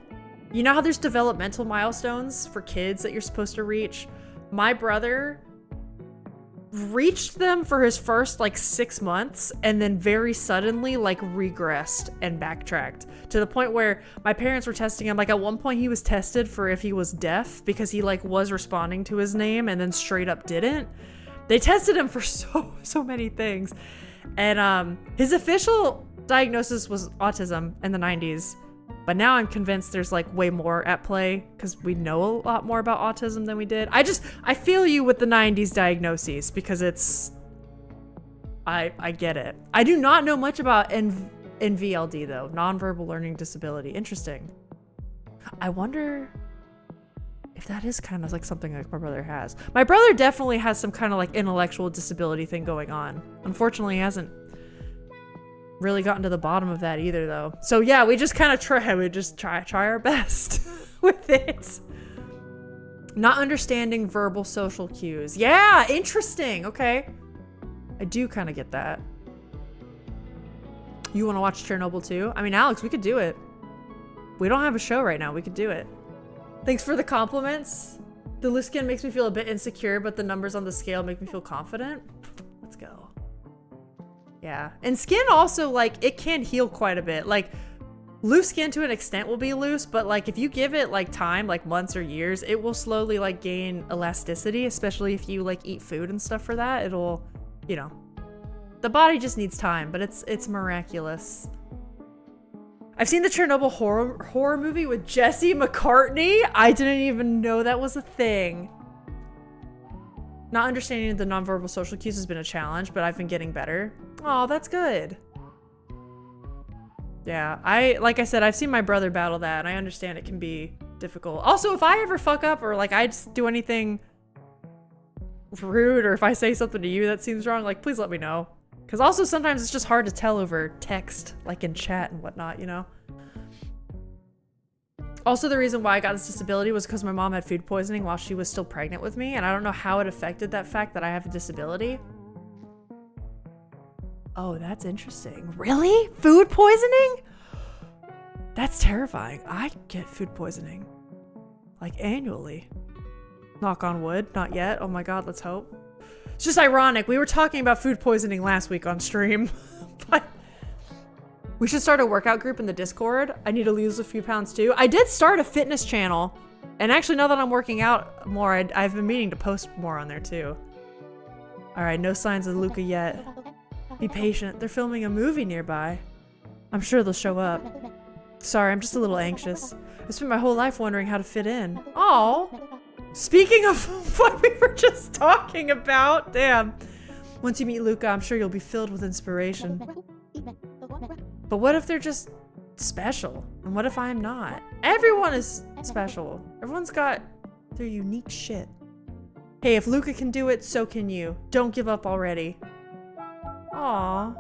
you know how there's developmental milestones for kids that you're supposed to reach? My brother reached them for his first like 6 months and then very suddenly like regressed and backtracked to the point where my parents were testing him. Like at one point he was tested for if he was deaf because he like was responding to his name and then straight up didn't. They tested him for so many things, and his official diagnosis was autism in the 90s, but now I'm convinced there's like way more at play because we know a lot more about autism than we did. I feel you with the 90s diagnoses because I get it. I do not know much about NVLD though, nonverbal learning disability. Interesting. I wonder if that is kind of like something like my brother has. My brother definitely has some kind of like intellectual disability thing going on. Unfortunately, he hasn't really gotten to the bottom of that either though. So yeah, we just kind of try our best with it. Not understanding verbal social cues. Yeah, interesting. Okay. I do kind of get that. You want to watch Chernobyl too? I mean, Alex, we could do it. We don't have a show right now. We could do it. Thanks for the compliments. The loose skin makes me feel a bit insecure, but the numbers on the scale make me feel confident. Let's go. Yeah. And skin also, like, it can heal quite a bit. Like, loose skin to an extent will be loose, but, like, if you give it, like, time, like, months or years, it will slowly, like, gain elasticity, especially if you, like, eat food and stuff for that. It'll, you know, The body just needs time, but it's miraculous. I've seen the Chernobyl horror movie with Jesse McCartney. I didn't even know that was a thing. Not understanding the nonverbal social cues has been a challenge, but I've been getting better. Oh, that's good. Yeah, like I said, I've seen my brother battle that, and I understand it can be difficult. Also, if I ever fuck up or like I just do anything rude, or if I say something to you that seems wrong, like please let me know. Because also sometimes it's just hard to tell over text, like in chat and whatnot, you know? Also, the reason why I got this disability was because my mom had food poisoning while she was still pregnant with me, and I don't know how it affected that fact that I have a disability. Oh, that's interesting. Really? Food poisoning? That's terrifying. I get food poisoning. Like annually. Knock on wood. Not yet. Oh my god, let's hope. It's just ironic. We were talking about food poisoning last week on stream. But we should start a workout group in the Discord. I need to lose a few pounds too. I did start a fitness channel. And actually, now that I'm working out more, I've been meaning to post more on there too. Alright, no signs of Luca yet. Be patient. They're filming a movie nearby. I'm sure they'll show up. Sorry, I'm just a little anxious. I spent my whole life wondering how to fit in. Aww. Speaking of what we were just talking about, damn. Once you meet Luca, I'm sure you'll be filled with inspiration. But what if they're just special? And what if I'm not? Everyone is special. Everyone's got their unique shit. Hey, if Luca can do it, so can you. Don't give up already. Aww.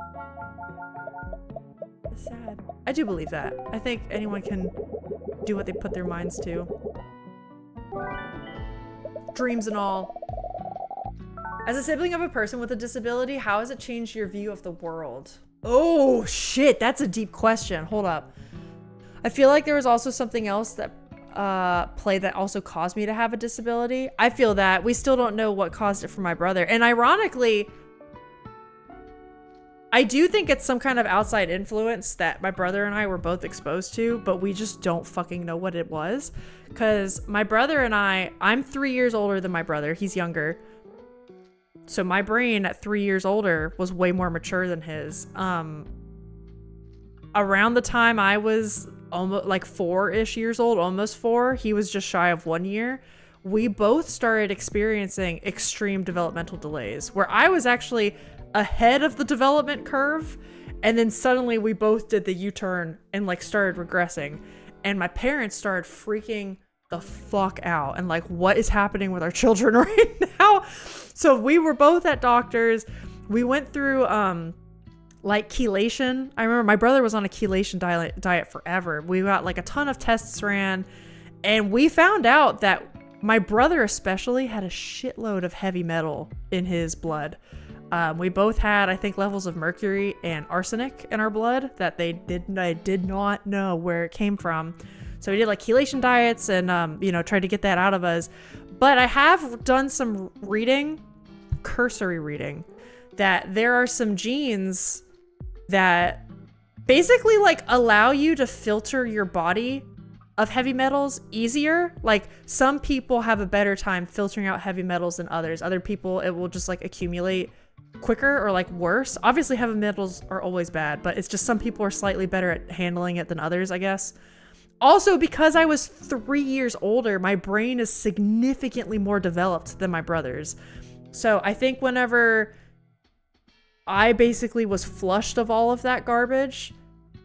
It's sad. I do believe that. I think anyone can do what they put their minds to. Dreams and all. As a sibling of a person with a disability, how has it changed your view of the world? Oh shit, that's a deep question. Hold up. I feel like there was also something else that played that also caused me to have a disability. I feel that we still don't know what caused it for my brother. And ironically, I do think it's some kind of outside influence that my brother and I were both exposed to, but we just don't fucking know what it was. Because my brother and I'm 3 years older than my brother. He's younger. So my brain at 3 years older was way more mature than his. Around the time I was almost like 4-ish years old, almost 4, he was just shy of 1 year. We both started experiencing extreme developmental delays where I was actually ahead of the development curve, and then suddenly we both did the U-turn and like started regressing, and my parents started freaking the fuck out and like, what is happening with our children right now? So we were both at doctors. We went through like chelation. I remember my brother was on a chelation diet forever. We got like a ton of tests ran, and we found out that my brother especially had a shitload of heavy metal in his blood. We both had, I think, levels of mercury and arsenic in our blood that I did not know where it came from. So we did like chelation diets and, you know, tried to get that out of us. But I have done some reading, cursory reading, that there are some genes that basically like allow you to filter your body of heavy metals easier. Like some people have a better time filtering out heavy metals than others. Other people, it will just like accumulate quicker or like worse. Obviously heavy metals are always bad, but it's just some people are slightly better at handling it than others, I guess. Also, because I was 3 years older, my brain is significantly more developed than my brother's. So I think whenever I basically was flushed of all of that garbage,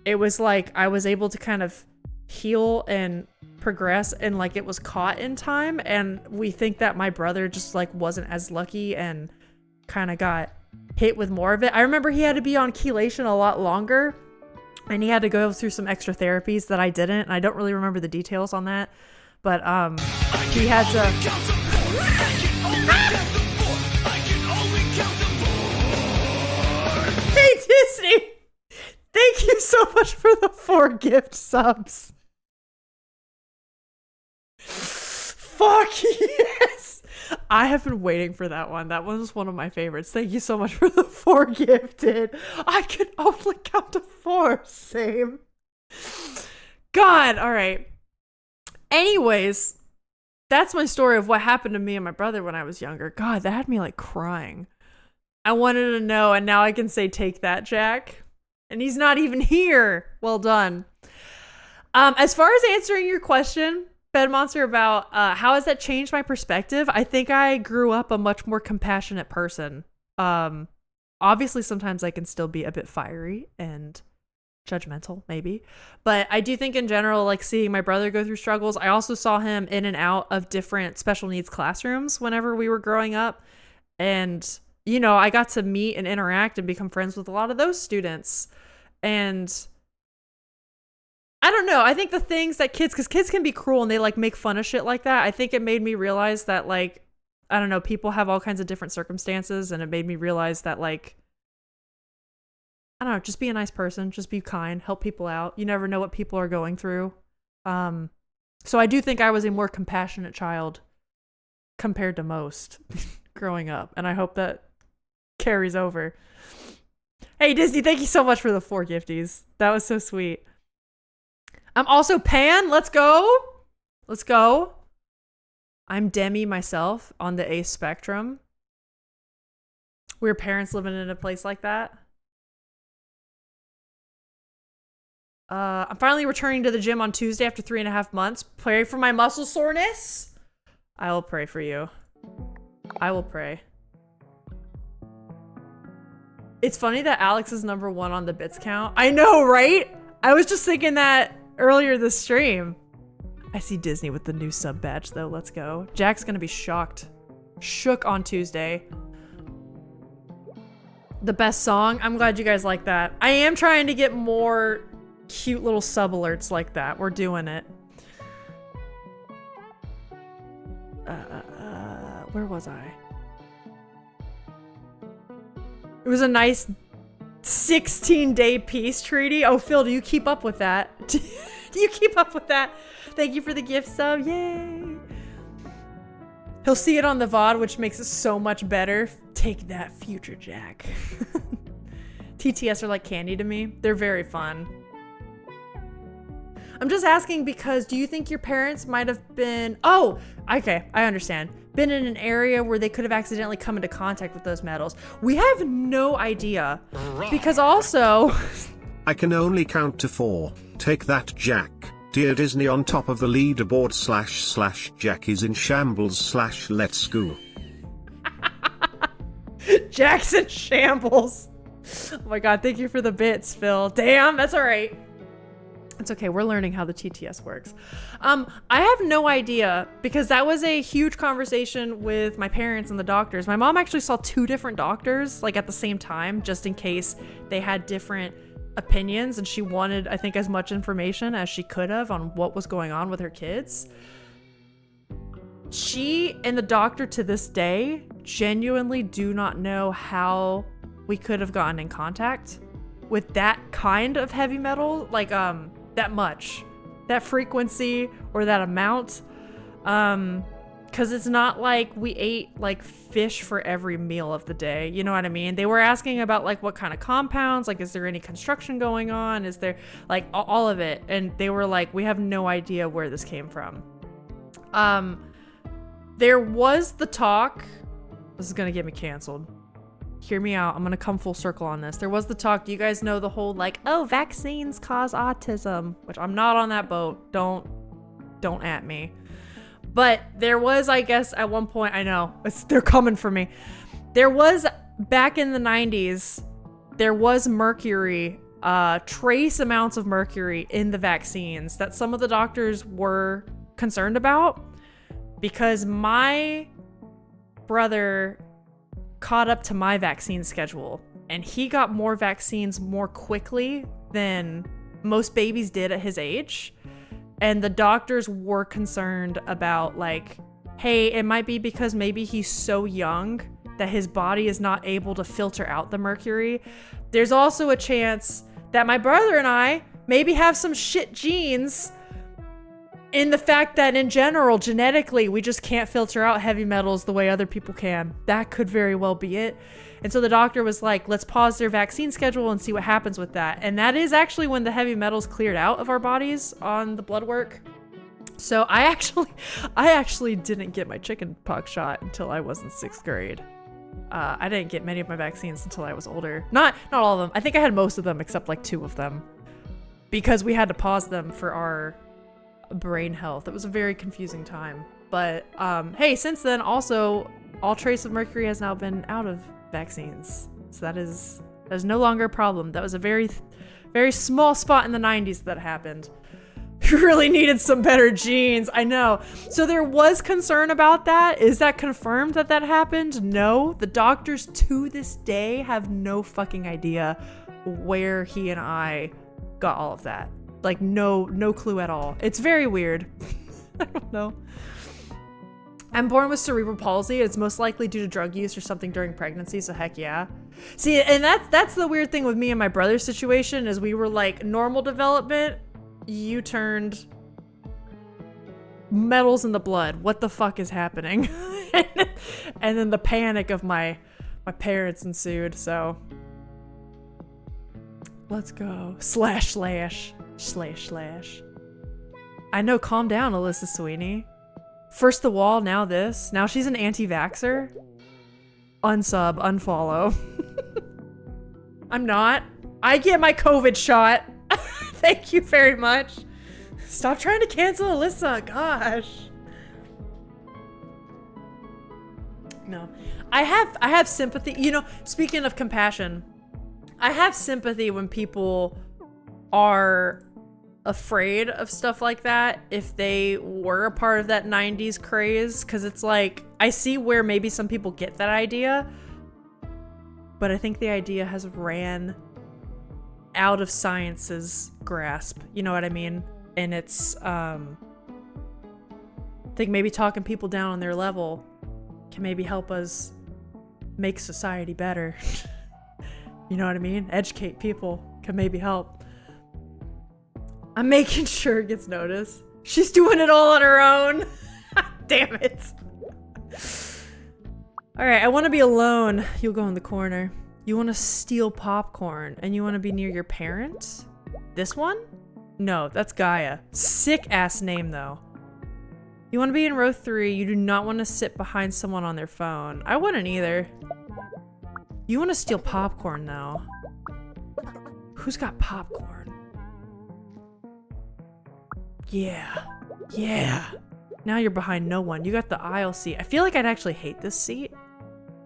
it was like I was able to kind of heal and progress, and like it was caught in time. And we think that my brother just like wasn't as lucky and kind of got hit with more of it. I remember he had to be on chelation a lot longer, and he had to go through some extra therapies that I didn't, and I don't really remember the details on that, but he had to. Hey Disney, thank you so much for the 4 gift subs. Fuck yes! I have been waiting for that one. That one was one of my favorites. Thank you so much for the 4 gifted. I can only count to 4. Same. God, all right. Anyways, that's my story of what happened to me and my brother when I was younger. God, that had me like crying. I wanted to know, and now I can say, take that, Jack. And he's not even here. Well done. As far as answering your question, Bed Monster, about how has that changed my perspective, I think I grew up a much more compassionate person. Obviously, sometimes I can still be a bit fiery and judgmental, maybe. But I do think in general, like seeing my brother go through struggles, I also saw him in and out of different special needs classrooms whenever we were growing up. And, you know, I got to meet and interact and become friends with a lot of those students. And I don't know. I think the things that because kids can be cruel and they like make fun of shit like that. I think it made me realize that, like, I don't know, people have all kinds of different circumstances, and it made me realize that, like, I don't know, just be a nice person, just be kind, help people out. You never know what people are going through. So I do think I was a more compassionate child compared to most growing up, and I hope that carries over. Hey, Disney, thank you so much for the 4 gifties. That was so sweet. I'm also Pan. Let's go. Let's go. I'm Demi myself on the ACE spectrum. We're parents living in a place like that. I'm finally returning to the gym on Tuesday after 3.5 months. Pray for my muscle soreness. I will pray for you. I will pray. It's funny that Alex is number 1 on the bits count. I know, right? I was just thinking that earlier this stream. I see Disney with the new sub badge though. Let's go. Jack's gonna be shook on Tuesday. The best song. I'm glad you guys like that. I am trying to get more cute little sub alerts like that. We're doing it. Where was I? It was a nice 16-day peace treaty. Oh, Phil, do you keep up with that? Do you keep up with that? Thank you for the gift sub. Yay. He'll see it on the VOD, which makes it so much better. Take that, future Jack. TTS are like candy to me. They're very fun. I'm just asking because do you think your parents might have been... Oh, okay, I understand. Been in an area where they could have accidentally come into contact with those metals. We have no idea. Because also... I can only count to 4. Take that, Jack. Dear Disney on top of the leaderboard / Jack is in shambles / let's go. Jack's in shambles. Oh my god, thank you for the bits, Phil. Damn, that's all right. It's okay, we're learning how the TTS works. I have no idea because that was a huge conversation with my parents and the doctors. My mom actually saw 2 different doctors like at the same time, just in case they had different opinions, and she wanted, I think, as much information as she could have on what was going on with her kids. She and the doctor to this day genuinely do not know how we could have gotten in contact with that kind of heavy metal, like that much, that frequency or that amount, because it's not like we ate like fish for every meal of the day, you know what I mean? They were asking about like what kind of compounds, like is there any construction going on, is there like all of it, and they were like, we have no idea where this came from. There was the talk, this is gonna get me canceled, hear me out, I'm gonna come full circle on this. There was the talk, do you guys know the whole like, oh, vaccines cause autism, which I'm not on that boat, don't at me. But there was, I guess, at one point, I know, they're coming for me. There was, back in the 90s, there was mercury, trace amounts of mercury in the vaccines that some of the doctors were concerned about, because my brother caught up to my vaccine schedule and he got more vaccines more quickly than most babies did at his age. And the doctors were concerned about like, hey, it might be because maybe he's so young that his body is not able to filter out the mercury. There's also a chance that my brother and I maybe have some shit genes in the fact that in general, genetically, we just can't filter out heavy metals the way other people can. That could very well be it. And so the doctor was like, let's pause their vaccine schedule and see what happens with that. And that is actually when the heavy metals cleared out of our bodies on the blood work. So I actually didn't get my chicken pox shot until I was in 6th grade. I didn't get many of my vaccines until I was older. Not all of them. I think I had most of them except like 2 of them. Because we had to pause them for our brain health. It was a very confusing time. But hey, since then also all trace of mercury has now been out of vaccines. So that is no longer a problem. That was a very small spot in the 90s that happened. You really needed some better genes. I know. So there was concern about that. Is that confirmed that happened? No. The doctors to this day have no fucking idea where he and I got all of that. Like no clue at all. It's very weird. I don't know. I'm born with cerebral palsy. It's most likely due to drug use or something during pregnancy, so heck yeah. See, and that's the weird thing with me and my brother's situation is we were like normal development. You turned metals in the blood. What the fuck is happening? And then the panic of my parents ensued, so. Let's go. Slash. I know, calm down, Alyssa Sweeney. First the wall, now this. Now she's an anti-vaxxer. Unsub, unfollow. I'm not. I get my COVID shot. Thank you very much. Stop trying to cancel Alyssa. Gosh. No. I have sympathy. You know, speaking of compassion, I have sympathy when people are afraid of stuff like that if they were a part of that 90s craze, because it's like I see where maybe some people get that idea, but I think the idea has ran out of science's grasp, you know what I mean? And it's I think maybe talking people down on their level can maybe help us make society better. You know what I mean? Educate people can maybe help. I'm making sure it gets noticed. She's doing it all on her own. Damn it. All right, I want to be alone. You'll go in the corner. You want to steal popcorn and you want to be near your parents? This one? No, that's Gaia. Sick ass name though. You want to be in row 3. You do not want to sit behind someone on their phone. I wouldn't either. You want to steal popcorn though. Who's got popcorn? Yeah. Now you're behind no one. You got the aisle seat. I feel like I'd actually hate this seat.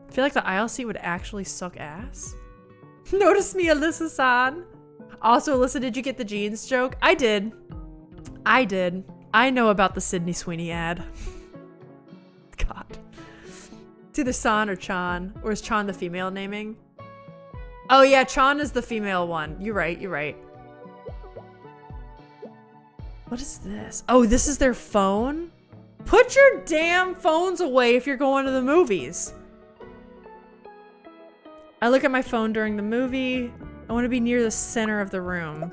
I feel like the aisle seat would actually suck ass. Notice me, Alyssa-san. Also, Alyssa, did you get the jeans joke? I did. I know about the Sydney Sweeney ad. God. It's either San or Chan. Or is Chan the female naming? Oh yeah, Chan is the female one. You're right. What is this? Oh, this is their phone? Put your damn phones away if you're going to the movies. I look at my phone during the movie. I want to be near the center of the room.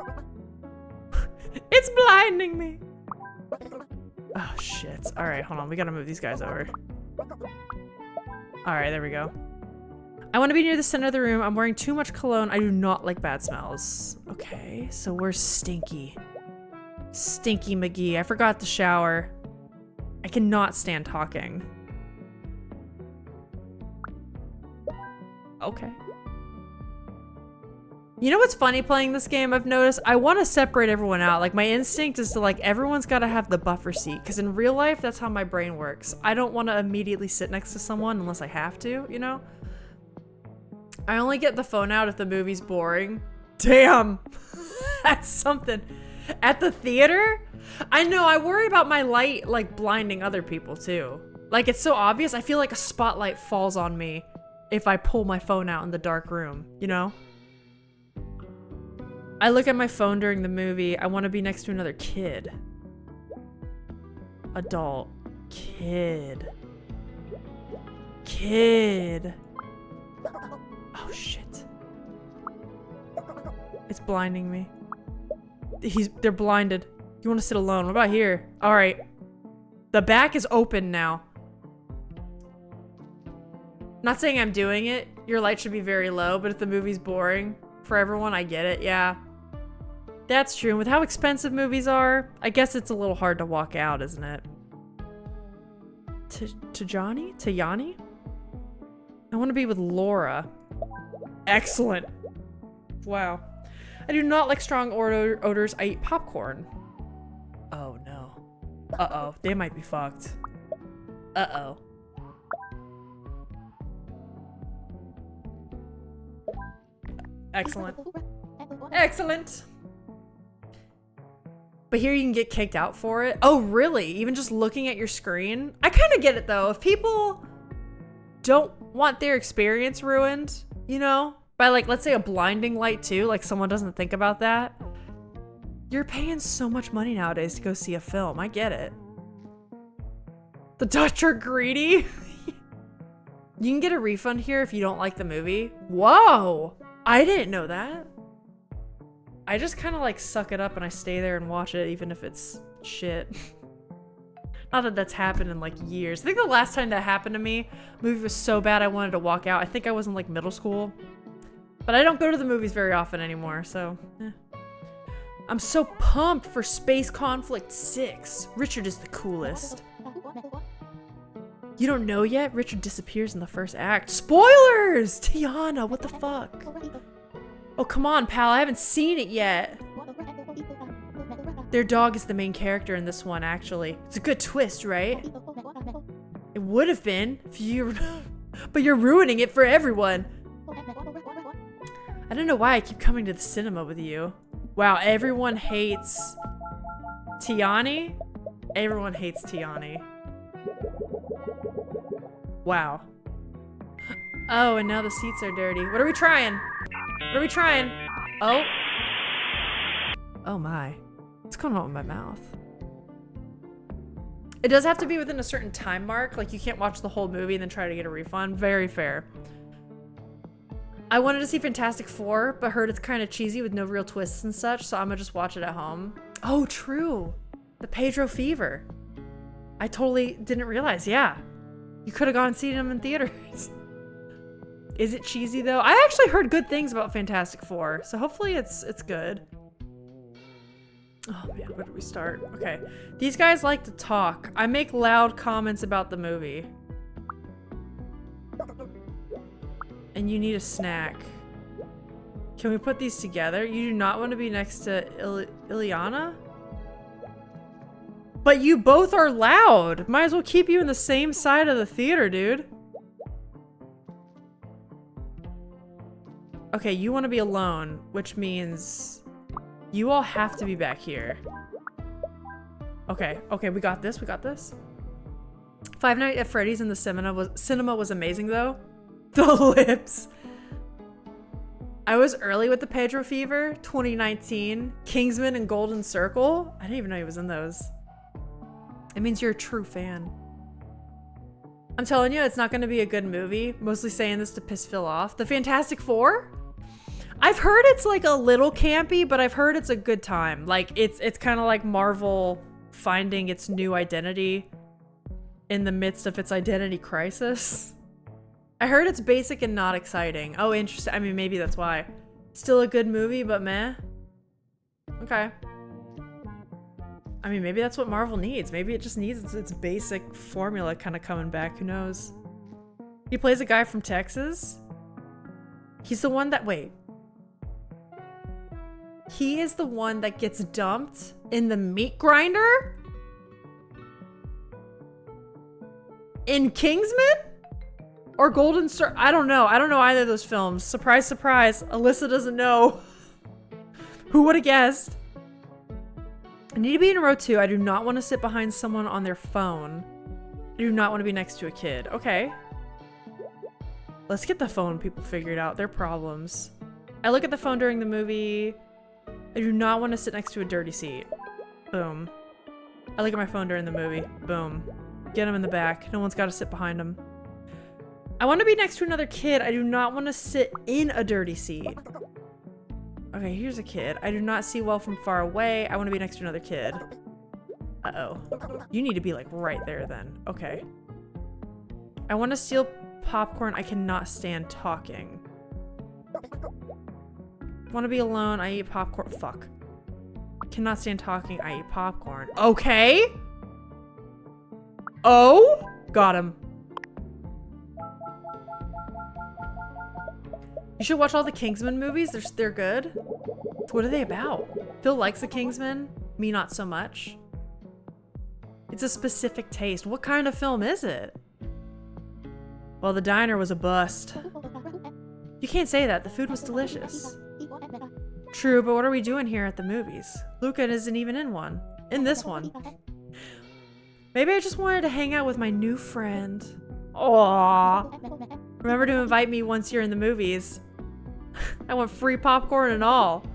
It's blinding me. Oh, shit. All right, hold on. We got to move these guys over. All right, there we go. I want to be near the center of the room. I'm wearing too much cologne. I do not like bad smells. Okay, so we're stinky. Stinky McGee. I forgot to shower. I cannot stand talking. Okay. You know what's funny playing this game? I've noticed I want to separate everyone out. Like my instinct is to like, everyone's got to have the buffer seat. Because in real life, that's how my brain works. I don't want to immediately sit next to someone unless I have to, you know? I only get the phone out if the movie's boring. Damn. That's something. At the theater? I know, I worry about my light like blinding other people too. Like it's so obvious. I feel like a spotlight falls on me if I pull my phone out in the dark room, you know? I look at my phone during the movie. I want to be next to another kid. Adult. Kid. Oh shit. It's blinding me. They're blinded. You want to sit alone. What about here? All right. The back is open now. Not saying I'm doing it. Your light should be very low, but if the movie's boring for everyone, I get it. Yeah. That's true. And with how expensive movies are, I guess it's a little hard to walk out, isn't it? To Johnny? To Yanni? I want to be with Laura. Excellent. Wow. I do not like strong odors. I eat popcorn. Oh no. Uh-oh. They might be fucked. Uh-oh. Excellent. Excellent. But here you can get kicked out for it. Oh, really? Even just looking at your screen? I kind of get it though. If people don't want their experience ruined, you know, by like, let's say a blinding light too, like someone doesn't think about that. You're paying so much money nowadays to go see a film. I get it. The Dutch are greedy. You can get a refund here if you don't like the movie. Whoa! I didn't know that. I just kind of like suck it up and I stay there and watch it even if it's shit. Not that that's happened in like years. I think the last time that happened to me, the movie was so bad I wanted to walk out. I think I was in like middle school. But I don't go to the movies very often anymore, so eh. I'm so pumped for Space Conflict 6. Richard is the coolest. You don't know yet? Richard disappears in the first act. Spoilers! Tiana, what the fuck? Oh, come on, pal. I haven't seen it yet. Their dog is the main character in this one, actually. It's a good twist, right? It would have been if you... But you're ruining it for everyone. I don't know why I keep coming to the cinema with you. Wow, everyone hates... Tiani? Everyone hates Tiani. Wow. Oh, and now the seats are dirty. What are we trying? What are we trying? Oh. Oh my. What's going on with my mouth? It does have to be within a certain time mark. Like you can't watch the whole movie and then try to get a refund. Very fair. I wanted to see Fantastic Four, but heard it's kind of cheesy with no real twists and such, so I'm gonna just watch it at home. Oh, true. The Pedro Fever. I totally didn't realize, yeah. You could have gone and seen them in theaters. Is it cheesy though? I actually heard good things about Fantastic Four, so hopefully it's good. Oh man, where do we start? Okay. These guys like to talk. I make loud comments about the movie. And you need a snack. Can we put these together? You do not want to be next to Ileana? But you both are loud. Might as well keep you in the same side of the theater, dude. Okay, you want to be alone, which means you all have to be back here. Okay, okay, we got this, we got this. Five Nights at Freddy's in the cinema was amazing though. The lips. I was early with the Pedro Fever, 2019, Kingsman and Golden Circle. I didn't even know he was in those. It means you're a true fan. I'm telling you, it's not going to be a good movie. Mostly saying this to piss Phil off. The Fantastic Four? I've heard it's like a little campy, but I've heard it's a good time. Like it's kind of like Marvel finding its new identity in the midst of its identity crisis. I heard it's basic and not exciting. Oh, interesting. I mean, maybe that's why. Still a good movie, but meh. Okay. I mean, maybe that's what Marvel needs. Maybe it just needs its basic formula kind of coming back. Who knows? He plays a guy from Texas. He's the one that... Wait. He is the one that gets dumped in the meat grinder? In Kingsman? Or Golden Star? I don't know. I don't know either of those films. Surprise, surprise. Alyssa doesn't know. Who would have guessed? I need to be in row 2. I do not want to sit behind someone on their phone. I do not want to be next to a kid. Okay. Let's get the phone people figured out. Their problems. I look at the phone during the movie. I do not want to sit next to a dirty seat. Boom. I look at my phone during the movie. Boom. Get him in the back. No one's got to sit behind him. I want to be next to another kid. I do not want to sit in a dirty seat. Okay, here's a kid. I do not see well from far away. I want to be next to another kid. Uh-oh. You need to be like right there then. Okay. I want to steal popcorn. I cannot stand talking. I want to be alone. I eat popcorn. Fuck. Cannot stand talking. I eat popcorn. Okay. Oh, got him. You should watch all the Kingsman movies. They're good. What are they about? Phil likes the Kingsman. Me, not so much. It's a specific taste. What kind of film is it? Well, the diner was a bust. You can't say that. The food was delicious. True, but what are we doing here at the movies? Luca isn't even in one. In this one. Maybe I just wanted to hang out with my new friend. Aww. Remember to invite me once you're in the movies. I want free popcorn and all.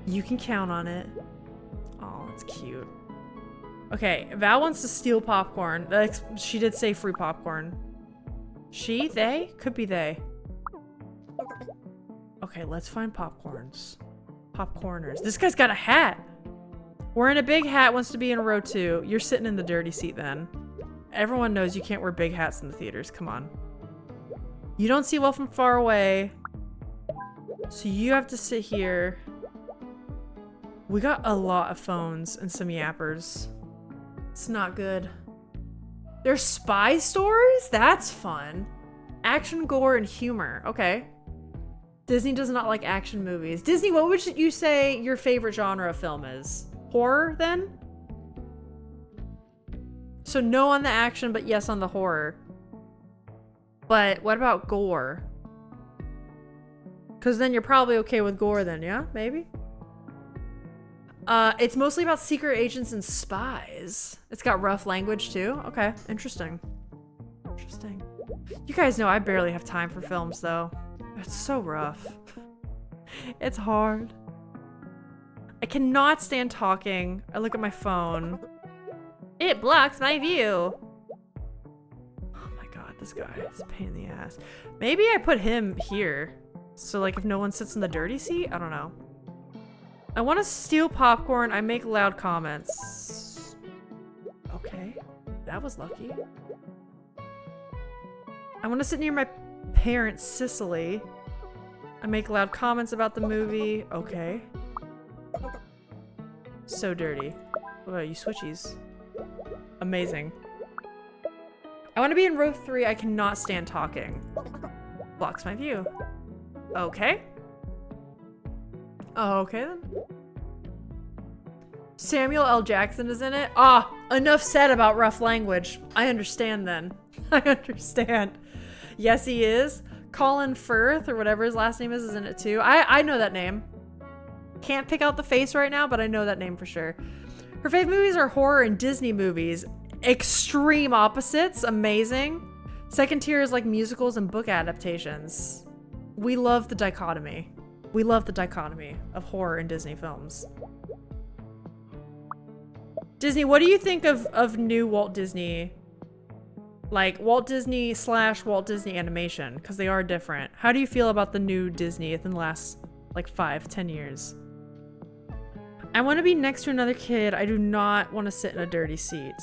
You can count on it. Oh, that's cute. Okay, Val wants to steal popcorn. She did say free popcorn. She? They? Could be they. Okay, let's find popcorns. Popcorners. This guy's got a hat. Wearing a big hat wants to be in row 2. You're sitting in the dirty seat then. Everyone knows you can't wear big hats in the theaters. Come on. You don't see well from far away. So you have to sit here. We got a lot of phones and some yappers. It's not good. There's spy stories? That's fun. Action, gore, and humor. Okay. Disney does not like action movies. Disney, what would you say your favorite genre of film is? Horror, then? So no on the action, but yes on the horror. But what about gore? Because then you're probably okay with gore then, yeah? Maybe? It's mostly about secret agents and spies. It's got rough language too. Okay, interesting. Interesting. You guys know I barely have time for films though. It's so rough. It's hard. I cannot stand talking. I look at my phone. It blocks my view. Oh my god, this guy is a pain in the ass. Maybe I put him here. So like if no one sits in the dirty seat? I don't know. I want to steal popcorn. I make loud comments. Okay, that was lucky. I want to sit near my parents, Sicily. I make loud comments about the movie. Okay. So dirty. What about you switchies? Amazing. I want to be in row 3. I cannot stand talking. Blocks my view. Okay. Oh, okay then. Samuel L. Jackson is in it. Ah, enough said about rough language. I understand then. I understand. Yes, he is. Colin Firth, or whatever his last name is in it too. I know that name. Can't pick out the face right now, but I know that name for sure. Her fave movies are horror and Disney movies. Extreme opposites. Amazing. Second tier is like musicals and book adaptations. We love the dichotomy. We love the dichotomy of horror and Disney films. Disney, what do you think of new Walt Disney? Like Walt Disney / Walt Disney Animation, because they are different. How do you feel about the new Disney within the last like 5-10 years? I want to be next to another kid. I do not want to sit in a dirty seat.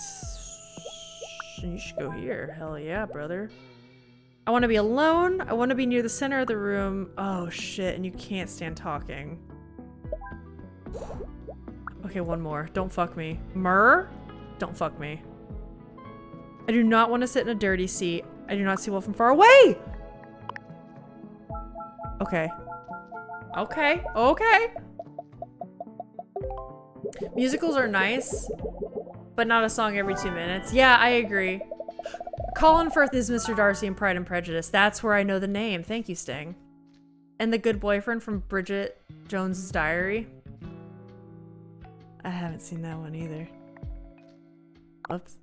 You should go here. Hell yeah, brother. I want to be alone. I want to be near the center of the room. Oh shit, and you can't stand talking. Okay, one more. Don't fuck me. Myrrh? Don't fuck me. I do not want to sit in a dirty seat. I do not see well from far away! Okay. Okay. Okay. Musicals are nice, but not a song every 2 minutes. Yeah, I agree. Colin Firth is Mr. Darcy in Pride and Prejudice. That's where I know the name. Thank you, Sting. And the good boyfriend from Bridget Jones's Diary. I haven't seen that one either. Oops.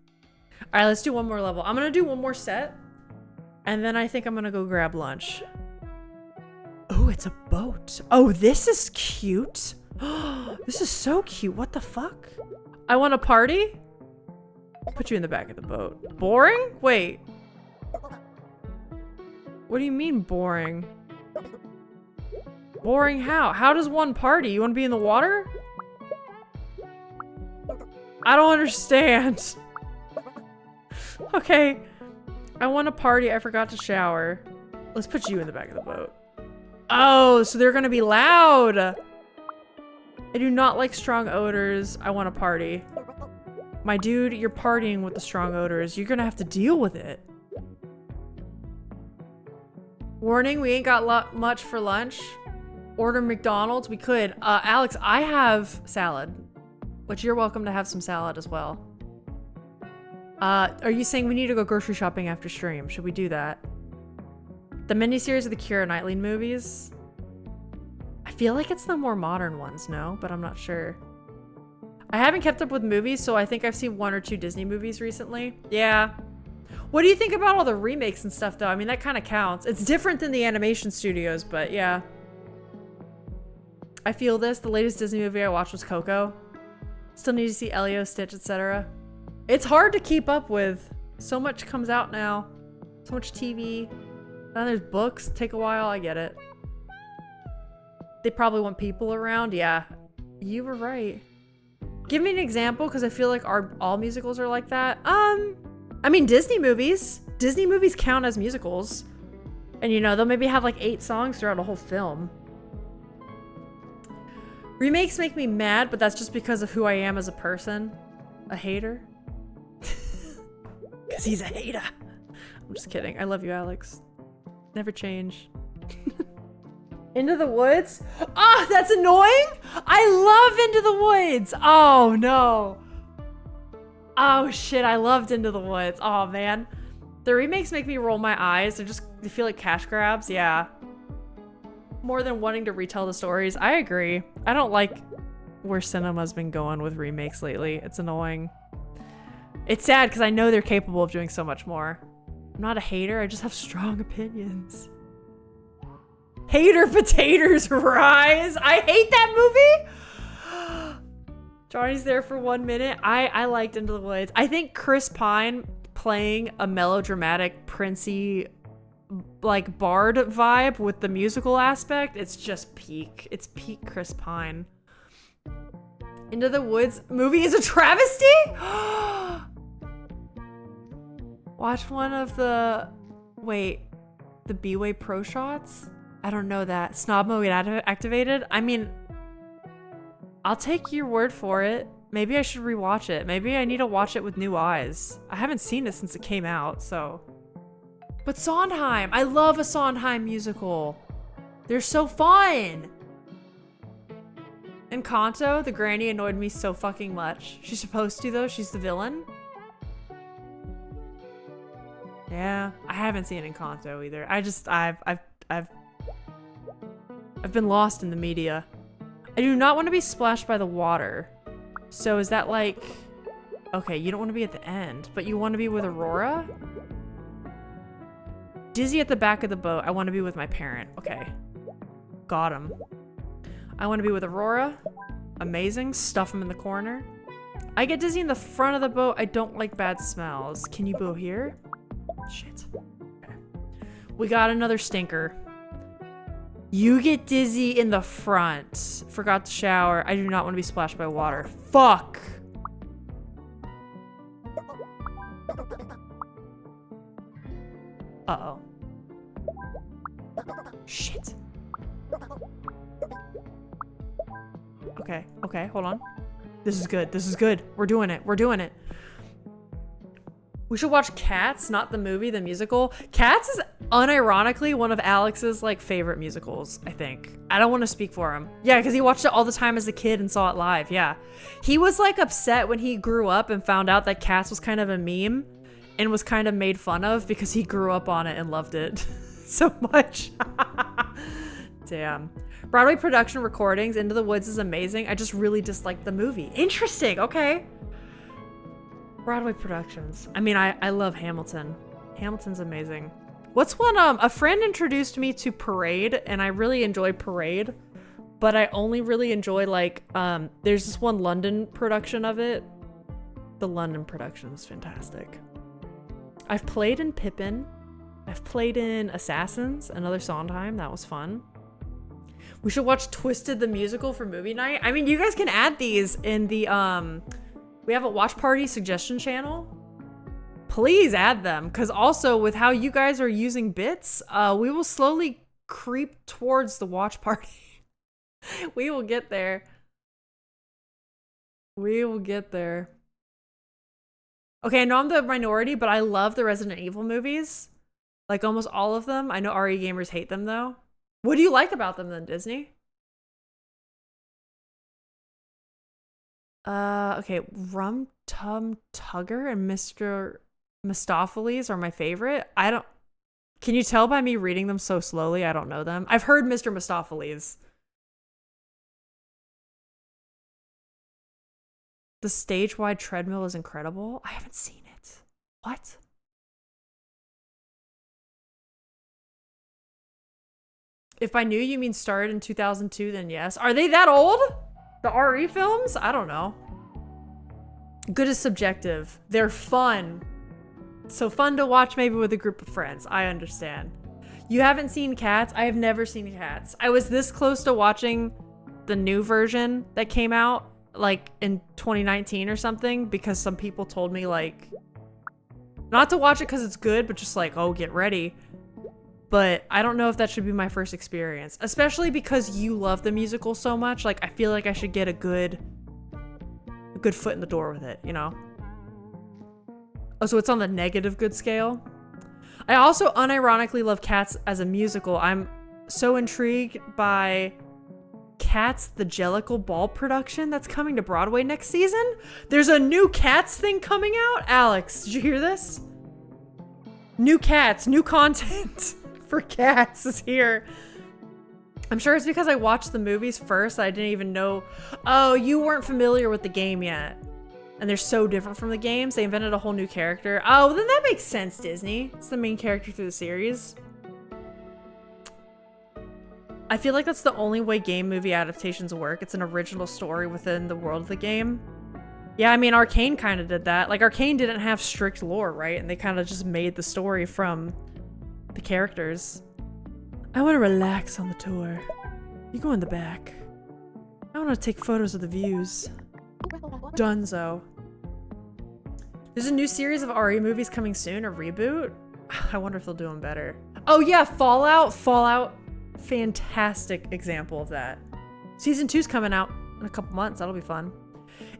All right, let's do one more level. I'm gonna do one more set, and then I think I'm gonna go grab lunch. Oh, it's a boat. Oh, this is cute. This is so cute. What the fuck? I want a party? Put you in the back of the boat. Boring? Wait. What do you mean boring? Boring how? How does one party? You want to be in the water? I don't understand. Okay. I want a party. I forgot to shower. Let's put you in the back of the boat. Oh, so they're gonna be loud. I do not like strong odors. I want a party. My dude, you're partying with the strong odors. You're gonna have to deal with it. Warning, we ain't got much for lunch. Order McDonald's. We could. Alex, I have salad, which you're welcome to have some salad as well. Are you saying we need to go grocery shopping after stream? Should we do that? The miniseries of the Keira Knightley movies? I feel like it's the more modern ones, no? But I'm not sure. I haven't kept up with movies, so I think I've seen 1 or 2 Disney movies recently. Yeah. What do you think about all the remakes and stuff, though? I mean, that kind of counts. It's different than the animation studios, but yeah. I feel this. The latest Disney movie I watched was Coco. Still need to see Elio, Stitch, etc. It's hard to keep up with. So much comes out now. So much TV. Then there's books. Take a while. I get it. They probably want people around. Yeah. You were right. Give me an example, because I feel like all musicals are like that. I mean, Disney movies. Disney movies count as musicals. And, you know, they'll maybe have like 8 songs throughout a whole film. Remakes make me mad, but that's just because of who I am as a person. A hater. Because he's a hater. I'm just kidding. I love you, Alex. Never change. Into the Woods? Oh, that's annoying! I love Into the Woods! Oh, no. Oh, shit, I loved Into the Woods. Oh, man. The remakes make me roll my eyes. They feel like cash grabs. Yeah. More than wanting to retell the stories. I agree. I don't like where cinema's been going with remakes lately. It's annoying. It's sad because I know they're capable of doing so much more. I'm not a hater. I just have strong opinions. Hater potatoes rise. I hate that movie. Johnny's there for 1 minute. I liked Into the Woods. I think Chris Pine playing a melodramatic, princey, like bard vibe with the musical aspect. It's just peak. It's peak Chris Pine. Into the Woods movie is a travesty? Watch one of the... Wait. The B-Way Pro Shots? I don't know that. Snob mode activated? I mean, I'll take your word for it. Maybe I should rewatch it. Maybe I need to watch it with new eyes. I haven't seen it since it came out, so... But Sondheim! I love a Sondheim musical. They're so fun! Encanto, the granny annoyed me so fucking much. She's supposed to, though. She's the villain. Yeah, I haven't seen Encanto either. I've been lost in the media. I do not want to be splashed by the water. So is that like... Okay, you don't want to be at the end, but you want to be with Aurora? Dizzy at the back of the boat. I want to be with my parent. Okay. Got him. I want to be with Aurora. Amazing. Stuff him in the corner. I get dizzy in the front of the boat. I don't like bad smells. Can you go here? Shit. Okay. We got another stinker. You get dizzy in the front. Forgot to shower. I do not want to be splashed by water. Fuck. Uh-oh. Shit. Okay, okay, hold on. This is good. This is good. We're doing it. We're doing it. We should watch Cats, not the movie, the musical. Cats is unironically one of Alex's like favorite musicals, I think. I don't want to speak for him. Yeah, because he watched it all the time as a kid and saw it live. Yeah. He was like upset when he grew up and found out that Cats was kind of a meme and was kind of made fun of because he grew up on it and loved it so much. Damn. Broadway production recordings, Into the Woods is amazing. I just really dislike the movie. Interesting. Okay. Broadway productions. I mean, I love Hamilton. Hamilton's amazing. What's one, a friend introduced me to Parade, and I really enjoy Parade, but I only really enjoy, like, there's this one London production of it. The London production is fantastic. I've played in Pippin. I've played in Assassins, another Sondheim. That was fun. We should watch Twisted the Musical for movie night. I mean, you guys can add these in the, we have a watch party suggestion channel. Please add them, because also with how you guys are using bits, we will slowly creep towards the watch party. We will get there. We will get there. Okay, I know I'm the minority, but I love the Resident Evil movies. Like almost all of them. I know RE gamers hate them though. What do you like about them then, Disney? Okay, Rum Tum Tugger and Mr. Mistopheles are my favorite. Can you tell by me reading them so slowly? I don't know them. I've heard Mr. Mistopheles. The stage-wide treadmill is incredible. I haven't seen it. What? If I knew you mean started in 2002, then yes. Are they that old? The RE films? I don't know. Good is subjective. They're fun. So fun to watch maybe with a group of friends. I understand. You haven't seen Cats? I have never seen Cats. I was this close to watching the new version that came out like in 2019 or something because some people told me like not to watch it because it's good, but just like, oh, get ready. But I don't know if that should be my first experience, especially because you love the musical so much. Like, I feel like I should get a good foot in the door with it, you know? Oh, so it's on the negative good scale. I also unironically love Cats as a musical. I'm so intrigued by Cats, the Jellicle Ball production that's coming to Broadway next season. There's a new Cats thing coming out. Alex, did you hear this? New Cats, new content for Cats is here. I'm sure it's because I watched the movies first. I didn't even know. Oh, you weren't familiar with the game yet. And they're so different from the games. They invented a whole new character. Oh, well, then that makes sense, Disney. It's the main character through the series. I feel like that's the only way game movie adaptations work. It's an original story within the world of the game. Yeah, I mean, Arcane kind of did that. Like, Arcane didn't have strict lore, right? And they kind of just made the story from the characters. I want to relax on the tour. You go in the back. I want to take photos of the views. Dunzo. There's a new series of RE movies coming soon, a reboot. I wonder if they'll do them better. Oh yeah, Fallout. Fallout, fantastic example of that. Season 2's coming out in a couple months. That'll be fun.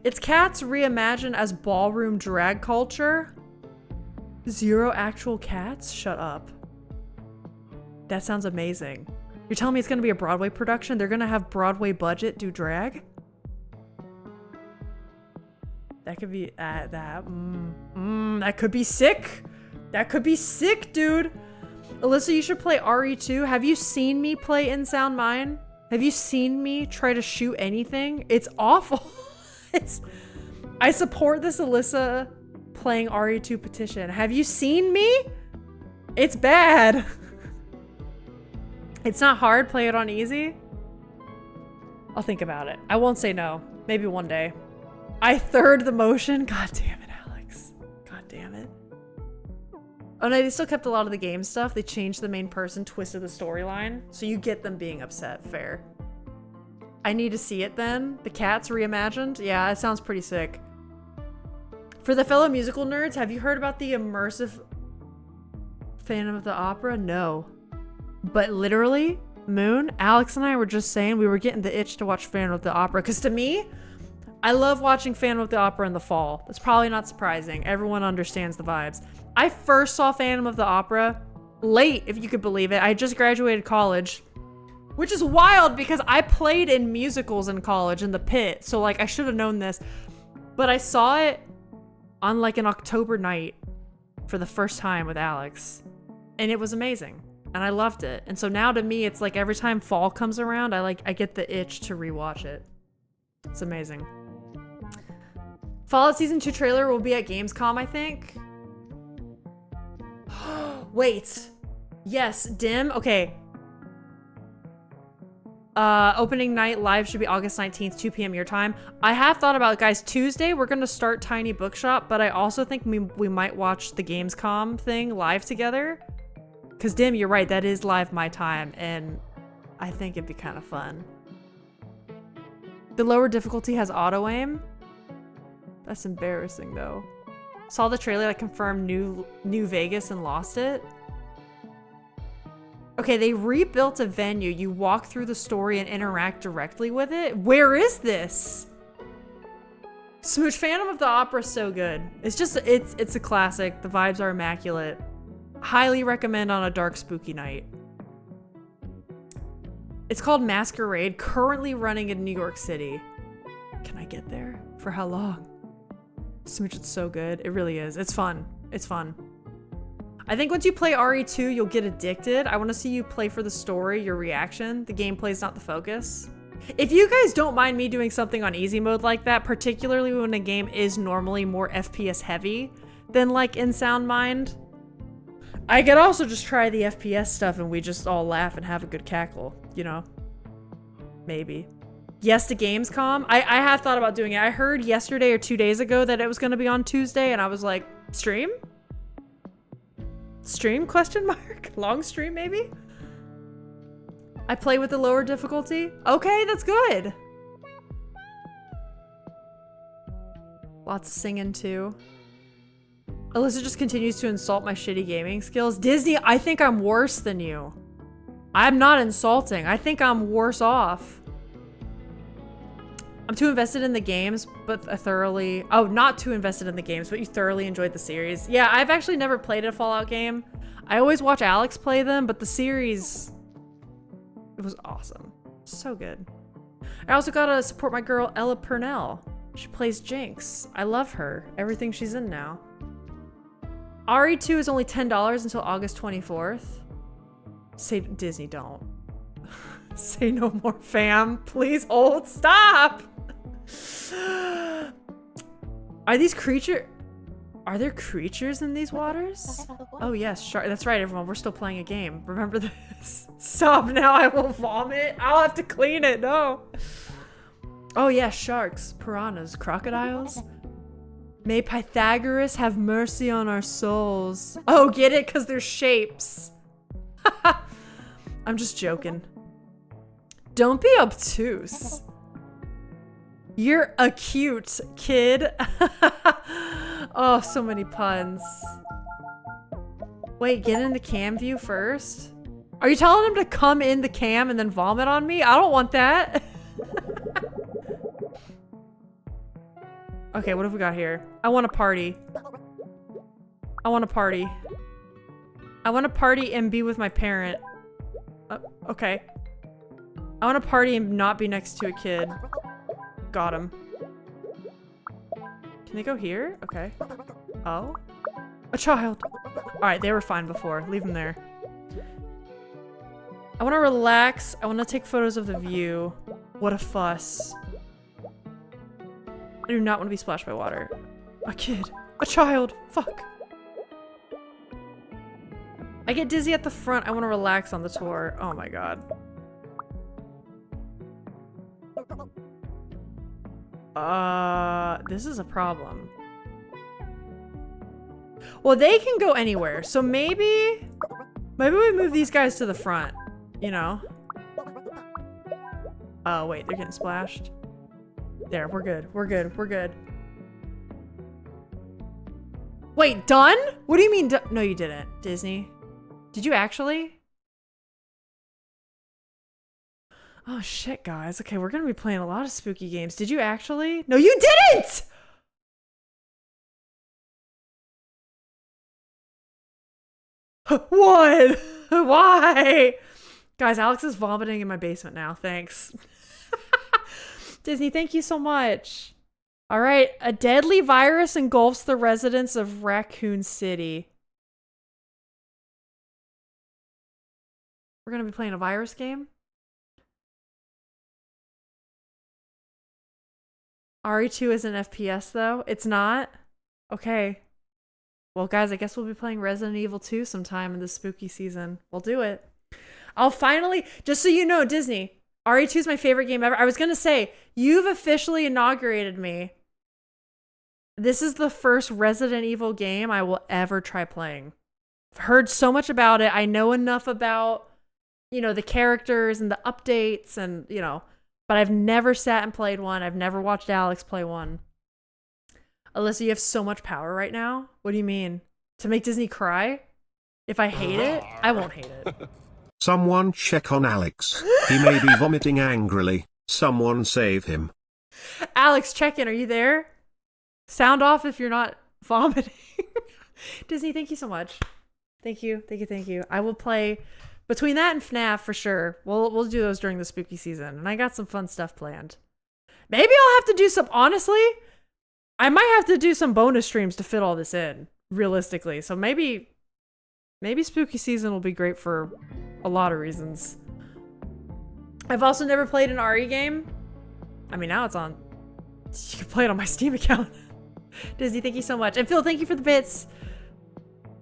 It's Cats reimagined as ballroom drag culture. 0 actual cats? Shut up. That sounds amazing. You're telling me it's gonna be a Broadway production? They're gonna have Broadway budget do drag? That could be that could be sick. That could be sick, dude. Alyssa, you should play RE2. Have you seen me play In Sound Mind? Have you seen me try to shoot anything? It's awful. I support this Alyssa playing RE2 petition. Have you seen me? It's bad. It's not hard. Play it on easy. I'll think about it. I won't say no. Maybe one day. I third the motion. God damn it, Alex. God damn it. Oh no, they still kept a lot of the game stuff. They changed the main person, twisted the storyline. So you get them being upset. Fair. I need to see it then. The Cats reimagined. Yeah, it sounds pretty sick. For the fellow musical nerds, have you heard about the immersive Phantom of the Opera? No. But literally, Moon, Alex and I were just saying we were getting the itch to watch Phantom of the Opera. Because to me, I love watching Phantom of the Opera in the fall. That's probably not surprising. Everyone understands the vibes. I first saw Phantom of the Opera late, if you could believe it. I just graduated college, which is wild because I played in musicals in college in the pit. So like I should have known this, but I saw it on like an October night for the first time with Alex, and it was amazing. And I loved it. And so now to me, it's like every time fall comes around, I get the itch to rewatch it. It's amazing. Fallout Season 2 trailer will be at Gamescom, I think. Wait. Yes, Dim. Okay. Opening night live should be August 19th, 2 p.m. your time. I have thought about it, guys. Tuesday, we're going to start Tiny Bookshop, but I also think we might watch the Gamescom thing live together. Because, Dim, you're right. That is live my time, and I think it'd be kind of fun. The lower difficulty has auto-aim. That's embarrassing, though. Saw the trailer that confirmed New Vegas and lost it. Okay, they rebuilt a venue. You walk through the story and interact directly with it. Where is this? Smooch, Phantom of the Opera is so good. It's just, it's a classic. The vibes are immaculate. Highly recommend on a dark, spooky night. It's called Masquerade, currently running in New York City. Can I get there? For how long? Smooch, it's so good. It really is. It's fun. It's fun. I think once you play RE2, you'll get addicted. I want to see you play for the story, your reaction. The gameplay's not the focus. If you guys don't mind me doing something on easy mode like that, particularly when a game is normally more FPS heavy than like in Sound Mind, I could also just try the FPS stuff and we just all laugh and have a good cackle, you know? Maybe. Yes to Gamescom. I have thought about doing it. I heard yesterday or 2 days ago that it was going to be on Tuesday and I was like, stream? Stream, question mark? Long stream maybe? I play with the lower difficulty? Okay, that's good. Lots of singing too. Alyssa just continues to insult my shitty gaming skills. Disney, I think I'm worse than you. I'm not insulting. I think I'm worse off. I'm too invested in the games, but not too invested in the games, but you thoroughly enjoyed the series. Yeah, I've actually never played a Fallout game. I always watch Alex play them, but the series, it was awesome. So good. I also gotta support my girl, Ella Purnell. She plays Jinx. I love her. Everything she's in now. RE2 is only $10 until August 24th. Say, Disney, don't. Say no more, fam. Please hold. Stop! Are there creatures in these waters? Oh yes, shark. That's right, everyone. We're still playing a game. Remember this. Stop now, I will vomit. I'll have to clean it, no. Oh yeah, sharks, piranhas, crocodiles. May Pythagoras have mercy on our souls. Oh, get it? Because they're shapes. I'm just joking. Don't be obtuse. You're a cute kid. Oh, so many puns. Wait, get in the cam view first? Are you telling him to come in the cam and then vomit on me? I don't want that. Okay, what have we got here? I want to party. I want to party. I want to party and be with my parent. Okay. I want to party and not be next to a kid. Got him. Can they go here? Okay. Oh. A child. Alright, they were fine before. Leave them there. I want to relax. I want to take photos of the view. What a fuss. I do not want to be splashed by water. A kid. A child. Fuck. I get dizzy at the front. I want to relax on the tour. Oh my god. This is a problem. Well, they can go anywhere. So maybe we move these guys to the front, you know? Oh, wait, they're getting splashed. There, we're good. We're good. We're good. Wait, done? What do you mean? No, you didn't, Disney. Did you actually? Oh, shit, guys. Okay, we're gonna be playing a lot of spooky games. Did you actually? No, you didn't! What? Why? Guys, Alex is vomiting in my basement now. Thanks. Disney, thank you so much. All right, a deadly virus engulfs the residents of Raccoon City. We're gonna be playing a virus game. RE2 is an FPS though. It's not? Okay. Well, guys, I guess we'll be playing Resident Evil 2 sometime in the spooky season. We'll do it. I'll finally, just so you know, Disney, RE2 is my favorite game ever. I was gonna say, you've officially inaugurated me. This is the first Resident Evil game I will ever try playing. I've heard so much about it. I know enough about, you know, the characters and the updates and, you know, but I've never sat and played one. I've never watched Alex play one. Alyssa, you have so much power right now. What do you mean? To make Disney cry? If I hate it, I won't hate it. Someone check on Alex. He may be vomiting angrily. Someone save him. Alex, check in. Are you there? Sound off if you're not vomiting. Disney, thank you so much. Thank you. Thank you. Thank you. I will play between that and FNAF for sure. We'll do those during the spooky season. And I got some fun stuff planned. Maybe I'll have to do some, honestly, I might have to do some bonus streams to fit all this in, realistically. So maybe spooky season will be great for a lot of reasons. I've also never played an RE game. I mean, now it's on. You can play it on my Steam account. Disney, thank you so much. And Phil, thank you for the bits.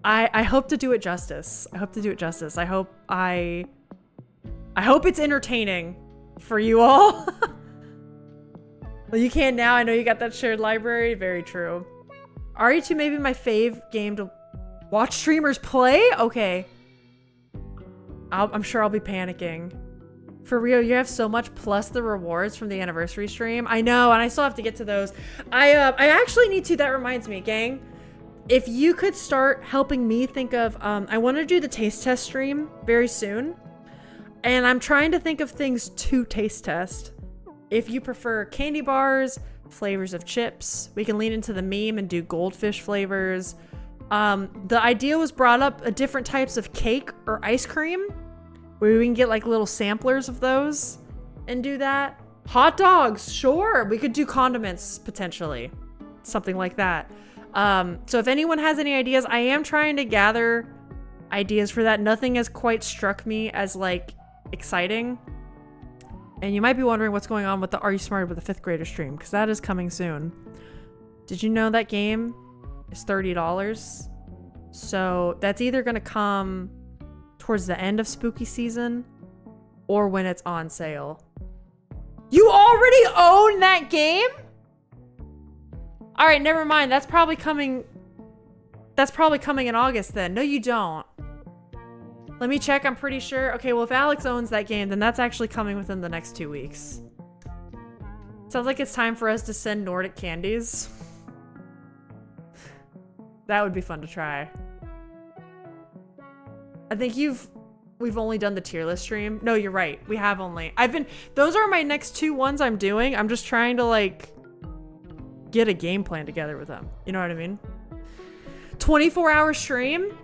I hope to do it justice. I hope it's entertaining for you all. Well, you can now. I know you got that shared library. Very true. RE2 may be my fave game to watch streamers play? Okay. I'm sure I'll be panicking. For real, you have so much plus the rewards from the anniversary stream. I know, and I still have to get to those. I actually need to. That reminds me, gang. If you could start helping me think of, I want to do the taste test stream very soon. And I'm trying to think of things to taste test. If you prefer candy bars, flavors of chips, we can lean into the meme and do goldfish flavors. The idea was brought up different types of cake or ice cream, where we can get like little samplers of those and do that. Hot dogs, sure. We could do condiments potentially, something like that. So if anyone has any ideas, I am trying to gather ideas for that. Nothing has quite struck me as like exciting. And you might be wondering what's going on with the Are You Smarter with a 5th grader stream, because that is coming soon. Did you know that game is $30? So that's either going to come towards the end of spooky season or when it's on sale. You already own that game? All right, never mind. That's probably coming in August then. No, you don't. Let me check. I'm pretty sure. Okay, well, if Alex owns that game, then that's actually coming within the next 2 weeks. Sounds like it's time for us to send Nordic candies. That would be fun to try. I think we've only done the tier list stream. No, you're right. We have only. Those are my next 2 ones I'm doing. I'm just trying to like get a game plan together with them. You know what I mean? 24-hour stream?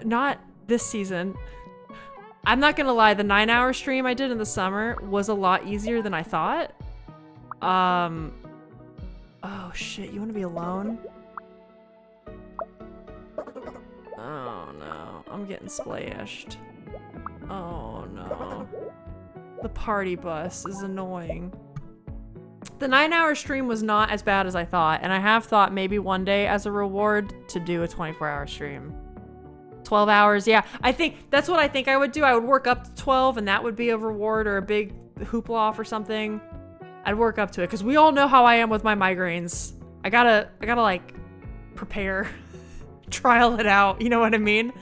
Not this season. I'm not gonna lie, the 9-hour stream I did in the summer was a lot easier than I thought. Oh shit, you wanna be alone? Oh no, I'm getting splashed. Oh no. The party bus is annoying. The 9-hour stream was not as bad as I thought, and I have thought maybe one day as a reward to do a 24-hour stream. 12 hours, yeah. I think that's what I think I would do. I would work up to 12 and that would be a reward or a big hoopla for something. I'd work up to it because we all know how I am with my migraines. I gotta like prepare, trial it out. You know what I mean?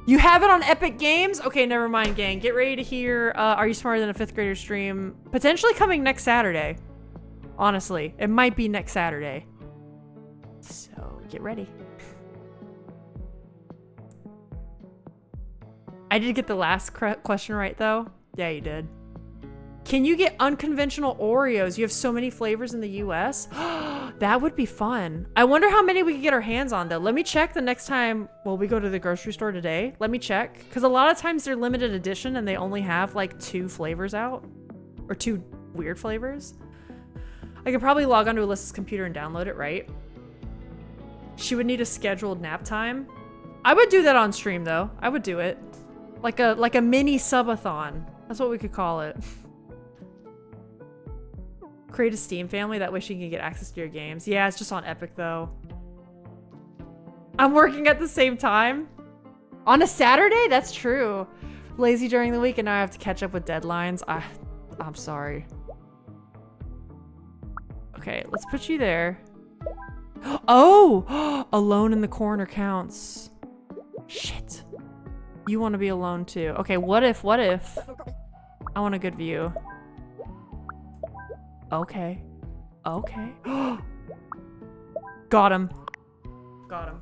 You have it on Epic Games? Okay, never mind, gang. Get ready to hear Are You Smarter Than a 5th Grader stream potentially coming next Saturday. Honestly, it might be next Saturday. So get ready. I did get the last question right, though. Yeah, you did. Can you get unconventional Oreos? You have so many flavors in the US. That would be fun. I wonder how many we could get our hands on, though. Let me check the next time. Well, we go to the grocery store today. Let me check. Because a lot of times they're limited edition and they only have like 2 flavors out. Or 2 weird flavors. I could probably log onto Alyssa's computer and download it, right? She would need a scheduled nap time. I would do that on stream, though. I would do it. Like a mini subathon. That's what we could call it. Create a Steam family, that way she can get access to your games. Yeah, it's just on Epic though. I'm working at the same time. On a Saturday? That's true. Lazy during the week and now I have to catch up with deadlines. I'm sorry. Okay, let's put you there. Oh! Alone in the corner counts. Shit. You want to be alone too. Okay, what if? I want a good view. Okay. Okay. Got him. Got him.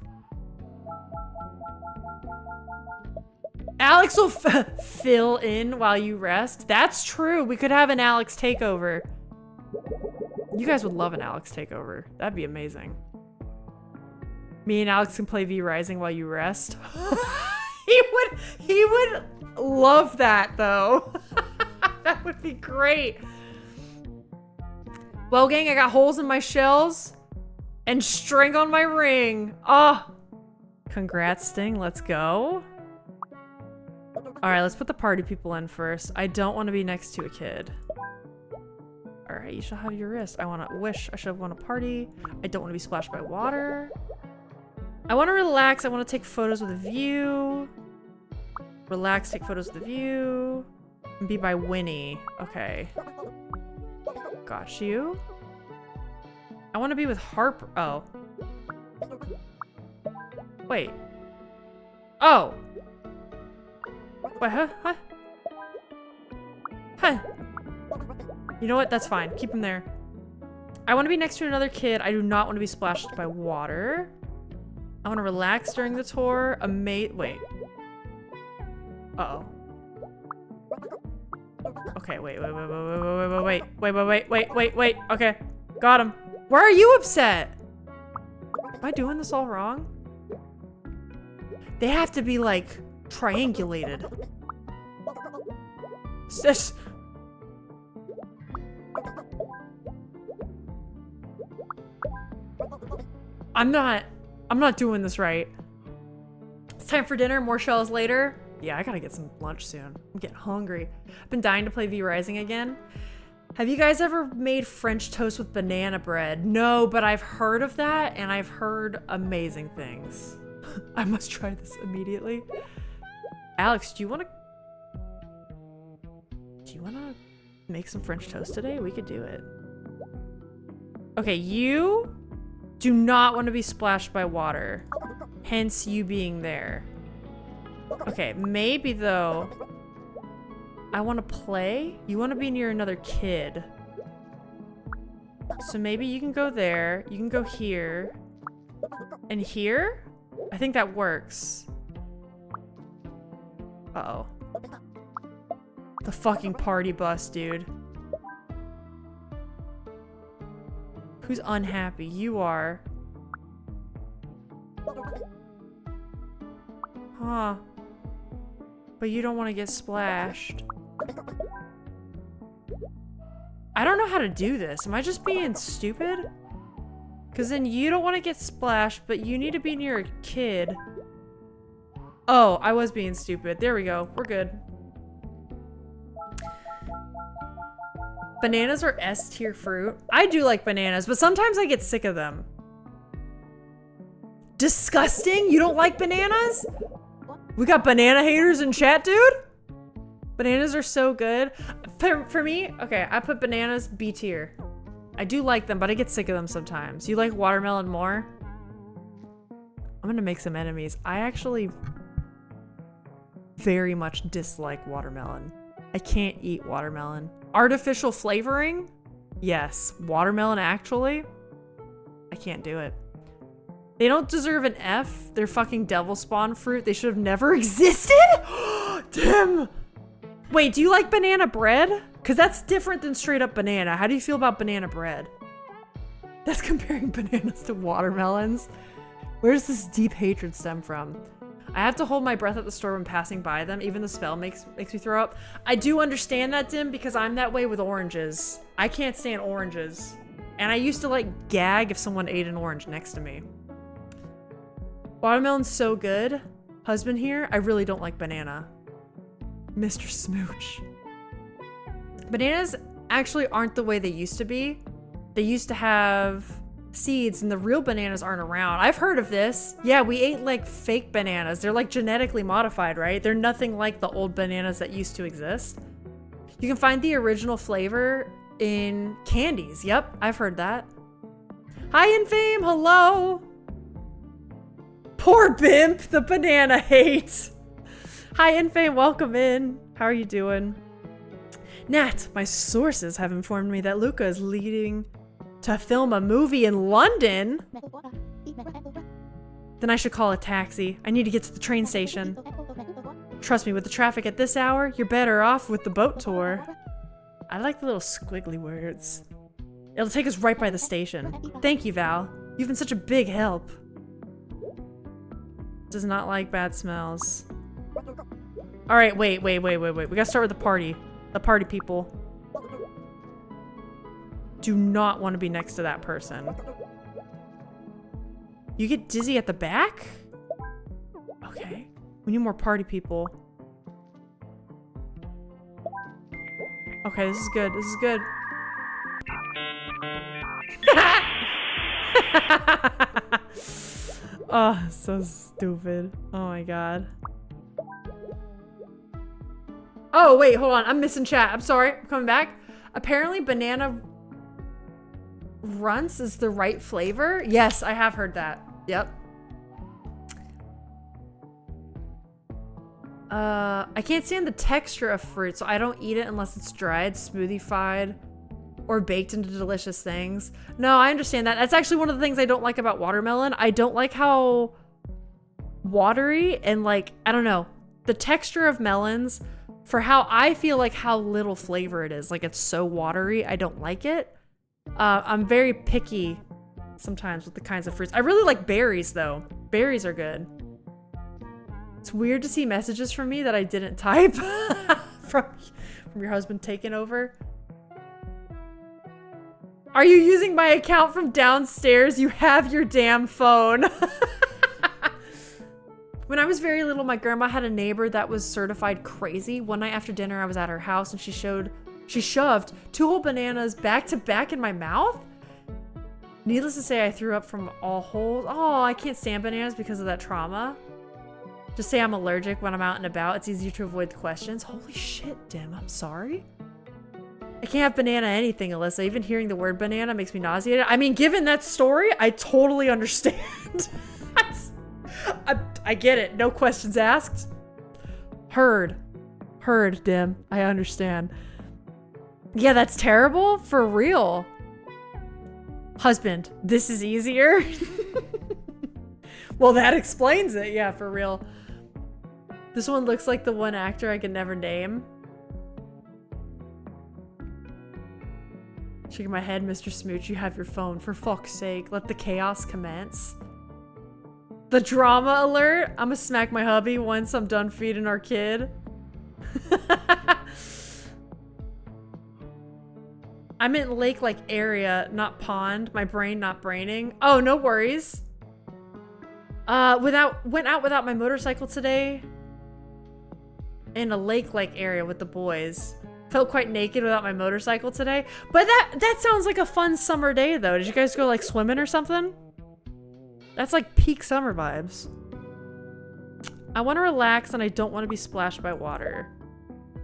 Alex will fill in while you rest. That's true. We could have an Alex takeover. You guys would love an Alex takeover. That'd be amazing. Me and Alex can play V Rising while you rest. He would love that though. That would be great. Well, gang, I got holes in my shells and string on my ring. Oh, congrats, Sting. Let's go. All right, let's put the party people in first. I don't want to be next to a kid. All right, you shall have your wrist. I want to wish I should have won a party. I don't want to be splashed by water. I want to relax. I want to take photos with a view. Relax, take photos with a view. And be by Winnie. Okay. Got you. I want to be with Harper. Oh. Wait. Oh. Wait, huh? Huh? Huh. You know what? That's fine. Keep him there. I want to be next to another kid. I do not want to be splashed by water. I want to relax during the tour. Wait. Uh-oh. Okay, wait. Okay. Got him. Why are you upset? Am I doing this all wrong? They have to be, like, triangulated. Sis. I'm not doing this right. It's time for dinner. More shells later. Yeah, I gotta get some lunch soon. I'm getting hungry. I've been dying to play V Rising again. Have you guys ever made French toast with banana bread? No, but I've heard of that, and I've heard amazing things. I must try this immediately. Alex, do you wanna make some French toast today? We could do it. Okay, you do not want to be splashed by water. Hence you being there. Okay, maybe though, I want to play. You want to be near another kid. So maybe you can go there. You can go here. And here? I think that works. Uh-oh. The fucking party bus, dude. Who's unhappy? You are. Huh. But you don't want to get splashed. I don't know how to do this. Am I just being stupid? Because then you don't want to get splashed, but you need to be near a kid. Oh, I was being stupid. There we go. We're good. Bananas are S-tier fruit. I do like bananas, but sometimes I get sick of them. Disgusting? You don't like bananas? We got banana haters in chat, dude? Bananas are so good. For me, okay, I put bananas B tier. I do like them, but I get sick of them sometimes. You like watermelon more? I'm gonna make some enemies. I actually very much dislike watermelon. I can't eat watermelon. Artificial flavoring? Yes. Watermelon, actually? I can't do it. They don't deserve an F. They're fucking devil spawn fruit. They should have never existed? Damn! Wait, do you like banana bread? Because that's different than straight up banana. How do you feel about banana bread? That's comparing bananas to watermelons. Where does this deep hatred stem from? I have to hold my breath at the store when passing by them. Even the smell makes me throw up. I do understand that, Dim, because I'm that way with oranges. I can't stand oranges. And I used to like gag if someone ate an orange next to me. Watermelon's so good. Husband here, I really don't like banana. Mr. Smooch. Bananas actually aren't the way they used to be. They used to have seeds and the real bananas aren't around. I've heard of this. Yeah, we ate like fake bananas. They're like genetically modified, right? They're nothing like the old bananas that used to exist. You can find the original flavor in candies. Yep, I've heard that. Hi, Infame. Hello. Poor Bimp, the banana hates. Hi, Infame. Welcome in. How are you doing? Nat, my sources have informed me that Luca is leading to film a movie in London. Then I should call a taxi. I need to get to the train station. Trust me, with the traffic at this hour, you're better off with the boat tour. I like the little squiggly words. It'll take us right by the station. Thank you, Val. You've been such a big help. Does not like bad smells. All right, wait. We gotta start with the party. The party people. Do not want to be next to that person. You get dizzy at the back? Okay. We need more party people. Okay, this is good. This is good. Oh, so stupid. Oh my god. Oh, wait, hold on. I'm missing chat. I'm sorry. I'm coming back. Apparently, banana runts is the right flavor. Yes, I have heard that. Yep. I can't stand the texture of fruit, so I don't eat it unless it's dried, smoothie-fied, or baked into delicious things. No, I understand that. That's actually one of the things I don't like about watermelon. I don't like how watery and like, I don't know, the texture of melons for how I feel like how little flavor it is. Like it's so watery. I don't like it. I'm very picky sometimes with the kinds of fruits. I really like berries though. Berries are good. It's weird to see messages from me that I didn't type from your husband taking over. Are you using my account from downstairs? You have your damn phone. When I was very little, my grandma had a neighbor that was certified crazy. One night after dinner, I was at her house and she shoved 2 whole bananas back to back in my mouth. Needless to say, I threw up from all holes. Oh, I can't stand bananas because of that trauma. Just say I'm allergic when I'm out and about. It's easier to avoid the questions. Holy shit, Dim, I'm sorry. I can't have banana anything, Alyssa. Even hearing the word banana makes me nauseated. I mean, given that story, I totally understand. I get it. No questions asked. Heard, Dim. I understand. Yeah, that's terrible. For real. Husband, this is easier. Well, that explains it. Yeah, for real. This one looks like the one actor I could never name. Shaking my head, Mr. Smooch, you have your phone. For fuck's sake, let the chaos commence. The drama alert. I'm gonna smack my hubby once I'm done feeding our kid. I meant lake-like area, not pond. My brain not braining. Oh, no worries. Went out without my motorcycle today. In a lake-like area with the boys. Felt quite naked without my motorcycle today. But that sounds like a fun summer day though. Did you guys go like swimming or something? That's like peak summer vibes. I want to relax and I don't want to be splashed by water.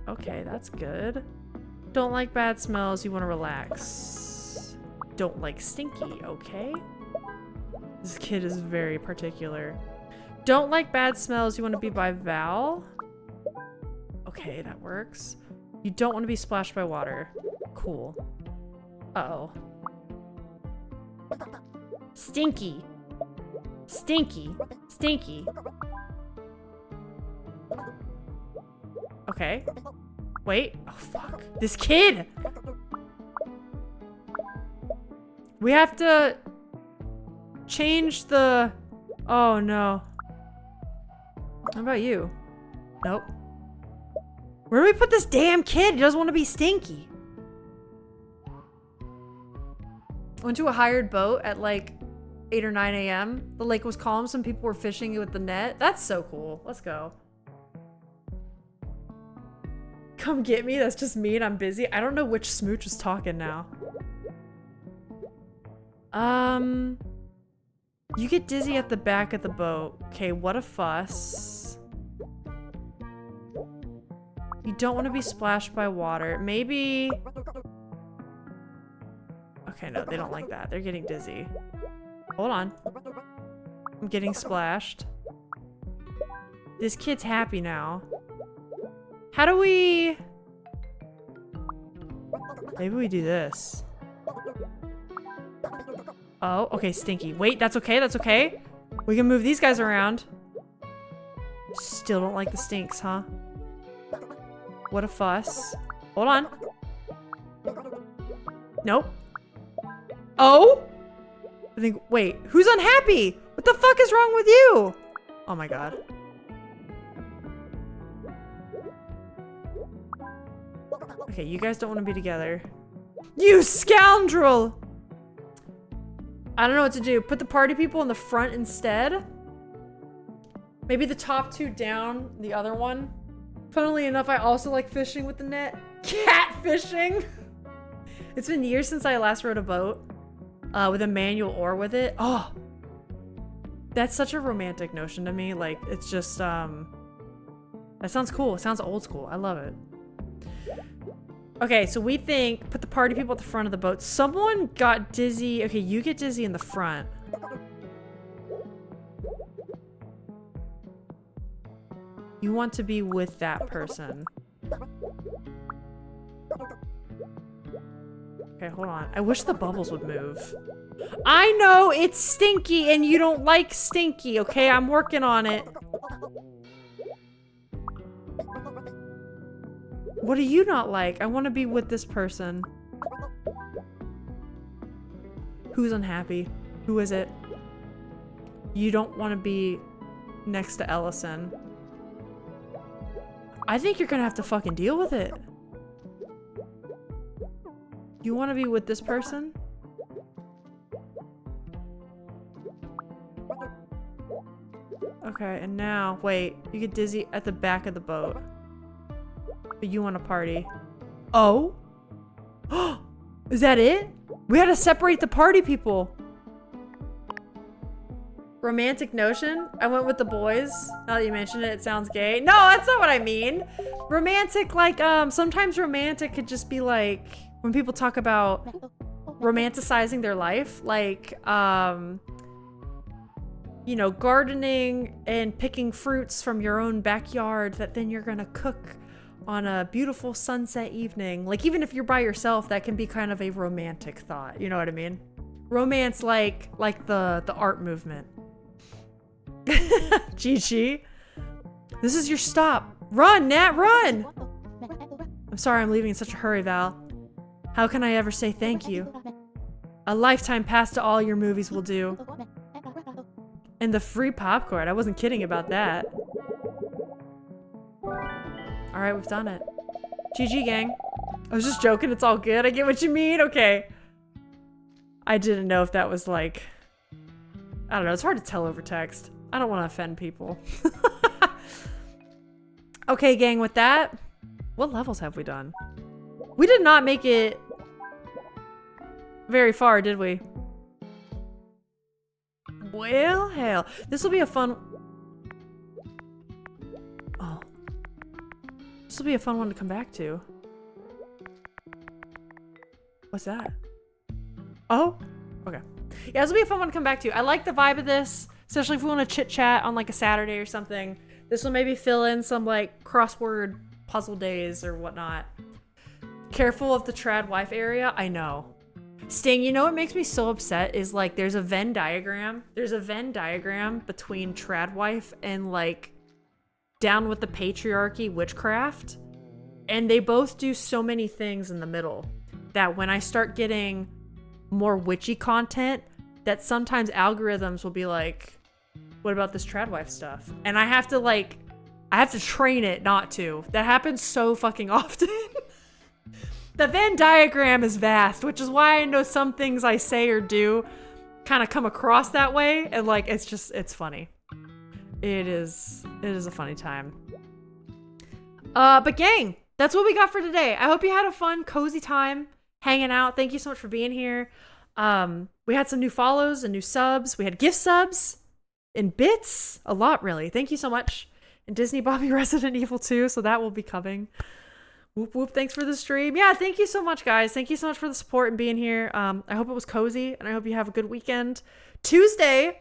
Okay, that's good. Don't like bad smells, you want to relax. Don't like stinky, okay? This kid is very particular. Don't like bad smells, you want to be by Val? Okay, that works. You don't want to be splashed by water. Cool. Uh-oh. Stinky. Stinky. Stinky. Okay. Wait. Oh, fuck. This kid! We have to change the... Oh, no. How about you? Nope. Where do we put this damn kid? He doesn't want to be stinky. Went to a hired boat at like 8 or 9 a.m. The lake was calm. Some people were fishing with the net. That's so cool. Let's go. Come get me. That's just me and I'm busy. I don't know which smooch is talking now. You get dizzy at the back of the boat. Okay, what a fuss. You don't want to be splashed by water. Maybe... Okay, no, they don't like that. They're getting dizzy. Hold on. I'm getting splashed. This kid's happy now. How do we... Maybe we do this. Oh, okay, stinky. Wait, that's okay, that's okay. We can move these guys around. Still don't like the stinks, huh? What a fuss. Hold on. Nope. Oh? I think, wait, who's unhappy? What the fuck is wrong with you? Oh my god. Okay, you guys don't want to be together. You scoundrel! I don't know what to do. Put the party people in the front instead? Maybe the top two down, the other one? Funnily enough, I also like fishing with the net. Cat fishing! It's been years since I last rode a boat. With a manual oar with it. Oh! That's such a romantic notion to me. Like, it's just, that sounds cool. It sounds old school. I love it. Okay, so we think, put the party people at the front of the boat. Someone got dizzy. Okay, you get dizzy in the front. You want to be with that person. Okay, hold on. I wish the bubbles would move. I know it's stinky and you don't like stinky, okay? I'm working on it. What do you not like? I want to be with this person. Who's unhappy? Who is it? You don't want to be next to Ellison. I think you're gonna have to fucking deal with it. You want to be with this person? Okay, and now, wait. You get dizzy at the back of the boat. But you want to party. Oh? Is that it? We had to separate the party people. Romantic notion? I went with the boys. Now that you mention it, it sounds gay. No, that's not what I mean. Romantic, like, sometimes romantic could just be like, when people talk about romanticizing their life, like, you know, gardening and picking fruits from your own backyard that then you're gonna cook on a beautiful sunset evening. Like, even if you're by yourself, that can be kind of a romantic thought. You know what I mean? Romance, like the art movement. Chi-Chi. This is your stop. Run, Nat, run! I'm sorry I'm leaving in such a hurry, Val. How can I ever say thank you? A lifetime pass to all your movies will do. And the free popcorn. I wasn't kidding about that. Alright, we've done it. GG, gang. I was just joking. It's all good. I get what you mean. Okay. I didn't know if that was like... I don't know. It's hard to tell over text. I don't want to offend people. Okay, gang, with that, what levels have we done? We did not make it very far, did we? Well, hell. This will be a fun... Oh. This will be a fun one to come back to. What's that? Oh? Okay. Yeah, this will be a fun one to come back to. I like the vibe of this, especially if we want to chit-chat on like a Saturday or something. This will maybe fill in some like crossword puzzle days or whatnot. Careful of the trad wife area. I know. Sting, you know what makes me so upset is like there's a Venn diagram. There's a Venn diagram between trad wife and like down with the patriarchy witchcraft. And they both do so many things in the middle that when I start getting more witchy content, that sometimes algorithms will be like, what about this trad wife stuff? And I have to train it not to. That happens so fucking often. The Venn diagram is vast, which is why I know some things I say or do kind of come across that way. And like, it's funny. It is a funny time. But gang, that's what we got for today. I hope you had a fun, cozy time hanging out. Thank you so much for being here. We had some new follows and new subs. We had gift subs and bits. A lot, really. Thank you so much. And Disney bought me Resident Evil 2, so that will be coming. Whoop whoop, thanks for the stream. Yeah, thank you so much, guys. Thank you so much for the support and being here. I hope it was cozy, and I hope you have a good weekend. Tuesday,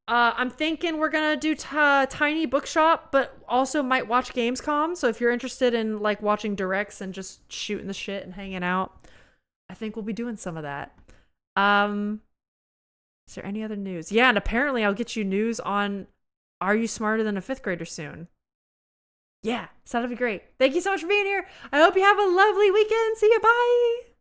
I'm thinking we're gonna do Tiny Bookshop, but also might watch Gamescom. So if you're interested in like watching directs and just shooting the shit and hanging out, I think we'll be doing some of that. Is there any other news? Yeah, and apparently I'll get you news on Are You Smarter Than a Fifth Grader soon. Yeah, so that'll be great. Thank you so much for being here. I hope you have a lovely weekend. See you. Bye.